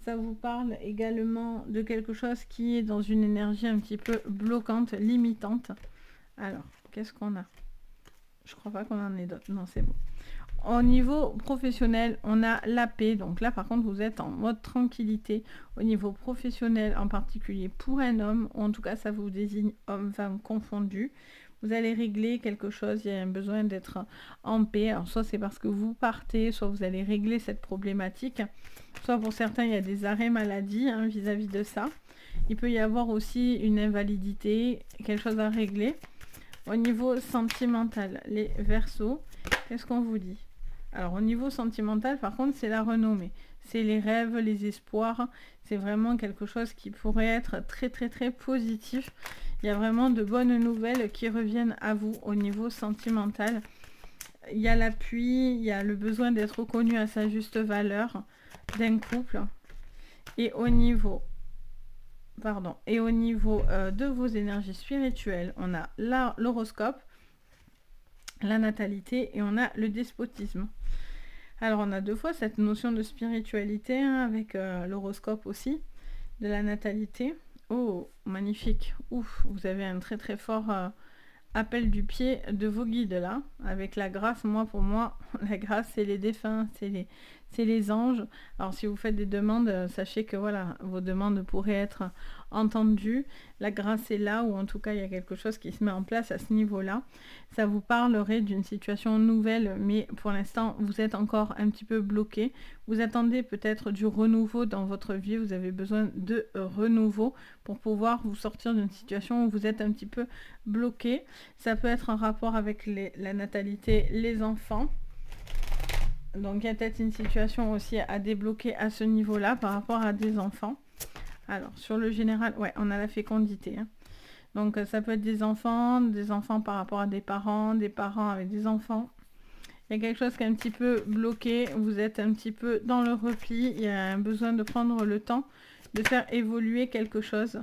Ça vous parle également de quelque chose qui est dans une énergie un petit peu bloquante, limitante. Alors, qu'est-ce qu'on a? Je crois pas qu'on en ait d'autres. Non, c'est bon. Au niveau professionnel, on a la paix. Donc là, par contre, vous êtes en mode tranquillité. Au niveau professionnel, en particulier pour un homme, ou en tout cas, ça vous désigne homme-femme confondu. Vous allez régler quelque chose, il y a un besoin d'être en paix. Alors, soit c'est parce que vous partez, soit vous allez régler cette problématique. Soit pour certains, il y a des arrêts maladie hein, vis-à-vis de ça. Il peut y avoir aussi une invalidité, quelque chose à régler. Au niveau sentimental, les Verseaux, qu'est-ce qu'on vous dit? Alors au niveau sentimental, par contre, c'est la renommée. C'est les rêves, les espoirs. C'est vraiment quelque chose qui pourrait être très très très positif. Il y a vraiment de bonnes nouvelles qui reviennent à vous au niveau sentimental. Il y a l'appui, il y a le besoin d'être reconnu à sa juste valeur d'un couple. Et au niveau de vos énergies spirituelles, on a l'horoscope, la natalité et on a le despotisme. Alors on a deux fois cette notion de spiritualité hein, avec l'horoscope aussi, de la natalité. Oh, magnifique. Ouf, vous avez un très très fort appel du pied de vos guides là, avec la grâce. Moi, pour moi, la grâce, c'est les défunts, c'est les anges. Alors si vous faites des demandes, sachez que voilà, vos demandes pourraient être entendues. La grâce est là, ou en tout cas, il y a quelque chose qui se met en place à ce niveau-là. Ça vous parlerait d'une situation nouvelle, mais pour l'instant, vous êtes encore un petit peu bloqué. Vous attendez peut-être du renouveau dans votre vie. Vous avez besoin de renouveau pour pouvoir vous sortir d'une situation où vous êtes un petit peu bloqué. Ça peut être en rapport avec la natalité, les enfants. Donc il y a peut-être une situation aussi à débloquer à ce niveau-là par rapport à des enfants. Alors sur le général, ouais, on a la fécondité. Hein. Donc ça peut être des enfants par rapport à des parents avec des enfants. Il y a quelque chose qui est un petit peu bloqué, vous êtes un petit peu dans le repli, il y a un besoin de prendre le temps de faire évoluer quelque chose.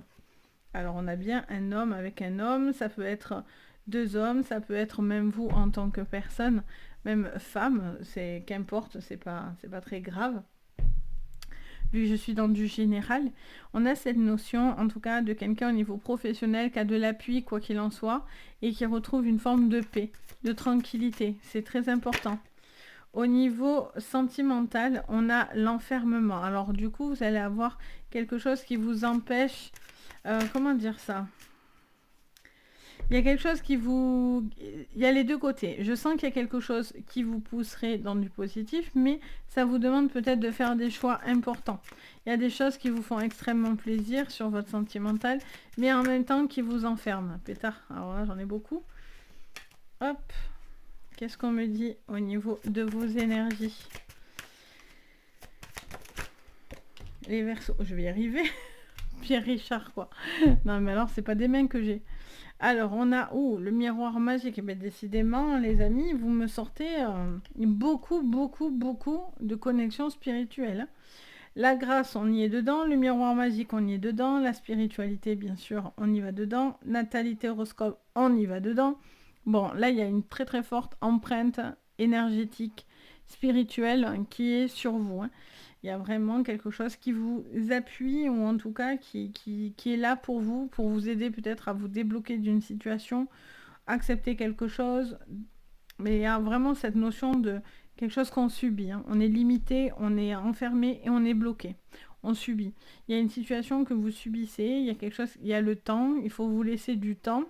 Alors on a bien un homme avec un homme, ça peut être deux hommes, ça peut être même vous en tant que personne, même femme, c'est qu'importe, c'est pas très grave. Vu que je suis dans du général, on a cette notion, en tout cas, de quelqu'un au niveau professionnel qui a de l'appui, quoi qu'il en soit, et qui retrouve une forme de paix, de tranquillité. C'est très important. Au niveau sentimental, on a l'enfermement. Alors du coup, vous allez avoir quelque chose qui vous empêche... comment dire ça? Il y a quelque chose qui vous... Il y a les deux côtés. Je sens qu'il y a quelque chose qui vous pousserait dans du positif, mais ça vous demande peut-être de faire des choix importants. Il y a des choses qui vous font extrêmement plaisir sur votre sentimental, mais en même temps qui vous enferment. Pétard, alors là j'en ai beaucoup. Hop. Qu'est-ce qu'on me dit au niveau de vos énergies? Les Verseaux, je vais y arriver. Pierre Richard, quoi. Non, mais alors, c'est pas des mains que j'ai. Alors, on a le miroir magique. Et bien, décidément, les amis, vous me sortez beaucoup de connexions spirituelles. La grâce, on y est dedans. Le miroir magique, on y est dedans. La spiritualité, bien sûr, on y va dedans. Natalité, horoscope, on y va dedans. Bon, là, il y a une très très forte empreinte énergétique, spirituelle qui est sur vous. Hein. Il y a vraiment quelque chose qui vous appuie, ou en tout cas qui est là pour vous aider peut-être à vous débloquer d'une situation, accepter quelque chose. Mais il y a vraiment cette notion de quelque chose qu'on subit. Hein. On est limité, on est enfermé et on est bloqué. On subit. Il y a une situation que vous subissez, il y a quelque chose, il y a le temps, il faut vous laisser du temps.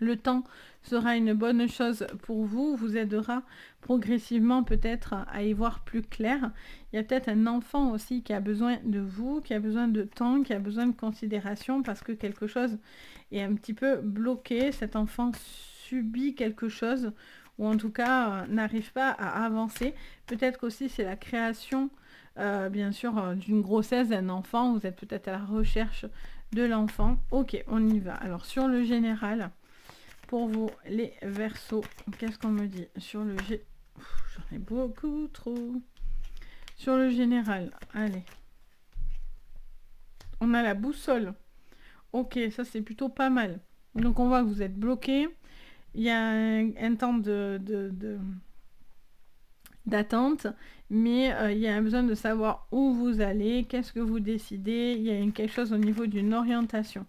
le temps sera une bonne chose pour vous, vous aidera progressivement peut-être à y voir plus clair. Il y a peut-être un enfant aussi qui a besoin de vous, qui a besoin de temps, qui a besoin de considération parce que quelque chose est un petit peu bloqué. Cet enfant subit quelque chose ou en tout cas n'arrive pas à avancer. Peut-être qu'aussi c'est la création, bien sûr, d'une grossesse d'un enfant. Vous êtes peut-être à la recherche de l'enfant. Ok, on y va. Alors sur le général, pour vous les Verseaux, qu'est-ce qu'on me dit sur le G? J'en ai beaucoup trop. Sur le général, allez. On a la boussole. Ok, ça c'est plutôt pas mal. Donc on voit que vous êtes bloqué. Il y a un temps d'attente, mais il y a un besoin de savoir où vous allez, qu'est-ce que vous décidez. Il y a quelque chose au niveau d'une orientation.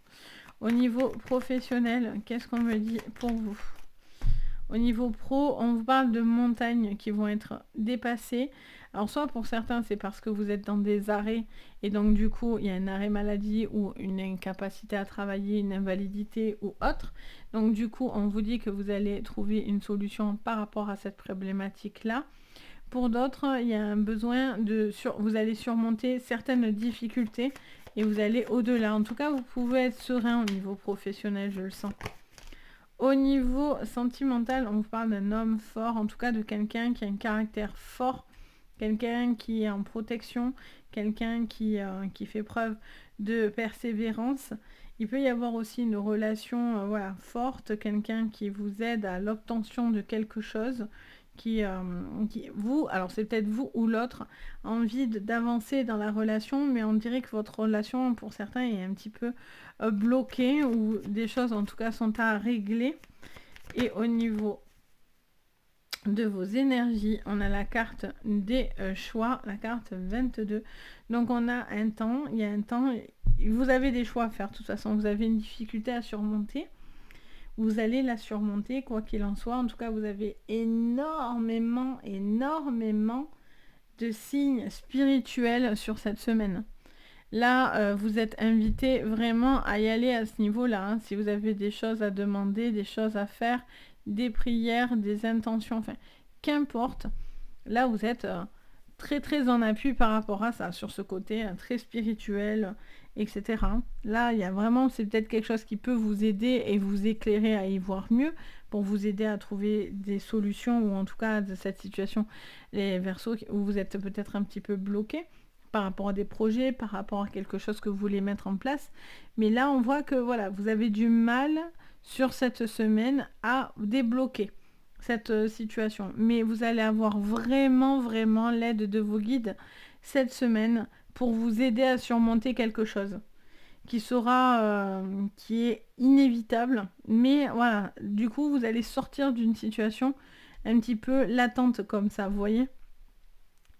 Au niveau professionnel, qu'est-ce qu'on me dit pour vous? Au niveau pro, on vous parle de montagnes qui vont être dépassées. Alors soit pour certains, c'est parce que vous êtes dans des arrêts et donc du coup, il y a un arrêt maladie ou une incapacité à travailler, une invalidité ou autre. Donc du coup, on vous dit que vous allez trouver une solution par rapport à cette problématique-là. Pour d'autres, il y a un besoin vous allez surmonter certaines difficultés et vous allez au-delà. En tout cas, vous pouvez être serein au niveau professionnel, je le sens. Au niveau sentimental, on vous parle d'un homme fort, en tout cas de quelqu'un qui a un caractère fort, quelqu'un qui est en protection, quelqu'un qui fait preuve de persévérance. Il peut y avoir aussi une relation voilà, forte, quelqu'un qui vous aide à l'obtention de quelque chose, qui vous, alors c'est peut-être vous ou l'autre, a envie d'avancer dans la relation, mais on dirait que votre relation, pour certains, est un petit peu bloquée, ou des choses en tout cas sont à régler. Et au niveau de vos énergies, on a la carte des choix, la carte 22. Donc on a un temps, il y a un temps, vous avez des choix à faire, de toute façon, vous avez une difficulté à surmonter. Vous allez la surmonter, quoi qu'il en soit. En tout cas, vous avez énormément de signes spirituels sur cette semaine. Là, vous êtes invité vraiment à y aller à ce niveau-là. Hein. Si vous avez des choses à demander, des choses à faire, des prières, des intentions, enfin, qu'importe. Là, vous êtes très en appui par rapport à ça, sur ce côté très spirituel, etc. Là, il y a vraiment, c'est peut-être quelque chose qui peut vous aider et vous éclairer à y voir mieux, pour vous aider à trouver des solutions, ou en tout cas de cette situation, les Verseaux, où vous êtes peut-être un petit peu bloqué par rapport à des projets, par rapport à quelque chose que vous voulez mettre en place. Mais là, on voit que voilà, vous avez du mal sur cette semaine à débloquer cette situation. Mais vous allez avoir vraiment l'aide de vos guides cette semaine pour vous aider à surmonter quelque chose qui sera, qui est inévitable. Mais voilà, du coup, vous allez sortir d'une situation un petit peu latente comme ça, vous voyez?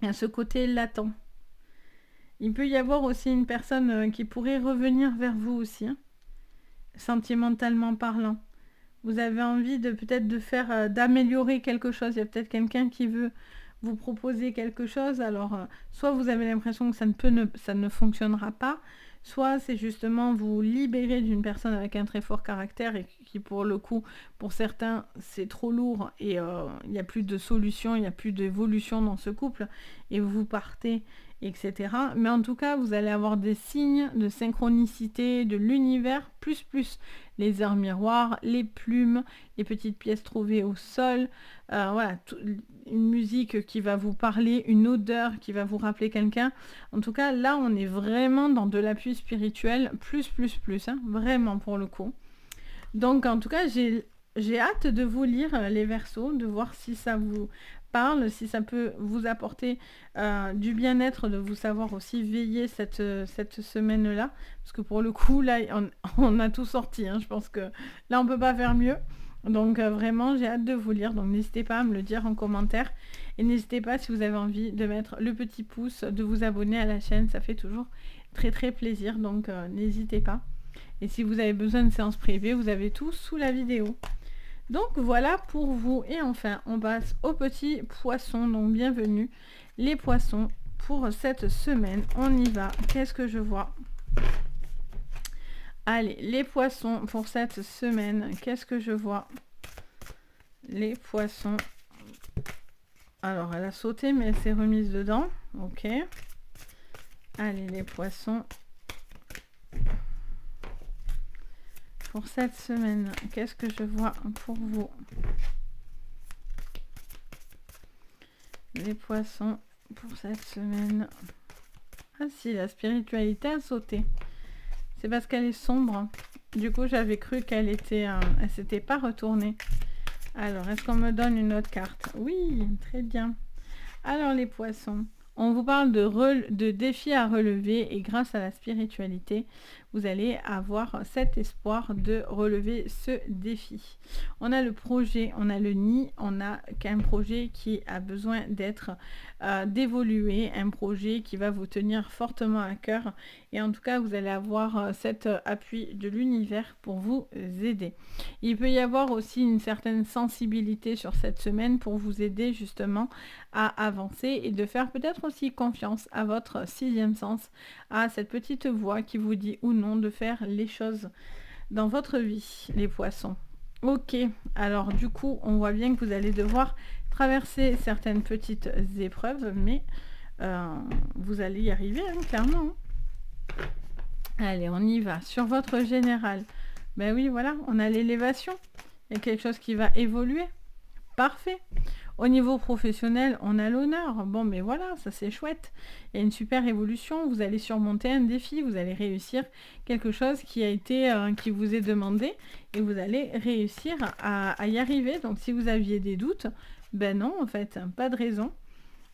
Il y a ce côté latent. Il peut y avoir aussi une personne qui pourrait revenir vers vous aussi, hein, sentimentalement parlant. Vous avez envie de peut-être de faire, d'améliorer quelque chose. Il y a peut-être quelqu'un qui veut vous proposer quelque chose. Alors, soit vous avez l'impression que ça ne fonctionnera pas, soit c'est justement vous libérer d'une personne avec un très fort caractère et qui, pour le coup, pour certains, c'est trop lourd et il n'y a plus de solution, il n'y a plus d'évolution dans ce couple et vous partez, etc. Mais en tout cas, vous allez avoir des signes de synchronicité de l'univers, plus les heures miroirs, les plumes, les petites pièces trouvées au sol, voilà, une musique qui va vous parler, une odeur qui va vous rappeler quelqu'un. En tout cas, là, on est vraiment dans de l'appui spirituel, plus, hein, vraiment pour le coup. Donc, en tout cas, j'ai hâte de vous lire les Verseaux, de voir si ça vous parle, si ça peut vous apporter du bien-être, de vous savoir aussi veiller cette semaine-là. Parce que pour le coup, là, on a tout sorti. Hein. Je pense que là, on peut pas faire mieux. Donc vraiment, j'ai hâte de vous lire. Donc n'hésitez pas à me le dire en commentaire. Et n'hésitez pas, si vous avez envie, de mettre le petit pouce, de vous abonner à la chaîne. Ça fait toujours très plaisir. Donc n'hésitez pas. Et si vous avez besoin de séances privées, vous avez tout sous la vidéo. Donc voilà pour vous. Et enfin, on passe aux petits poissons. Donc bienvenue les poissons pour cette semaine. On y va. Qu'est-ce que je vois ? Allez, les poissons pour cette semaine, qu'est-ce que je vois? Les poissons. Alors, elle a sauté, mais elle s'est remise dedans. Ok. Allez, les poissons. Pour cette semaine, qu'est-ce que je vois pour vous? Les poissons pour cette semaine. Ah si, la spiritualité a sauté. C'est parce qu'elle est sombre. Du coup, j'avais cru qu'elle était, elle s'était pas retournée. Alors, est-ce qu'on me donne une autre carte? Oui, très bien. Alors, les poissons, on vous parle de défis à relever et grâce à la spiritualité, vous allez avoir cet espoir de relever ce défi. On a le projet, on a le nid, on a qu'un projet qui a besoin d'être d'évoluer, un projet qui va vous tenir fortement à cœur et en tout cas vous allez avoir cet appui de l'univers pour vous aider. Il peut y avoir aussi une certaine sensibilité sur cette semaine pour vous aider justement à avancer et de faire peut-être aussi confiance à votre sixième sens, à cette petite voix qui vous dit ou non de faire les choses dans votre vie, les poissons. Ok, alors du coup, on voit bien que vous allez devoir traverser certaines petites épreuves, mais vous allez y arriver, hein, clairement. Allez, on y va. Sur votre général, ben oui, voilà, on a l'élévation. Il y a quelque chose qui va évoluer. Parfait. Au niveau professionnel, on a l'honneur. Bon, mais voilà, ça c'est chouette. Il y a une super évolution. Vous allez surmonter un défi. Vous allez réussir quelque chose qui a été, qui vous est demandé. Et vous allez réussir à y arriver. Donc, si vous aviez des doutes, ben non, en fait, pas de raison.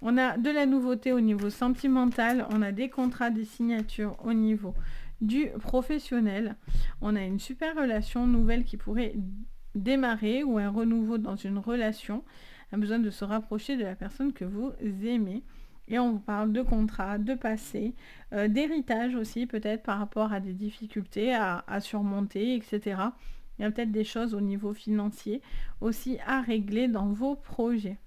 On a de la nouveauté au niveau sentimental. On a des contrats, des signatures au niveau du professionnel. On a une super relation nouvelle qui pourrait démarrer ou un renouveau dans une relation. A besoin de se rapprocher de la personne que vous aimez. Et on vous parle de contrat, de passé, d'héritage aussi peut-être par rapport à des difficultés à surmonter, etc. Il y a peut-être des choses au niveau financier aussi à régler dans vos projets.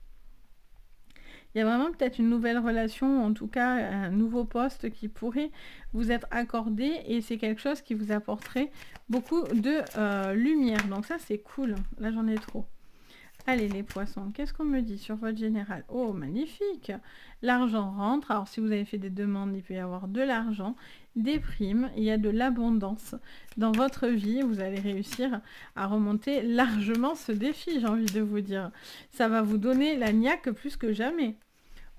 Il y a vraiment peut-être une nouvelle relation, en tout cas un nouveau poste qui pourrait vous être accordé et c'est quelque chose qui vous apporterait beaucoup de lumière. Donc ça c'est cool, là j'en ai trop. Allez les poissons, qu'est-ce qu'on me dit sur votre général? Oh, magnifique! L'argent rentre. Alors, si vous avez fait des demandes, il peut y avoir de l'argent, des primes, il y a de l'abondance. Dans votre vie, vous allez réussir à remonter largement ce défi, j'ai envie de vous dire. Ça va vous donner la niaque plus que jamais.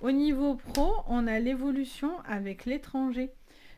Au niveau pro, on a l'évolution avec l'étranger.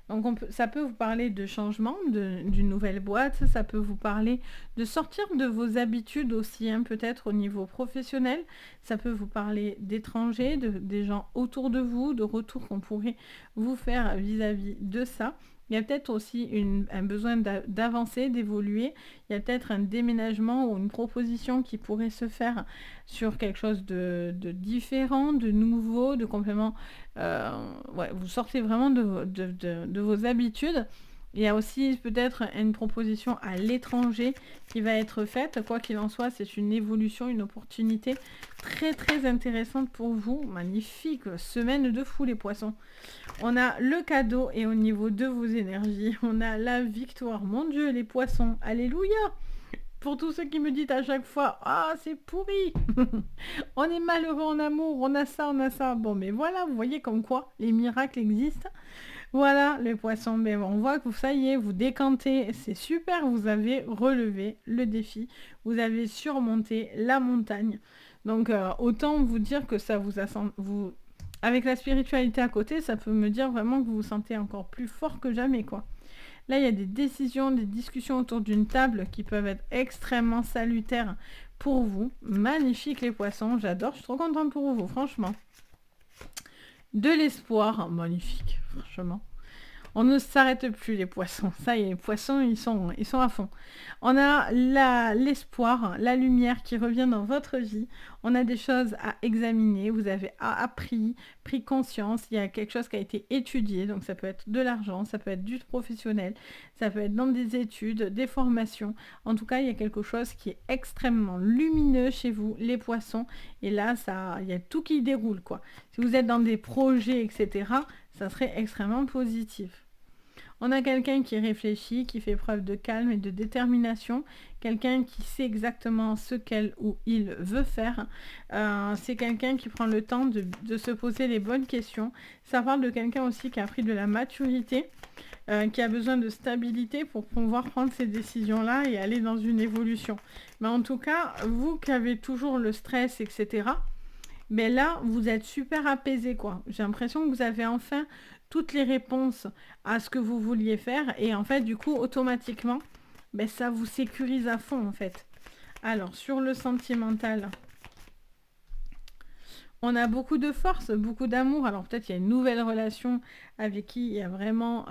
Donc ça peut vous parler de changement, d'une nouvelle boîte, ça peut vous parler de sortir de vos habitudes aussi, hein, peut-être au niveau professionnel, ça peut vous parler d'étrangers, des gens autour de vous, de retours qu'on pourrait vous faire vis-à-vis de ça. Il y a peut-être aussi un besoin d'avancer, d'évoluer. Il y a peut-être un déménagement ou une proposition qui pourrait se faire sur quelque chose de différent, de nouveau, de complément. Ouais, vous sortez vraiment de vos habitudes. Il y a aussi peut-être une proposition à l'étranger qui va être faite. Quoi qu'il en soit, c'est une évolution, une opportunité très très intéressante pour vous. Magnifique semaine de fou les poissons. On a le cadeau et au niveau de vos énergies, on a la victoire. Mon Dieu les poissons, alléluia! Pour tous ceux qui me disent à chaque fois « Ah, c'est pourri !» On est malheureux en amour, on a ça, on a ça. Bon, mais voilà, vous voyez comme quoi les miracles existent. Voilà, les poissons, mais on voit que ça y est, vous décantez, c'est super, vous avez relevé le défi, vous avez surmonté la montagne. Donc, autant vous dire que ça vous a... Avec la spiritualité à côté, ça peut me dire vraiment que vous vous sentez encore plus fort que jamais, quoi. Là, il y a des décisions, des discussions autour d'une table qui peuvent être extrêmement salutaires pour vous. Magnifique les poissons, j'adore, je suis trop contente pour vous, franchement. De l'espoir, magnifique, franchement. On ne s'arrête plus les poissons. Ça y est, les poissons, ils sont à fond. On a l'espoir, la lumière qui revient dans votre vie. On a des choses à examiner. Vous avez appris, pris conscience. Il y a quelque chose qui a été étudié. Donc ça peut être de l'argent, ça peut être du professionnel, ça peut être dans des études, des formations. En tout cas, il y a quelque chose qui est extrêmement lumineux chez vous, les poissons. Et là, il y a tout qui déroule, quoi. Si vous êtes dans des projets, etc., ça serait extrêmement positif. On a quelqu'un qui réfléchit, qui fait preuve de calme et de détermination, quelqu'un qui sait exactement ce qu'elle ou il veut faire. C'est quelqu'un qui prend le temps de se poser les bonnes questions. Ça parle de quelqu'un aussi qui a pris de la maturité, qui a besoin de stabilité pour pouvoir prendre ces décisions-là et aller dans une évolution. Mais en tout cas, vous qui avez toujours le stress, etc., mais là, vous êtes super apaisé, quoi. J'ai l'impression que vous avez enfin toutes les réponses à ce que vous vouliez faire. Et en fait, du coup, automatiquement, ben, ça vous sécurise à fond, en fait. Alors, sur le sentimental, on a beaucoup de force, beaucoup d'amour. Alors peut-être il y a une nouvelle relation avec qui il y a vraiment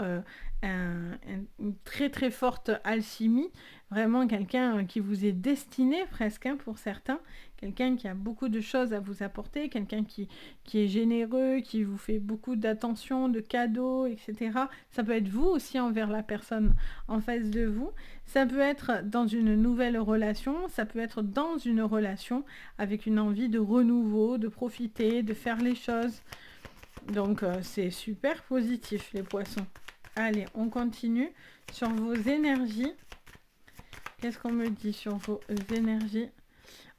une très très forte alchimie. Vraiment quelqu'un qui vous est destiné presque, hein, pour certains. Quelqu'un qui a beaucoup de choses à vous apporter. Quelqu'un qui est généreux, qui vous fait beaucoup d'attention, de cadeaux, etc. Ça peut être vous aussi envers la personne en face de vous. Ça peut être dans une nouvelle relation. Ça peut être dans une relation avec une envie de renouveau, de profiter, de faire les choses. Donc c'est super positif les poissons. Allez, on continue sur vos énergies. Qu'est-ce qu'on me dit sur vos énergies?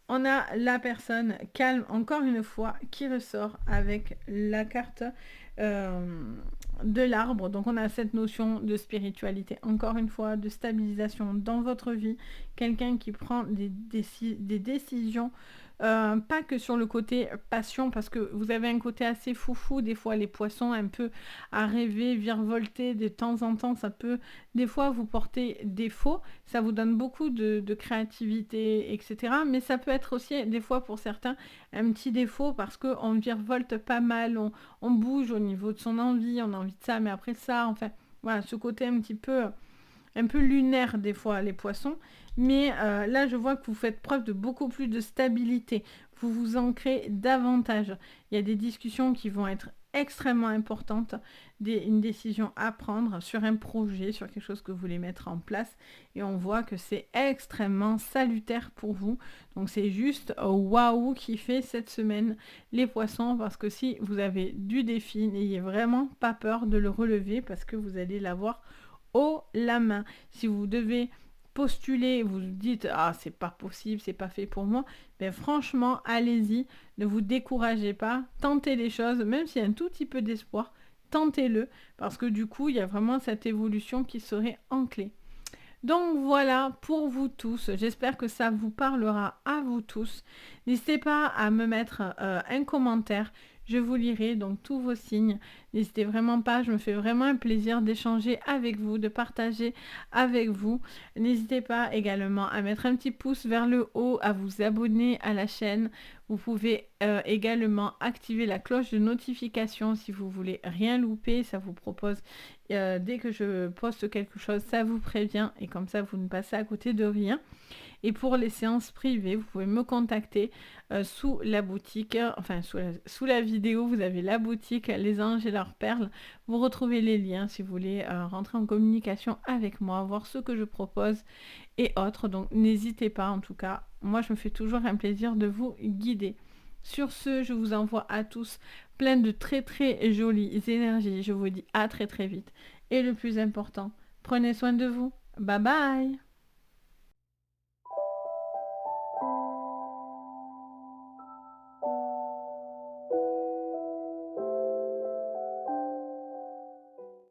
On a la personne calme, encore une fois, qui ressort avec la carte de l'arbre. Donc on a cette notion de spiritualité, encore une fois, de stabilisation dans votre vie. Quelqu'un qui prend des décisions, pas que sur le côté passion, parce que vous avez un côté assez foufou, des fois les poissons, un peu à rêver, virevolter, de temps en temps, ça peut des fois vous porter défaut, ça vous donne beaucoup de créativité, etc. Mais ça peut être aussi, des fois pour certains, un petit défaut parce qu'on virevolte pas mal, on bouge au niveau de son envie, on a envie de ça, mais après ça, enfin, voilà, ce côté un peu lunaire des fois, les poissons. Mais là, je vois que vous faites preuve de beaucoup plus de stabilité. Vous vous ancrez davantage. Il y a des discussions qui vont être extrêmement importantes, une décision à prendre sur un projet, sur quelque chose que vous voulez mettre en place. Et on voit que c'est extrêmement salutaire pour vous. Donc c'est juste waouh qui fait cette semaine les poissons. Parce que si vous avez du défi, n'ayez vraiment pas peur de le relever parce que vous allez l'avoir haut la main. Si vous devez postuler, vous dites ah c'est pas possible, c'est pas fait pour moi, ben franchement allez-y, ne vous découragez pas, tentez les choses, même s'il y a un tout petit peu d'espoir, tentez-le, parce que du coup il y a vraiment cette évolution qui serait en clé. Donc voilà pour vous tous, j'espère que ça vous parlera à vous tous. N'hésitez pas à me mettre un commentaire, je vous lirai donc tous vos signes. N'hésitez vraiment pas, je me fais vraiment un plaisir d'échanger avec vous, de partager avec vous. N'hésitez pas également à mettre un petit pouce vers le haut, à vous abonner à la chaîne. Vous pouvez également activer la cloche de notification si vous voulez rien louper. Ça vous propose, dès que je poste quelque chose, ça vous prévient et comme ça vous ne passez à côté de rien. Et pour les séances privées, vous pouvez me contacter sous la boutique, enfin sous la vidéo, vous avez la boutique Les Anges et leurs perles. Vous retrouvez les liens si vous voulez rentrer en communication avec moi, voir ce que je propose et autres. Donc n'hésitez pas en tout cas. Moi, je me fais toujours un plaisir de vous guider. Sur ce, je vous envoie à tous plein de très très jolies énergies. Je vous dis à très très vite. Et le plus important, prenez soin de vous. Bye bye!